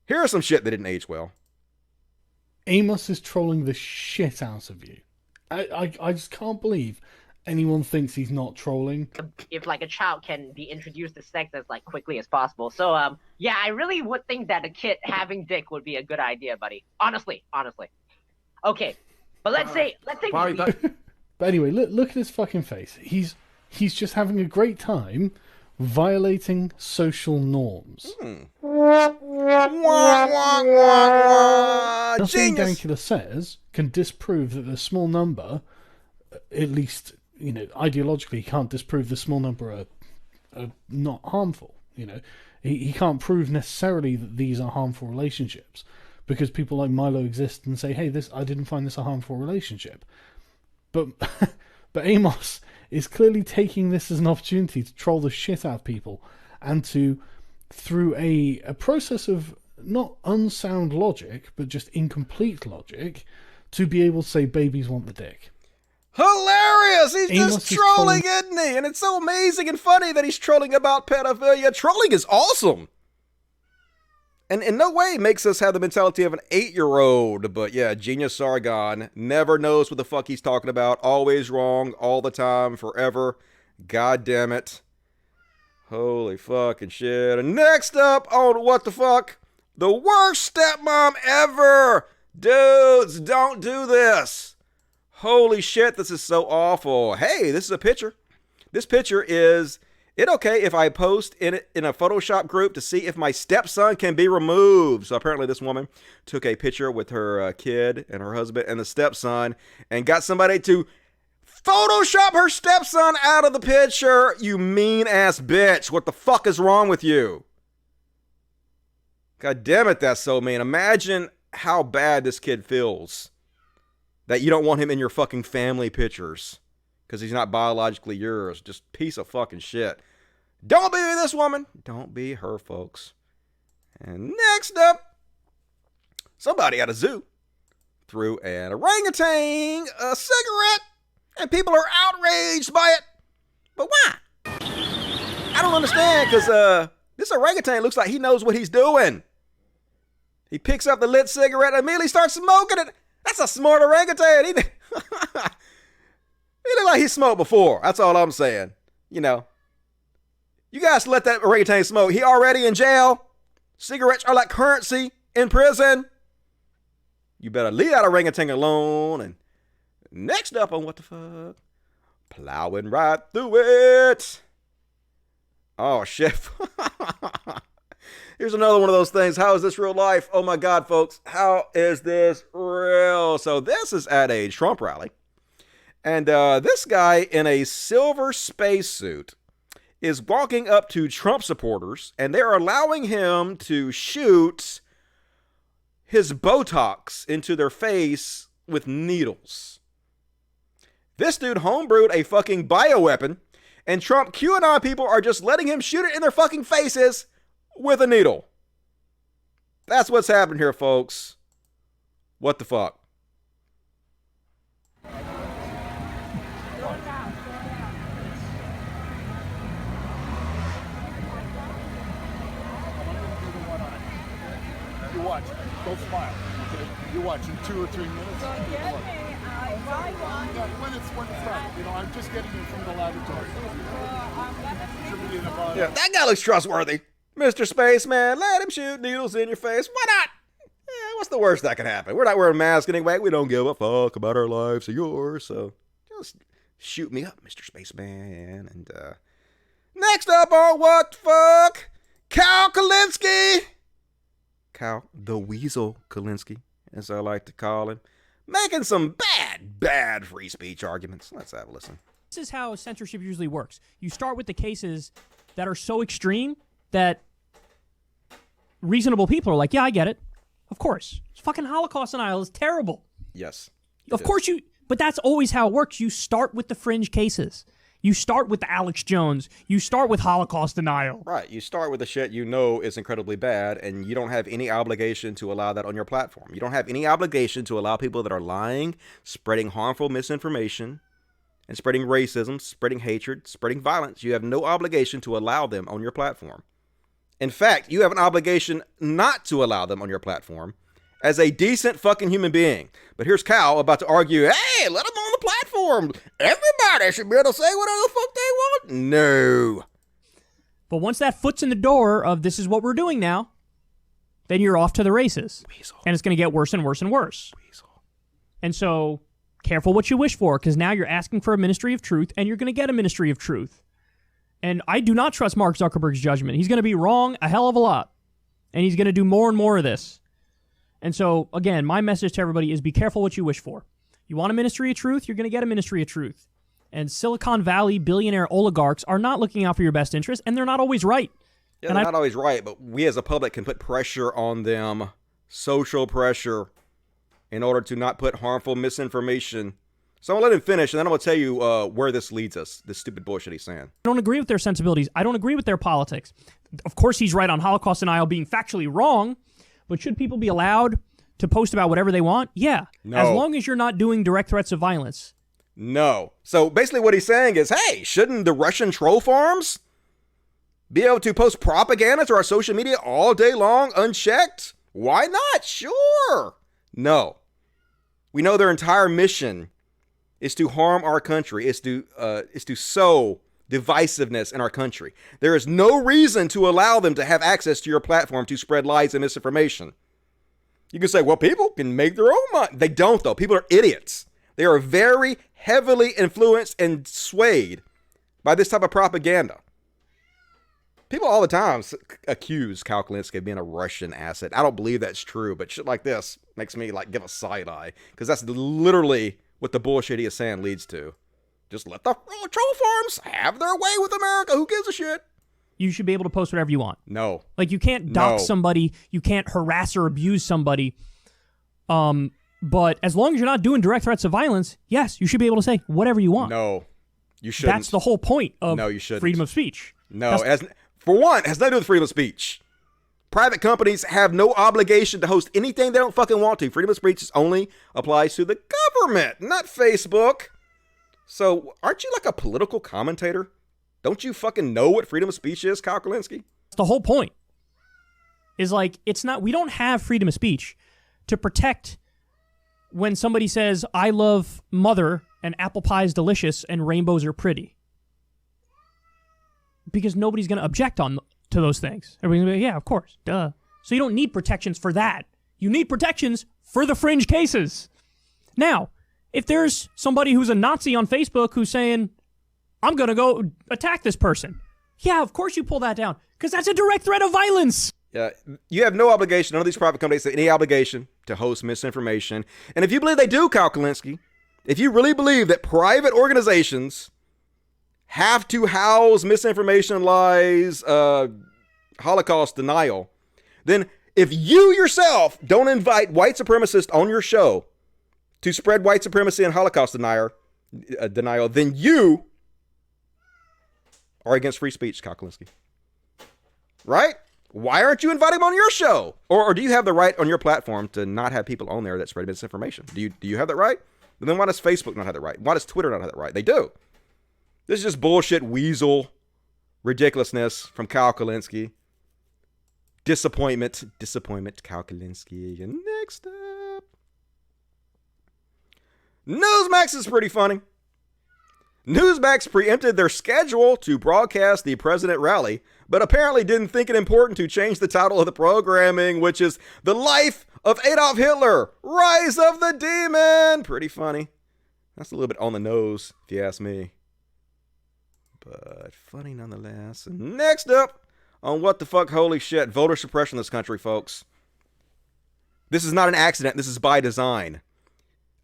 S1: Here's some shit that didn't age well.
S16: Amos is trolling the shit out of you. I just can't believe anyone thinks he's not trolling.
S17: If like a child can be introduced to sex as like quickly as possible. So yeah, I really would think that a kid having dick would be a good idea, buddy. Honestly. Okay, but let's say
S16: But anyway, look at his fucking face. He's just having a great time violating social norms. Nothing Dankula says can disprove that the small number, at least, ideologically, he can't disprove the small number are not harmful. He can't prove necessarily that these are harmful relationships because people like Milo exist and say, hey, I didn't find this a harmful relationship. But Amos is clearly taking this as an opportunity to troll the shit out of people and to, through a process of not unsound logic, but just incomplete logic, to be able to say babies want the dick.
S1: Hilarious! He's just trolling, isn't he? And it's so amazing and funny that he's trolling about pedophilia. Trolling is awesome. And in no way makes us have the mentality of an 8-year-old. But yeah, genius Sargon never knows what the fuck he's talking about. Always wrong, all the time, forever. God damn it. Holy fucking shit. And next up on What the Fuck, the worst stepmom ever. Dudes, don't do this. Holy shit, this is so awful. Hey, this is a picture. This picture is... It okay if I post in a Photoshop group to see if my stepson can be removed? So apparently this woman took a picture with her kid and her husband and the stepson and got somebody to Photoshop her stepson out of the picture. You mean ass bitch. What the fuck is wrong with you? God damn it, that's so mean. Imagine how bad this kid feels that you don't want him in your fucking family pictures. Because he's not biologically yours. Just piece of fucking shit. Don't be this woman. Don't be her, folks. And next up, somebody at a zoo threw an orangutan a cigarette, and people are outraged by it. But why? I don't understand, because this orangutan looks like he knows what he's doing. He picks up the lit cigarette and immediately starts smoking it. That's a smart orangutan. look like he smoked before. That's all I'm saying. You know. You guys let that orangutan smoke. He already in jail. Cigarettes are like currency in prison. You better leave that orangutan alone. And next up on What the Fuck? Plowing right through it. Oh, shit. Here's another one of those things. How is this real life? Oh, my God, folks. How is this real? So this is at a Trump rally. And this guy in a silver spacesuit is walking up to Trump supporters, and they're allowing him to shoot his Botox into their face with needles. This dude homebrewed a fucking bioweapon, and Trump QAnon people are just letting him shoot it in their fucking faces with a needle. That's what's happening here, folks. What the fuck?
S10: You watch. Don't smile. Okay? You watch in 2 or 3 minutes. When it's done. You know, I'm just getting you from the laboratory.
S1: Yeah, that guy looks trustworthy. Mr. Spaceman, let him shoot needles in your face. Why not? Yeah, what's the worst that can happen? We're not wearing masks anyway. We don't give a fuck about our lives or yours. So just shoot me up, Mr. Spaceman. And next up on What the Fuck? Cal Kalinske. Cal the Weasel Kalinske, as I like to call him. Making some bad free speech arguments. Let's have a listen.
S7: This is how censorship usually works. You start with the cases that are so extreme that reasonable people are like, yeah, I get it. Of course. Fucking Holocaust denial is terrible.
S1: Yes.
S7: Of course but that's always how it works. You start with the fringe cases. You start with the Alex Jones. You start with Holocaust denial.
S1: Right. You start with the shit you know is incredibly bad, and you don't have any obligation to allow that on your platform. You don't have any obligation to allow people that are lying, spreading harmful misinformation, and spreading racism, spreading hatred, spreading violence. You have no obligation to allow them on your platform. In fact, you have an obligation not to allow them on your platform as a decent fucking human being. But here's Cal about to argue, hey, let them on the platform. Everybody should be able to say whatever the fuck they want. No.
S7: But once that foot's in the door of this is what we're doing now, then you're off to the races. Weasel. And it's going to get worse and worse and worse.
S1: Weasel.
S7: And so careful what you wish for, because now you're asking for a ministry of truth, and you're going to get a ministry of truth. And I do not trust Mark Zuckerberg's judgment. He's going to be wrong a hell of a lot. And he's going to do more and more of this. And so, again, my message to everybody is be careful what you wish for. You want a ministry of truth, you're going to get a ministry of truth. And Silicon Valley billionaire oligarchs are not looking out for your best interest, and they're not always right.
S1: Yeah, they're not always right, but we as a public can put pressure on them, social pressure, in order to not put harmful misinformation. So I'm going to let him finish, and then I'm going to tell you where this leads us, this stupid bullshit he's saying.
S7: I don't agree with their sensibilities. I don't agree with their politics. Of course, he's right on Holocaust denial being factually wrong, but should people be allowed to post about whatever they want? Yeah.
S1: No.
S7: As long as you're not doing direct threats of violence.
S1: No. So basically what he's saying is, hey, shouldn't the Russian troll farms be able to post propaganda to our social media all day long unchecked? Why not? Sure. No. We know their entire mission is to harm our country, is to sow divisiveness in our country. There is no reason to allow them to have access to your platform to spread lies and misinformation. You can say, well, people can make their own mind. They don't, though. People are idiots. They are very heavily influenced and swayed by this type of propaganda. People all the time accuse Cal Kalinske of being a Russian asset. I don't believe that's true, but shit like this makes me give a side eye, because that's literally what the bullshit he is saying leads to. Just let the troll farms have their way with America. Who gives a shit?
S7: You should be able to post whatever you want.
S1: No.
S7: You can't dox somebody. You can't harass or abuse somebody. But as long as you're not doing direct threats of violence, yes, you should be able to say whatever you want.
S1: No, you shouldn't.
S7: That's the whole point of freedom of speech.
S1: No, for one, it has nothing to do with freedom of speech. Private companies have no obligation to host anything they don't fucking want to. Freedom of speech only applies to the government, not Facebook. So, aren't you a political commentator? Don't you fucking know what freedom of speech is, Cal Kalinske?
S7: The whole point is it's not, we don't have freedom of speech to protect when somebody says, I love mother, and apple pie is delicious and rainbows are pretty. Because nobody's going to object to those things. Everybody's going to be like, yeah, of course, duh. So you don't need protections for that. You need protections for the fringe cases. Now, if there's somebody who's a Nazi on Facebook who's saying, I'm going to go attack this person. Yeah, of course you pull that down, because that's a direct threat of violence.
S1: Yeah, you have no obligation, none of these private companies have any obligation to host misinformation. And if you believe they do, Kyle Kulinski, if you really believe that private organizations have to house misinformation, lies, Holocaust denial, then if you yourself don't invite white supremacists on your show to spread white supremacy and Holocaust denial, then you are against free speech, Kyle Kulinski. Right? Why aren't you inviting them on your show? Or do you have the right on your platform to not have people on there that spread misinformation? Do you have that right? And then why does Facebook not have that right? Why does Twitter not have that right? They do. This is just bullshit, weasel, ridiculousness from Kyle Kulinski. Disappointment, Kyle Kulinski. And next up, Newsmax is pretty funny. Newsmax preempted their schedule to broadcast the president rally, but apparently didn't think it important to change the title of the programming, which is The Life of Adolf Hitler, Rise of the Demon. Pretty funny. That's a little bit on the nose, if you ask me. But funny nonetheless. And next up on What the Fuck, Holy Shit, voter suppression in this country, folks. This is not an accident. This is by design.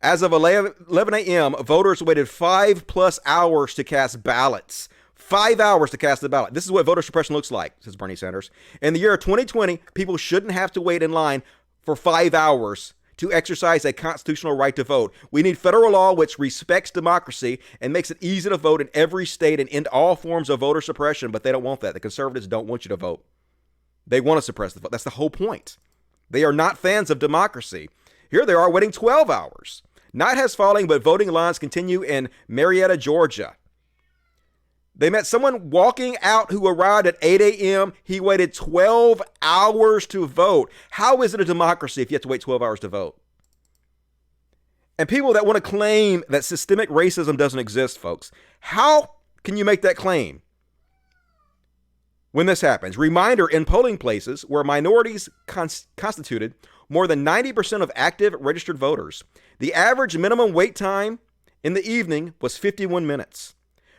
S1: As of 11 a.m., voters waited 5+ hours to cast ballots. 5 hours to cast the ballot. This is what voter suppression looks like, says Bernie Sanders. In the year 2020, people shouldn't have to wait in line for 5 hours to exercise a constitutional right to vote. We need federal law which respects democracy and makes it easy to vote in every state and end all forms of voter suppression, but they don't want that. The conservatives don't want you to vote. They want to suppress the vote. That's the whole point. They are not fans of democracy. Here they are waiting 12 hours. Night has fallen, but voting lines continue in Marietta, Georgia. They met someone walking out who arrived at 8 a.m. He waited 12 hours to vote. How is it a democracy if you have to wait 12 hours to vote? And people that want to claim that systemic racism doesn't exist, folks, how can you make that claim when this happens? Reminder, in polling places where minorities constituted more than 90% of active registered voters, the average minimum wait time in the evening was 51 minutes.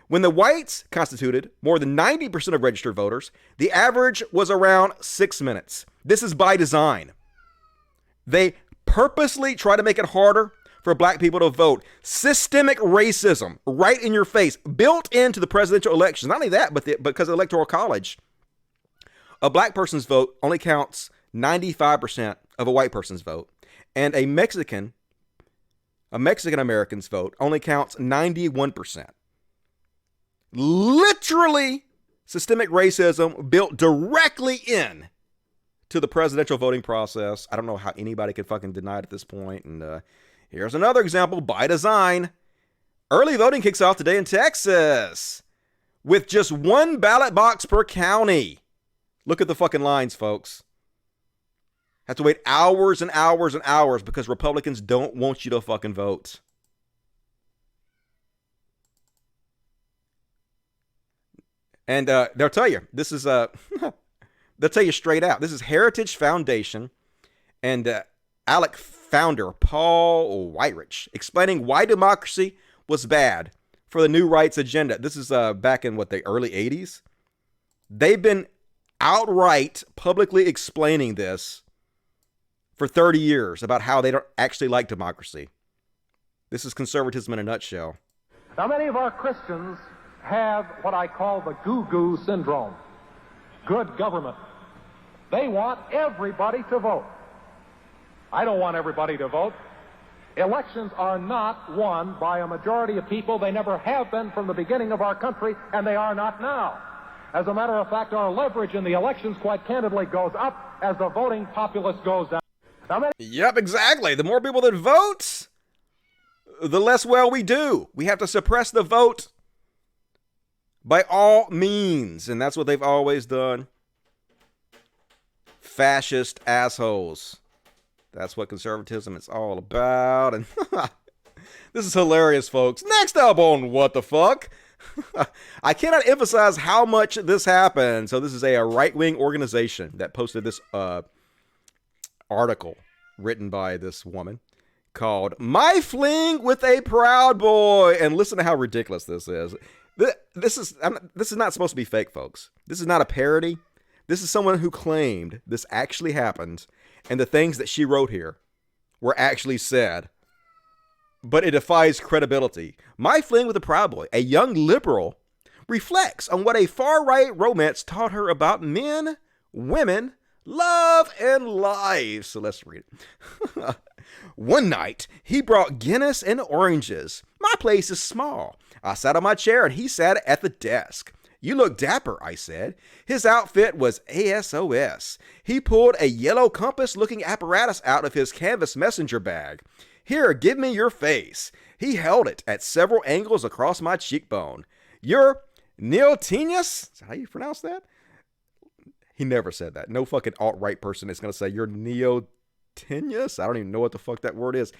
S1: When the whites constituted more than 90% of registered voters, the average was around 6 minutes. This is by design. They purposely try to make it harder for black people to vote. Systemic racism right in your face, built into the presidential elections. Not only that, but because of the Electoral College, a black person's vote only counts 95% of a white person's vote, and a Mexican American's vote only counts 91%. Literally systemic racism built directly in to the presidential voting process. I don't know how anybody can fucking deny it at this point. And here's another example by design. Early voting kicks off today in Texas with just one ballot box per county. Look at the fucking lines, folks. Have to wait hours and hours and hours because Republicans don't want you to fucking vote. And they'll tell you, this is, they'll tell you straight out. This is Heritage Foundation and ALEC founder Paul Weyrich explaining why democracy was bad for the new rights agenda. This is back in, the early 80s? They've been outright publicly explaining this for 30 years about how they don't actually like democracy. This is conservatism in a nutshell.
S15: Now, many of our Christians have what I call the goo-goo syndrome. Good government. They want everybody to vote. I don't want everybody to vote. Elections are not won by a majority of people. They never have been from the beginning of our country, and they are not now. As a matter of fact, our leverage in the elections, quite candidly, goes up as the voting populace goes down.
S1: Yep, exactly. The more people that vote, the less well we do. We have to suppress the vote by all means, and that's what they've always done. Fascist assholes. That's what conservatism is all about. And This is hilarious, folks. Next up on What the Fuck. I cannot emphasize how much this happened. So this is a right-wing organization that posted this article written by this woman called My Fling with a Proud Boy. And listen to how ridiculous this is. This is not supposed to be fake, folks. This is not a parody. This is someone who claimed this actually happened, and the things that she wrote here were actually said. But it defies credibility. My Fling with a Proud Boy, a young liberal, reflects on what a far-right romance taught her about men, women, love, and life. So let's read it. One night, he brought Guinness and oranges. My place is small. I sat on my chair and he sat at the desk. You look dapper, I said. His outfit was ASOS. He pulled a yellow compass-looking apparatus out of his canvas messenger bag. Here, give me your face. He held it at several angles across my cheekbone. You're neotenius? Is that how you pronounce that? He never said that. No fucking alt-right person is going to say you're neotenius. I don't even know what the fuck that word is.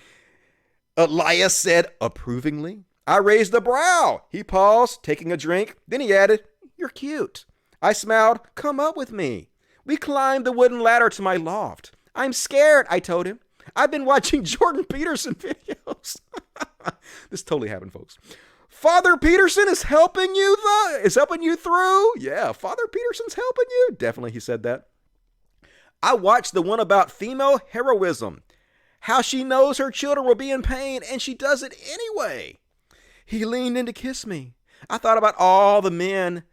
S1: Elias said approvingly. I raised a brow. He paused, taking a drink. Then he added, you're cute. I smiled. Come up with me. We climbed the wooden ladder to my loft. I'm scared, I told him. I've been watching Jordan Peterson videos. This totally happened, folks. Father Peterson is helping you through? Yeah, Father Peterson's helping you. Definitely, he said that. I watched the one about female heroism. How she knows her children will be in pain and she does it anyway. He leaned in to kiss me. I thought about all the men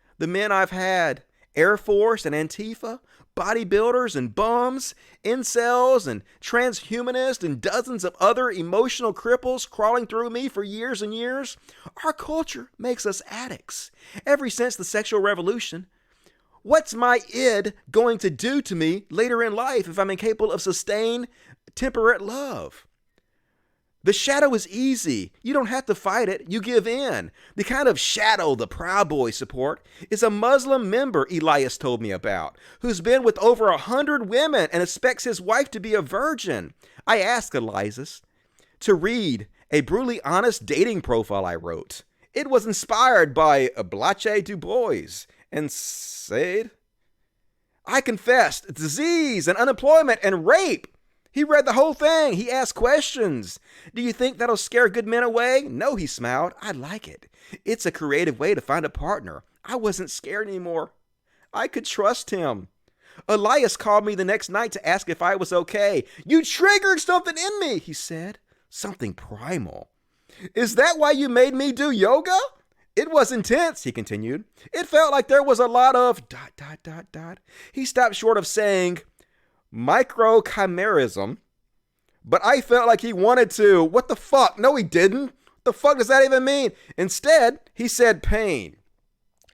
S1: I've had. Air Force and Antifa, bodybuilders and bums, incels and transhumanists and dozens of other emotional cripples crawling through me for years and years. Our culture makes us addicts. Ever since the sexual revolution, what's my id going to do to me later in life if I'm incapable of sustained, temperate love? The shadow is easy. You don't have to fight it. You give in. The kind of shadow the Proud Boys support is a Muslim member Elias told me about, who's been with over 100 women and expects his wife to be a virgin. I asked Elias to read a brutally honest dating profile I wrote. It was inspired by Blache Du Bois and said, I confessed disease and unemployment and rape. He read the whole thing. He asked questions. Do you think that'll scare good men away? No, he smiled. I like it. It's a creative way to find a partner. I wasn't scared anymore. I could trust him. Elias called me the next night to ask if I was okay. You triggered something in me, he said. Something primal. Is that why you made me do yoga? It was intense, he continued. It felt like there was a lot of ... He stopped short of saying microchimerism, but I felt like he wanted to. What the fuck? No, he didn't. What the fuck does that even mean? Instead, he said pain.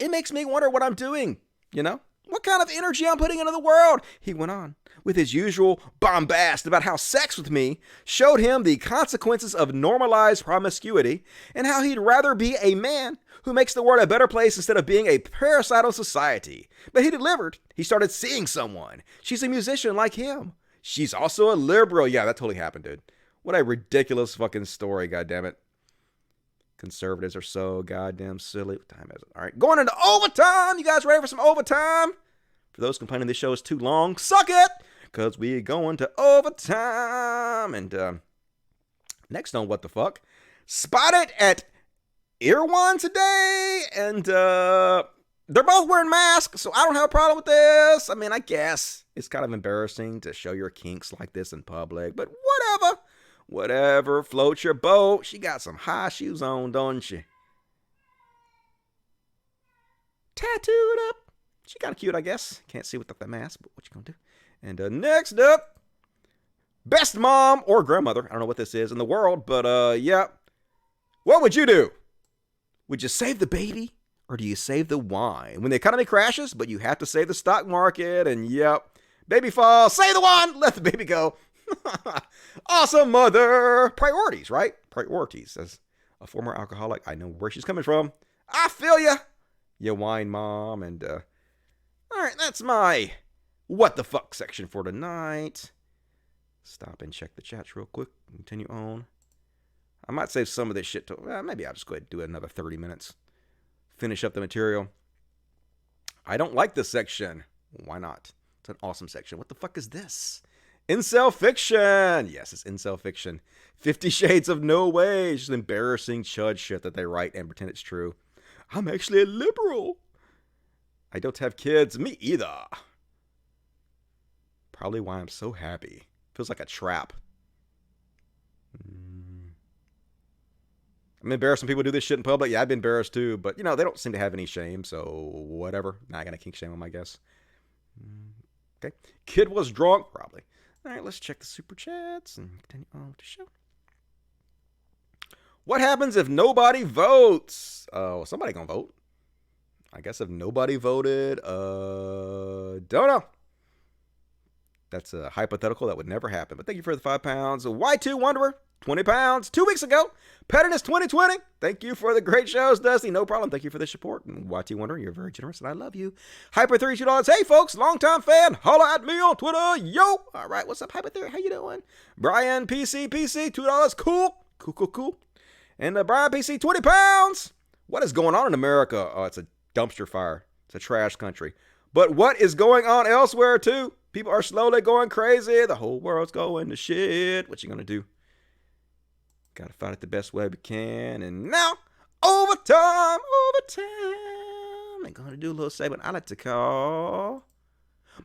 S1: It makes me wonder what I'm doing, you know? What kind of energy I'm putting into the world? He went on with his usual bombast about how sex with me showed him the consequences of normalized promiscuity and how he'd rather be a man who makes the world a better place instead of being a parasite on society. But he delivered. He started seeing someone. She's a musician like him. She's also a liberal. Yeah, that totally happened, dude. What a ridiculous fucking story, goddammit. Conservatives are so goddamn silly. What time is it? All right, going into overtime. You guys ready for some overtime? For those complaining this show is too long, suck it, because we going to overtime. And next on What the Fuck, spotted at Irwan today, and they're both wearing masks, so I don't have a problem with this. I mean, I guess it's kind of embarrassing to show your kinks like this in public, but whatever. Whatever, float your boat. She got some high shoes on, don't she? Tattooed up. She kind of cute, I guess. Can't see without that mask, but what you gonna do? And next up, best mom or grandmother, I don't know what this is in the world, but yeah. What would you do? Would you save the baby or do you save the wine? When the economy crashes, but you have to save the stock market, and yep, baby falls, save the wine, let the baby go. Awesome mother. Priorities, right? Priorities. As a former alcoholic, I know where she's coming from. I feel ya. You wine mom. And all right, that's my what the fuck section for tonight. Stop and check the chats real quick. Continue on. I might save some of this shit to, well, maybe I'll just go ahead and do another 30 minutes. Finish up the material. I don't like this section. Why not? It's an awesome section. What the fuck is this? Incel fiction. Yes, it's incel fiction. 50 Shades of No Way. It's just embarrassing chud shit that they write and pretend it's true. I'm actually a liberal. I don't have kids. Me either. Probably why I'm so happy. Feels like a trap. I'm embarrassed when people do this shit in public. Yeah, I've been embarrassed too. But, you know, they don't seem to have any shame. So, whatever. Not going to kink shame them, I guess. Okay. Kid was drunk. Probably. All right, let's check the super chats and continue on with the show. What happens if nobody votes? Oh, somebody gonna vote. I guess if nobody voted, don't know. That's a hypothetical that would never happen. But thank you for the 5 pounds. Y2 Wanderer, 20 pounds. 2 weeks ago. Pettiness 2020. Thank you for the great shows, Dusty. No problem. Thank you for the support. And Y2 Wanderer, you're very generous and I love you. Hyper $32. Hey, folks. Longtime fan. Holla at me on Twitter. Yo. All right. What's up, Hyper Theory? How you doing? Brian PC. $2. Cool. And Brian PC, 20 pounds. What is going on in America? Oh, it's a dumpster fire. It's a trash country. But what is going on elsewhere, too? People are slowly going crazy. The whole world's going to shit. What you gonna do? Gotta fight it the best way we can. And now, overtime. I'm gonna do a little segment I like to call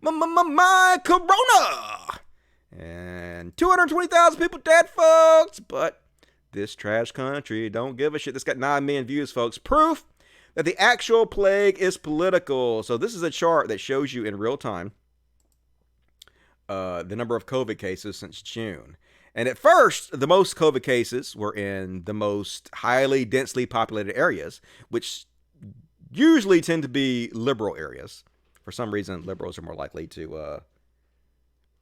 S1: my Corona. And 220,000 people dead, folks. But this trash country don't give a shit. This got 9 million views, folks. Proof that the actual plague is political. So this is a chart that shows you in real time the number of COVID cases since June. And at first, the most COVID cases were in the most highly densely populated areas, which usually tend to be liberal areas. For some reason, liberals are more likely to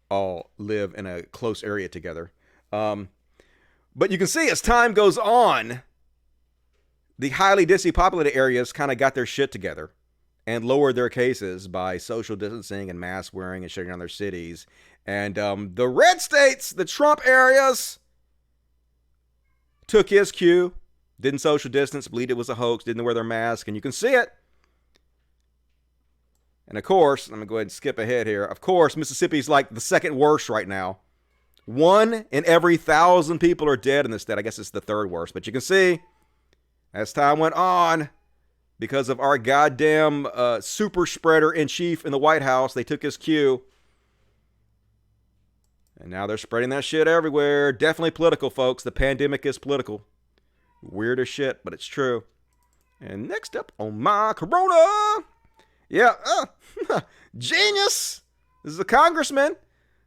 S1: all live in a close area together. But you can see as time goes on, the highly densely populated areas kind of got their shit together and lowered their cases by social distancing and mask wearing and shutting down their cities. And the red states, the Trump areas, took his cue, didn't social distance, believed it was a hoax, didn't wear their mask, and you can see it. And of course, I'm going to go ahead and skip ahead here. Of course, Mississippi's like the second worst right now. 1 in every 1,000 people are dead in the state. I guess it's the third worst. But you can see, as time went on, because of our goddamn super spreader in chief in the White House, they took his cue. And now they're spreading that shit everywhere. Definitely political, folks. The pandemic is political. Weird as shit, but it's true. And next up on my Corona. Yeah, genius. This is a congressman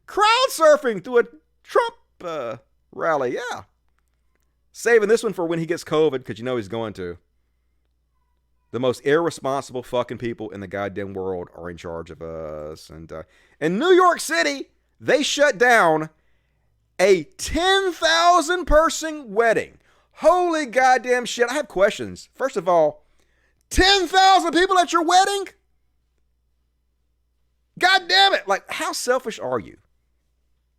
S1: crowd surfing through a Trump rally. Yeah. Saving this one for when he gets COVID, because you know he's going to. The most irresponsible fucking people in the goddamn world are in charge of us. And in New York City, they shut down a 10,000 person wedding. Holy goddamn shit. I have questions. First of all, 10,000 people at your wedding? God damn it. Like, how selfish are you?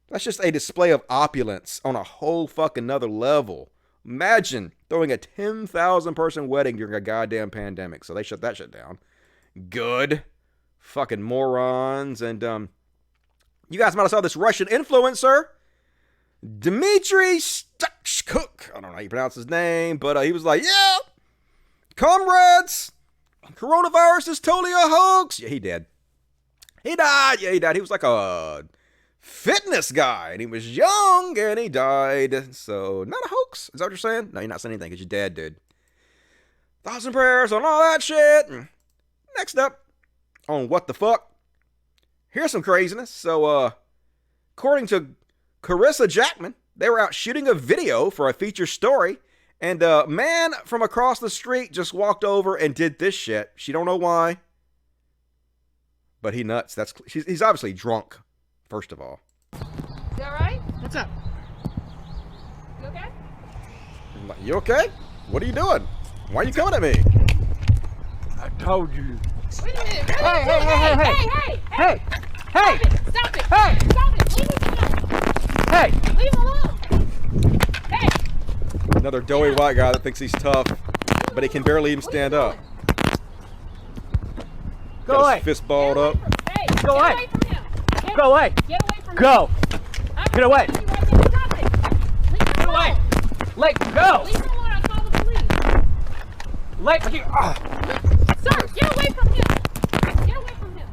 S1: That's just a display of opulence on a whole fucking nother level. Imagine throwing a 10,000 person wedding during a goddamn pandemic. So they shut that shit down. Good. Fucking morons. And you guys might have saw this Russian influencer, Dmitry Stukshkuk. I don't know how you pronounce his name, but he was like, yeah, comrades, coronavirus is totally a hoax. Yeah, he did. He died. Yeah, he died. He was like a fitness guy, and he was young, and he died. So, not a hoax. Is that what you're saying? No, you're not saying anything, because you're dead, dude. Thoughts and prayers on all that shit. Next up, on What the Fuck, here's some craziness. So, according to Carissa Jackman, they were out shooting a video for a feature story, and a man from across the street just walked over and did this shit. She don't know why, but he nuts. He's obviously drunk. First of all.
S18: You all right? What's up? You okay?
S1: You okay? What are you doing? Why are you coming at me?
S18: I told you. Wait a minute.
S23: Hey!
S18: Stop it! Hey! Stop it! Leave him alone!
S23: Hey!
S18: Leave him alone! Hey!
S1: Another doughy white guy that thinks he's tough, but he can barely even stand up.
S20: Go
S1: Got
S20: away.
S1: his fist balled up.
S20: Hey, go away. Go away.
S18: Get away from
S20: Go.
S18: him.
S20: Get away.
S18: Stop it. Leave him
S20: Get away.
S18: alone.
S20: Let go.
S18: Leave him alone. I'll call the police.
S20: Let you.
S18: Sir, get away from him. Get away from him.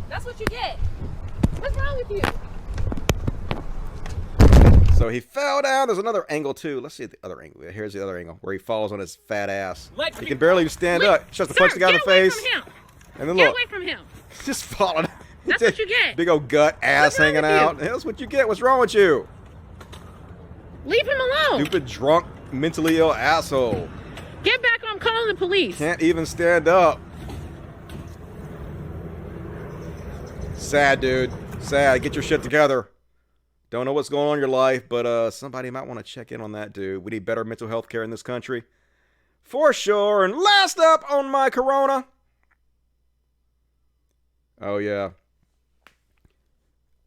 S18: That's what you get. What's wrong with you?
S1: So he fell down. There's another angle too. Let's see the other angle. Here's the other angle where he falls on his fat ass. He can barely even stand up. He tries to punch the guy in the face. And then
S18: Get
S1: look,
S18: away from him.
S1: just falling.
S18: That's what you get.
S1: Big old gut, ass hanging out. That's what you get. What's wrong with you?
S18: Leave him alone.
S1: Stupid, drunk, mentally ill asshole.
S18: Get back or I'm calling the police.
S1: Can't even stand up. Sad, dude. Sad. Get your shit together. Don't know what's going on in your life, but somebody might want to check in on that, dude. We need better mental health care in this country. For sure. And last up on my corona. Oh, yeah.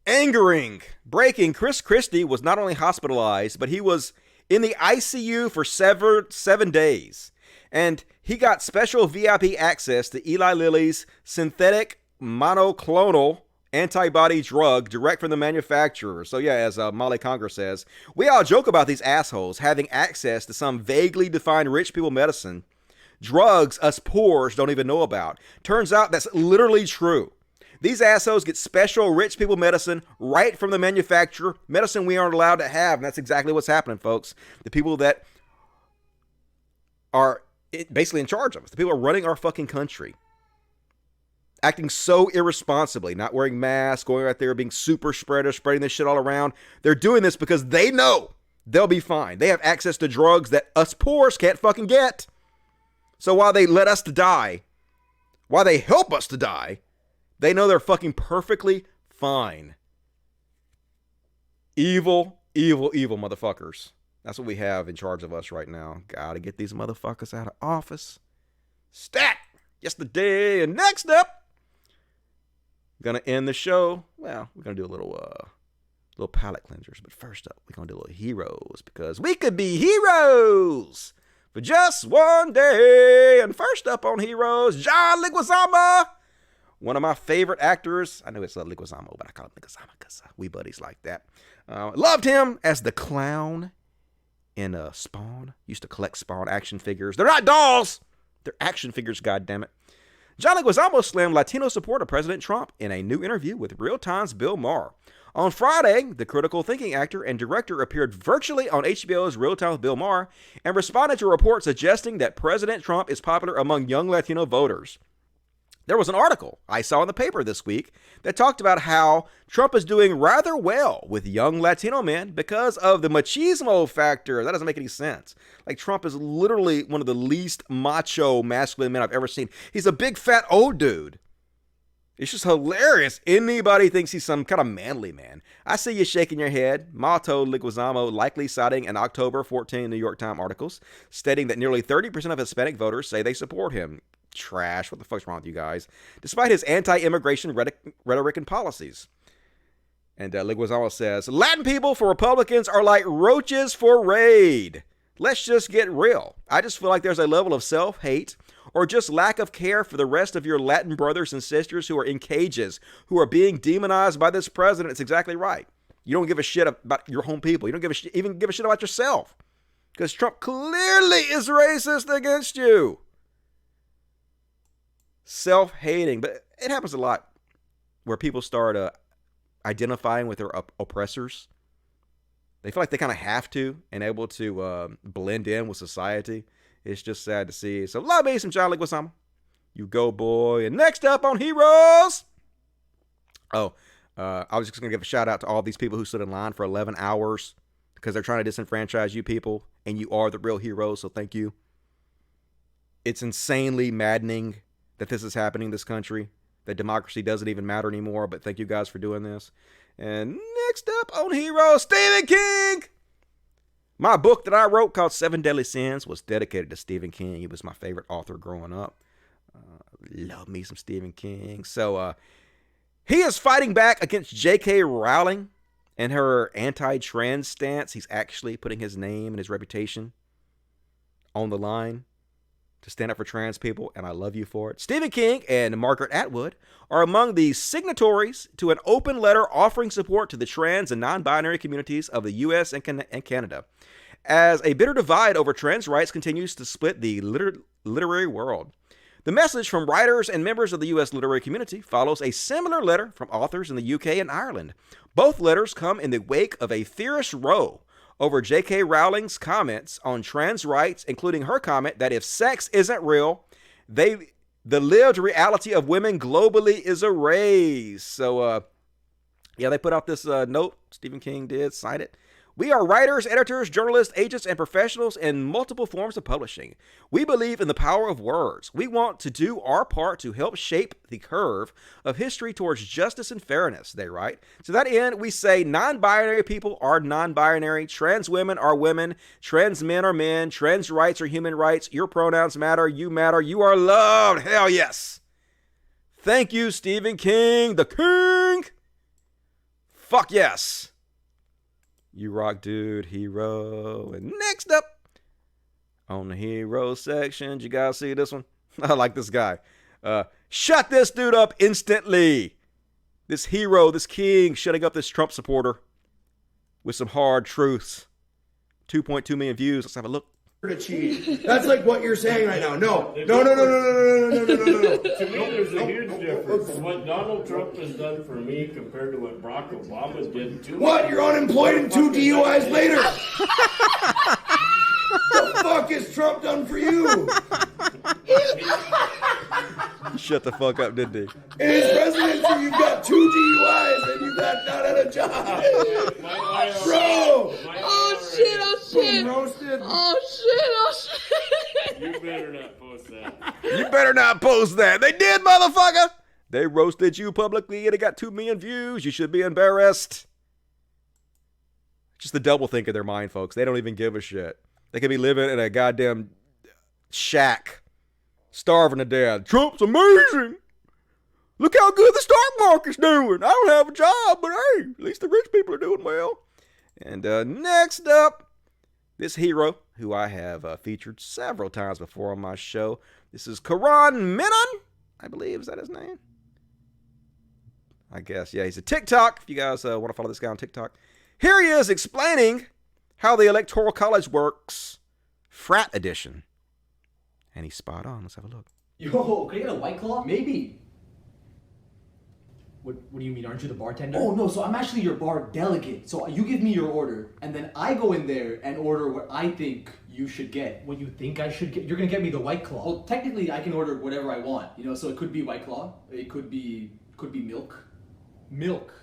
S1: Angering. Breaking. Chris Christie was not only hospitalized, but he was in the ICU for 7 days. And he got special VIP access to Eli Lilly's synthetic monoclonal antibody drug direct from the manufacturer. So yeah, as Molly Conger says, we all joke about these assholes having access to some vaguely defined rich people medicine, drugs us poors don't even know about. Turns out that's literally true. These assholes get special rich people medicine right from the manufacturer, medicine we aren't allowed to have, and that's exactly what's happening, folks. The people that are basically in charge of us, the people are running our fucking country, acting so irresponsibly, not wearing masks, going out there being super spreaders, spreading this shit all around. They're doing this because they know they'll be fine. They have access to drugs that us poors can't fucking get. So while they let us to die, while they help us to die, they know they're fucking perfectly fine. Evil, evil, evil motherfuckers. That's what we have in charge of us right now. Gotta get these motherfuckers out of office. Stat! Yesterday. And next up, gonna end the show. Well, we're gonna do a little palate cleansers, but first up, we're gonna do a little heroes because we could be heroes for just one day. And first up on heroes, John Leguizamo, one of my favorite actors. I know it's Leguizamo, but I call him Leguizamo because we buddies like that. Loved him as the clown in Spawn. Used to collect Spawn action figures. They're not dolls. They're action figures. God damn it. John Leguizamo slammed Latino support of President Trump in a new interview with Real Time's Bill Maher. On Friday, the critical thinking actor and director appeared virtually on HBO's Real Time with Bill Maher and responded to reports suggesting that President Trump is popular among young Latino voters. There was an article I saw in the paper this week that talked about how Trump is doing rather well with young Latino men because of the machismo factor. That doesn't make any sense. Like, Trump is literally one of the least macho masculine men I've ever seen. He's a big fat old dude. It's just hilarious. Anybody thinks he's some kind of manly man. I see you shaking your head. Mato Leguizamo likely citing an October 14 New York Times articles stating that nearly 30% of Hispanic voters say they support him. Trash. What the fuck's wrong with you guys? Despite his anti-immigration rhetoric and policies. And Leguizamo says, Latin people for Republicans are like roaches for raid. Let's just get real. I just feel like there's a level of self-hate or just lack of care for the rest of your Latin brothers and sisters who are in cages, who are being demonized by this president. It's exactly right. You don't give a shit about your home people. You don't even give a shit about yourself. Because Trump clearly is racist against you. Self-hating. But it happens a lot where people start identifying with their oppressors. They feel like they kind of have to and able to blend in with society. It's just sad to see. So love me some John Leguizamo. You go, boy. And next up on Heroes. I was just going to give a shout out to all these people who stood in line for 11 hours because they're trying to disenfranchise you people. And you are the real heroes, so thank you. It's insanely maddening that this is happening in this country. That democracy doesn't even matter anymore. But thank you guys for doing this. And next up on Heroes, Stephen King. My book that I wrote called 7 Deadly Sins was dedicated to Stephen King. He was my favorite author growing up. Love me some Stephen King. So he is fighting back against J.K. Rowling and her anti-trans stance, he's actually putting his name and his reputation on the line to stand up for trans people, and I love you for it. Stephen King and Margaret Atwood are among the signatories to an open letter offering support to the trans and non-binary communities of the U.S. and Canada, as a bitter divide over trans rights continues to split the literary world. The message from writers and members of the U.S. literary community follows a similar letter from authors in the UK and Ireland. Both letters come in the wake of a fierce row over J.K. Rowling's comments on trans rights, including her comment that if sex isn't real, the lived reality of women globally is erased. So, yeah, they put out this note. Stephen King did cite it. We are writers, editors, journalists, agents, and professionals in multiple forms of publishing. We believe in the power of words. We want to do our part to help shape the curve of history towards justice and fairness, they write. To that end, we say non-binary people are non-binary, trans women are women, trans men are men, trans rights are human rights, your pronouns matter, you are loved. Hell yes. Thank you, Stephen King, the king. Fuck yes. You rock, dude, hero. And next up on the hero section, you guys see this one? I like this guy. Shut this dude up instantly. This hero, this king, shutting up this Trump supporter with some hard truths. 2.2 million views. Let's have a look.
S2: That's like what you're saying right now. No.
S21: To me, there's a huge difference. What Donald Trump has done for me compared to what Barack Obama did to me.
S2: What? You're unemployed and 2 DUIs later. The fuck has Trump done for you?
S1: Shut the fuck up, didn't he?
S2: In his presidency, you've got 2 DUIs and you've not had a job. Bro!
S18: Oh shit, oh shit.
S2: Roasted.
S18: Oh shit.
S21: You better not post that.
S1: You better not post that. They did, motherfucker. They roasted you publicly and it got 2 million views. You should be embarrassed. Just the double think in their mind, folks. They don't even give a shit. They could be living in a goddamn shack, starving to death. Trump's amazing. Look how good the stock market's doing. I don't have a job, but hey, at least the rich people are doing well. And next up, this hero, who I have featured several times before on my show. This is Karan Menon, I believe. Is that his name? I guess. Yeah, he's a TikTok. If you guys want to follow this guy on TikTok. Here he is explaining how the Electoral College works. Frat edition. And he's spot on. Let's have a look.
S22: Yo, can I get a White Claw? Maybe. What do you mean? Aren't you the bartender? Oh, no. So I'm actually your bar delegate. So you give me your order, and then I go in there and order what I think you should get. What you think I should get? You're going to get me the White Claw. Well, technically, I can order whatever I want. You know, so it could be White Claw. It could be milk. Milk.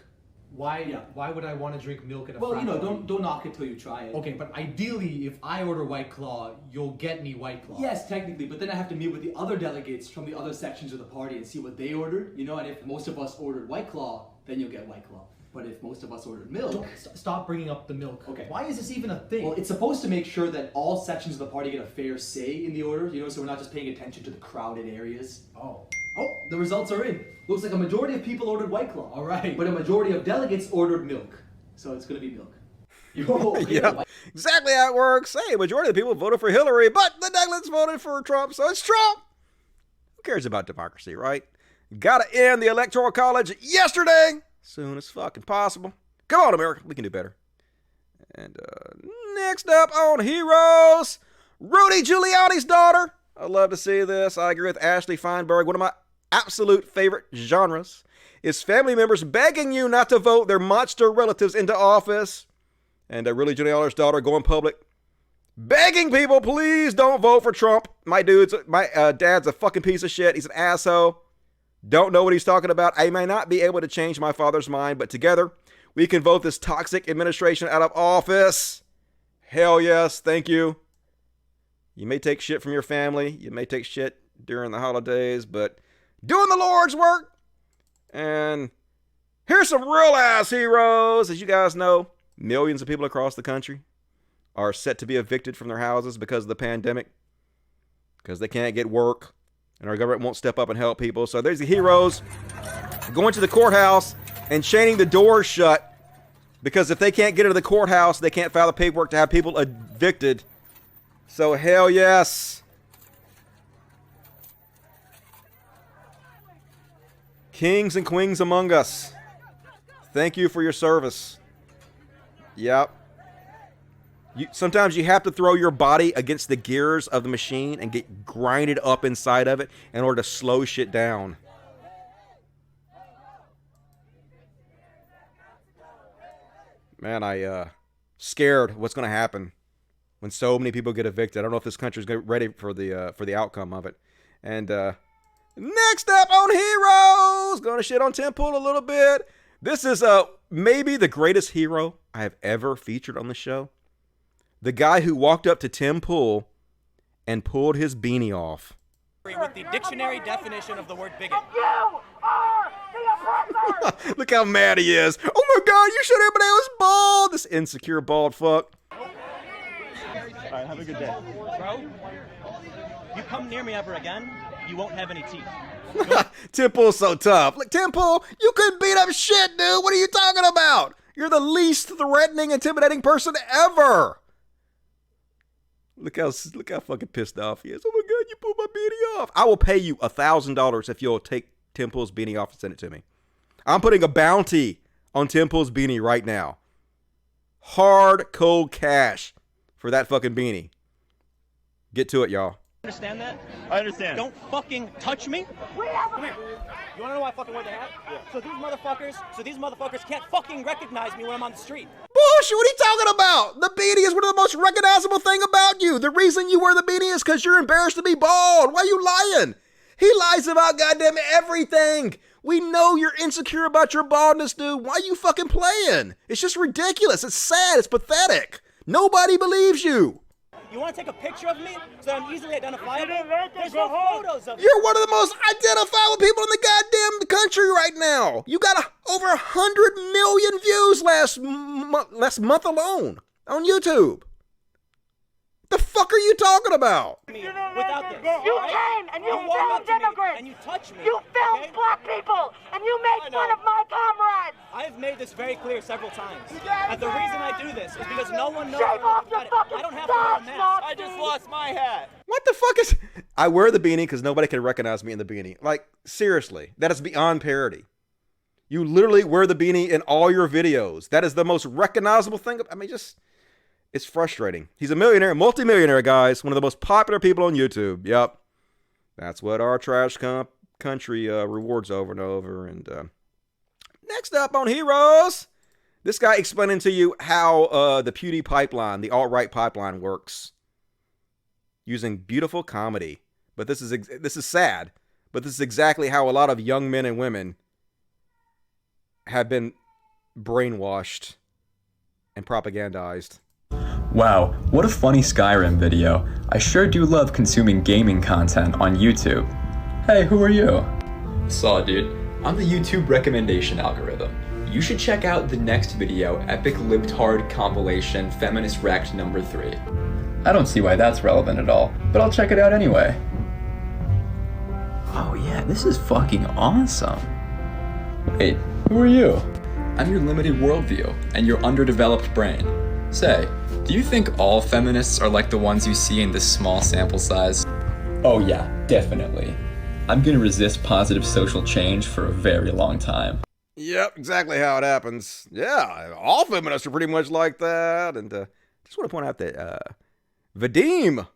S22: Why? Yeah. Why would I want to drink milk at a? Well, you know, don't knock it till you try it. Okay, but ideally, if I order White Claw, you'll get me White Claw. Yes, technically, but then I have to meet with the other delegates from the other sections of the party and see what they ordered. You know, and if most of us ordered White Claw, then you'll get White Claw. But if most of us ordered milk... Stop bringing up the milk. Okay. Why is this even a thing? Well, it's supposed to make sure that all sections of the party get a fair say in the order, you know, so we're not just paying attention to the crowded areas. Oh, the results are in. Looks like a majority of people ordered White Claw. All right. But a majority of delegates ordered milk. So it's going to be milk. Yo,
S1: yeah, exactly how it works. Hey, majority of the people voted for Hillary, but the delegates voted for Trump, so it's Trump. Who cares about democracy, right? Gotta end the Electoral College yesterday. Soon as fucking possible. Come on, America. We can do better. And next up on Heroes, Rudy Giuliani's daughter. I love to see this. I agree with Ashley Feinberg. One of my absolute favorite genres is family members begging you not to vote their monster relatives into office. And Rudy Giuliani's daughter going public, begging people, please don't vote for Trump. My dad's a fucking piece of shit. He's an asshole. Don't know what he's talking about. I may not be able to change my father's mind, but together we can vote this toxic administration out of office. Hell yes, thank you. You may take shit from your family. You may take shit during the holidays, but doing the Lord's work. And here's some real ass heroes. As you guys know, millions of people across the country are set to be evicted from their houses because of the pandemic, because they can't get work. And our government won't step up and help people. So there's the heroes going to the courthouse and chaining the doors shut, Because if they can't get into the courthouse, they can't file the paperwork to have people evicted. So hell yes. Kings and queens among us. Thank you for your service. Yep. Sometimes you have to throw your body against the gears of the machine and get grinded up inside of it in order to slow shit down. Man, I scared what's going to happen when so many people get evicted. I don't know if this country's ready for the outcome of it. And next up on Heroes, going to shit on Tim Pool a little bit. This is maybe the greatest hero I have ever featured on the show. The guy who walked up to Tim Pool and pulled his beanie off.
S3: With the dictionary definition of the word bigot.
S23: You are the oppressor!
S1: Look how mad he is. Oh my God, you showed everybody I was bald. This insecure bald fuck.
S3: All right, have a good day. Bro, you come near me ever again, you won't have any teeth.
S1: Tim Pool's so tough. Look, Tim Pool, you couldn't beat up shit, dude. What are you talking about? You're the least threatening, intimidating person ever. Look how fucking pissed off he is. Oh my God, you pulled my beanie off. I will pay you $1,000 if you'll take Tim Pool's beanie off and send it to me. I'm putting a bounty on Tim Pool's beanie right now. Hard, cold cash for that fucking beanie. Get to it, y'all.
S3: Understand that? I understand. Don't fucking touch me. Come here. You wanna know why I fucking wear the hat? Yeah. So these motherfuckers can't fucking recognize me when I'm on the street.
S1: Bullshit, what are you talking about? The beanie is one of the most recognizable thing about you. The reason you wear the beanie is because you're embarrassed to be bald. Why are you lying? He lies about goddamn everything. We know you're insecure about your baldness, dude. Why are you fucking playing? It's just ridiculous. It's sad. It's pathetic. Nobody believes you.
S3: You want to take a picture of me so that I'm easily identifiable? There's no photos of me.
S1: You're one of the most identifiable people in the goddamn country right now. You got over 100 million views last month alone on YouTube. The fuck are you talking about?
S3: Without this.
S23: You came and you filmed immigrants.
S3: And you touched me.
S23: You filmed black people and you made fun of my comrades.
S3: I've made this very clear several times. And the reason I do this is because no one knows
S23: Shave off your fucking
S3: I don't have to wear a mask.
S23: Nazi.
S3: I just lost my hat.
S1: What the fuck is... I wear the beanie because nobody can recognize me in the beanie. Like, seriously. That is beyond parody. You literally wear the beanie in all your videos. That is the most recognizable thing. I mean, just... It's frustrating. He's a millionaire, multimillionaire, guys. One of the most popular people on YouTube. Yep. That's what our trash country rewards over and over. And next up on Heroes, this guy explaining to you how the Pewdie pipeline, the alt-right pipeline works. Using beautiful comedy. But this is sad. But this is exactly how a lot of young men and women have been brainwashed and propagandized.
S5: Wow, what a funny Skyrim video. I sure do love consuming gaming content on YouTube. Hey, who are you? Saw, dude. I'm the YouTube recommendation algorithm. You should check out the next video, Epic Libtard Compilation Feminist Wrecked number 3. I don't see why that's relevant at all, but I'll check it out anyway. Oh yeah, this is fucking awesome. Wait, who are you? I'm your limited worldview and your underdeveloped brain. Say, do you think all feminists are like the ones you see in this small sample size? Oh yeah, definitely. I'm gonna resist positive social change for a very long time.
S1: Yep, exactly how it happens. Yeah, all feminists are pretty much like that. And just want to point out that Vadim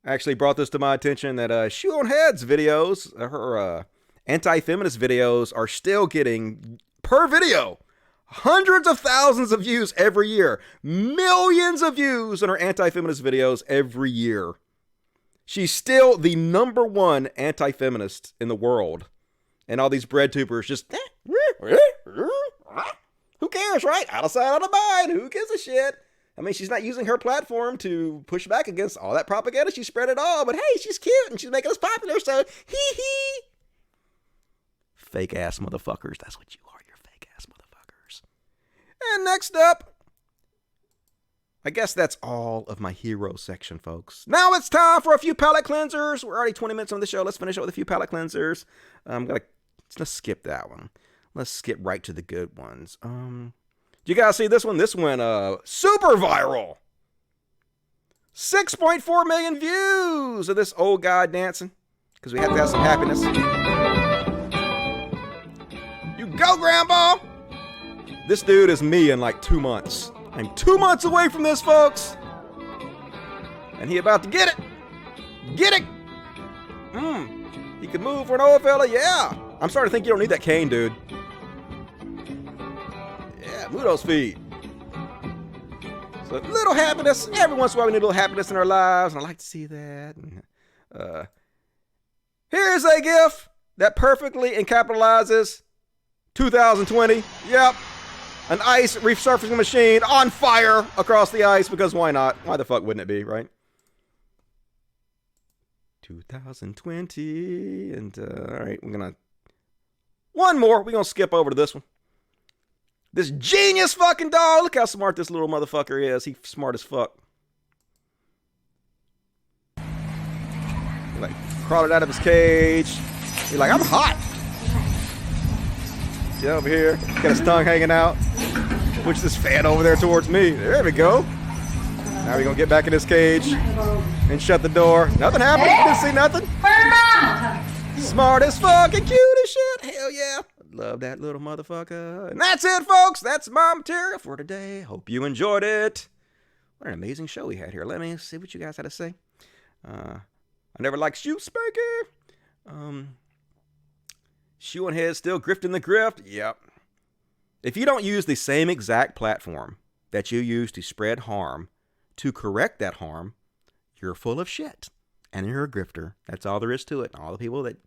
S1: actually brought this to my attention, that Shoe on Head's videos, her anti-feminist videos, are still getting, per video, hundreds of thousands of views every year. Millions of views on her anti-feminist videos every year. She's still the #1 anti-feminist in the world. And all these bread tubers just, who cares, right? Out of sight, out of mind. Who gives a shit? I mean, she's not using her platform to push back against all that propaganda. She spread it all. But hey, she's cute and she's making us popular, so hee hee. Fake ass motherfuckers. That's what you are. You're fake ass motherfuckers. And next up, I guess that's all of my hero section, folks. Now it's time for a few palate cleansers. We're already 20 minutes on the show. Let's finish up with a few palate cleansers. Let's skip that one. Let's skip right to the good ones. You guys see this one? This went super viral. 6.4 million views of this old guy dancing. Because we have to have some happiness. You go, Grandpa! This dude is me in like 2 months. I'm 2 months away from this, folks. And he about to get it. Get it! He can move for an old fella, yeah. I'm starting to think you don't need that cane, dude. Yeah, move those feet. So a little happiness. Every once in a while we need a little happiness in our lives, and I like to see that. Here's a GIF that perfectly encapitalizes 2020. Yep. An ice resurfacing machine on fire across the ice, because why not? Why the fuck wouldn't it be, right? 2020, and all right, we're gonna one more. We're gonna skip over to this one. This genius fucking dog. Look how smart this little motherfucker is. He's smart as fuck. He like crawled out of his cage. He's like, I'm hot. See over here, got his tongue hanging out. Push this fan over there towards me. There we go. Now we're gonna get back in his cage and shut the door. Nothing happened. You didn't see nothing. Smart as fuck and cute as shit. Hell yeah. Love that little motherfucker. And that's it, folks. That's my material for today. Hope you enjoyed it. What an amazing show we had here. Let me see what you guys had to say. I never liked you, Spanky. Shoe on head still grifting the grift. Yep. If you don't use the same exact platform that you use to spread harm, to correct that harm, you're full of shit. And you're a grifter. That's all there is to it. And all the people that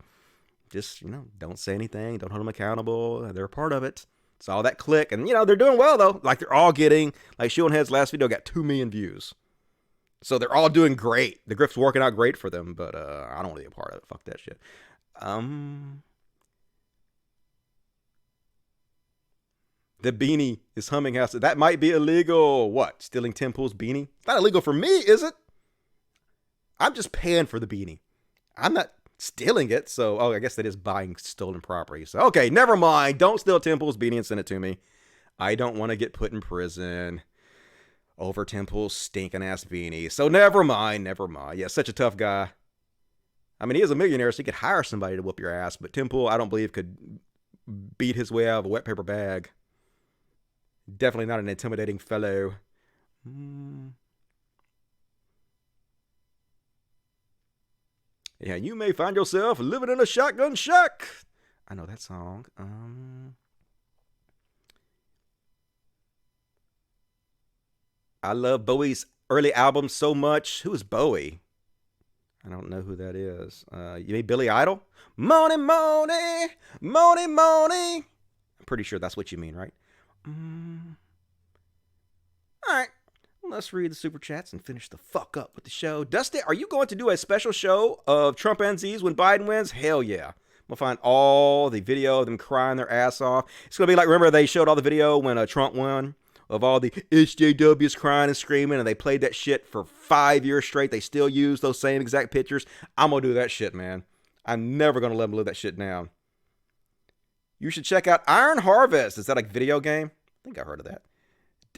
S1: just, don't say anything, don't hold them accountable, they're a part of it. It's all that click. And, they're doing well, though. Like, they're all getting, like, Shoe on Head's last video got 2 million views. So they're all doing great. The grift's working out great for them, but I don't want to be a part of it. Fuck that shit. The beanie is humming house. That might be illegal. What? Stealing Tim Pool's beanie? It's not illegal for me, is it? I'm just paying for the beanie. I'm not stealing it. So, I guess that is buying stolen property. So, okay, never mind. Don't steal Tim Pool's beanie and send it to me. I don't want to get put in prison over Tim Pool's stinking ass beanie. So, never mind. Yeah, such a tough guy. I mean, he is a millionaire, so he could hire somebody to whoop your ass. But Tim Pool, I don't believe, could beat his way out of a wet paper bag. Definitely not an intimidating fellow. Yeah, you may find yourself living in a shotgun shack. I know that song. I love Bowie's early albums so much. Who is Bowie? I don't know who that is. You mean Billy Idol? Money, money, money, money. I'm pretty sure that's what you mean, right? All right, let's read the super chats and finish the fuck up with the show. Dusty, are you going to do a special show of Trump NZs when Biden wins? Hell yeah. We'll find all the video of them crying their ass off. It's going to be like, remember they showed all the video when Trump won? Of all the SJWs crying and screaming, and they played that shit for 5 years straight. They still use those same exact pictures. I'm going to do that shit, man. I'm never going to let them live that shit down. You should check out Iron Harvest. Is that a video game? I think I heard of that.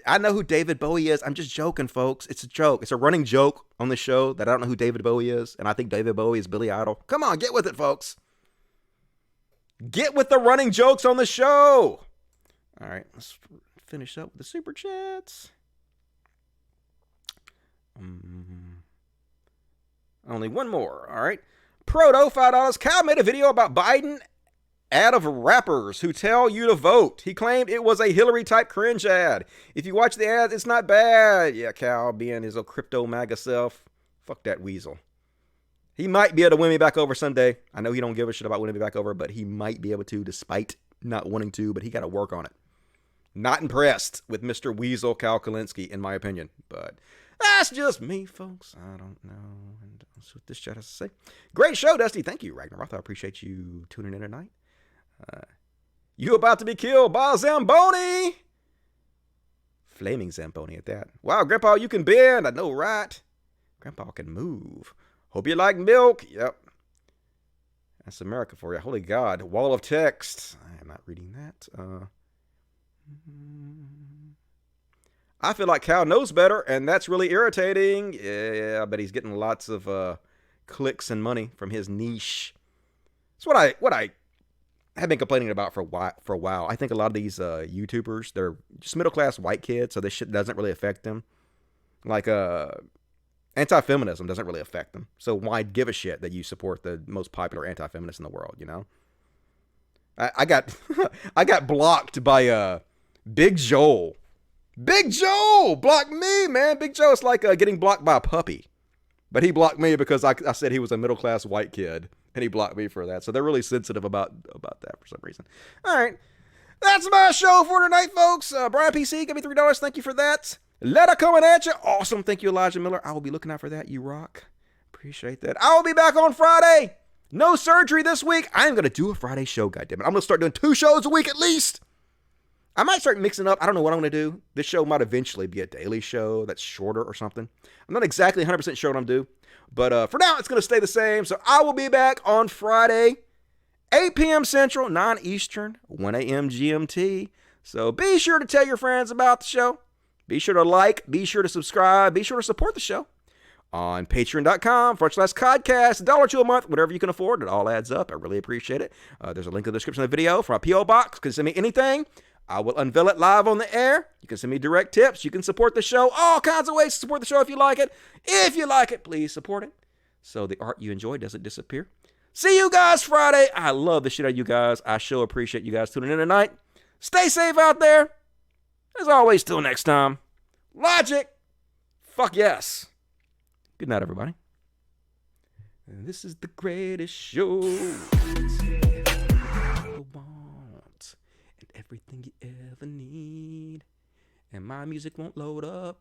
S1: I know who David Bowie is. I'm just joking, folks. It's a joke. It's a running joke on the show that I don't know who David Bowie is, and I think David Bowie is Billy Idol. Come on, get with it, folks. Get with the running jokes on the show. All right, let's finish up with the super chats. Only one more. All right. Proto $5. Kyle made a video about Biden ad of rappers who tell you to vote. He claimed it was a Hillary type cringe ad. If you watch the ad, it's not bad. Yeah, Cal being his old crypto MAGA self. Fuck that weasel. He might be able to win me back over someday. I know he don't give a shit about winning me back over, but he might be able to despite not wanting to, but he got to work on it. Not impressed with Mr. Weasel Cal Kalinske, in my opinion, but that's just me, folks. I don't know. And that's what this chat has to say. Great show, Dusty. Thank you, Ragnar. I appreciate you tuning in tonight. You about to be killed by a Zamboni. Flaming Zamboni at that. Wow, Grandpa, you can bend. I know, right? Grandpa can move. Hope you like milk. Yep. That's America for you. Holy God. Wall of text. I am not reading that. I feel like Cal knows better, and that's really irritating. Yeah, I bet he's getting lots of clicks and money from his niche. It's what I have been complaining about for a while. I think a lot of these YouTubers, they're just middle-class white kids, so this shit doesn't really affect them. Like, anti-feminism doesn't really affect them. So why give a shit that you support the most popular anti-feminist in the world, you know? I got I got blocked by Big Joel. Big Joel blocked me, man. Big Joe is like getting blocked by a puppy. But he blocked me because I said he was a middle-class white kid. And he blocked me for that. So they're really sensitive about that for some reason. All right. That's my show for tonight, folks. Brian PC, give me $3. Thank you for that. Letter coming at you. Awesome. Thank you, Elijah Miller. I will be looking out for that. You rock. Appreciate that. I will be back on Friday. No surgery this week. I am going to do a Friday show, goddammit. I'm going to start doing 2 shows a week at least. I might start mixing up. I don't know what I'm going to do. This show might eventually be a daily show that's shorter or something. I'm not exactly 100% sure what I'm going to do. But for now, it's going to stay the same. So I will be back on Friday, 8 p.m. Central, 9 Eastern, 1 a.m. GMT. So be sure to tell your friends about the show. Be sure to like, be sure to subscribe, be sure to support the show on patreon.com/codcast, $1 or $2 a month, whatever you can afford. It all adds up. I really appreciate it. There's a link in the description of the video for my P.O. box. You can send me anything. I will unveil it live on the air. You can send me direct tips. You can support the show. All kinds of ways to support the show if you like it. If you like it, please support it so the art you enjoy doesn't disappear. See you guys Friday. I love the shit out of you guys. I sure appreciate you guys tuning in tonight. Stay safe out there. As always, till next time. Logic. Fuck yes. Good night, everybody. And this is the greatest show. Everything you ever need. And my music won't load up.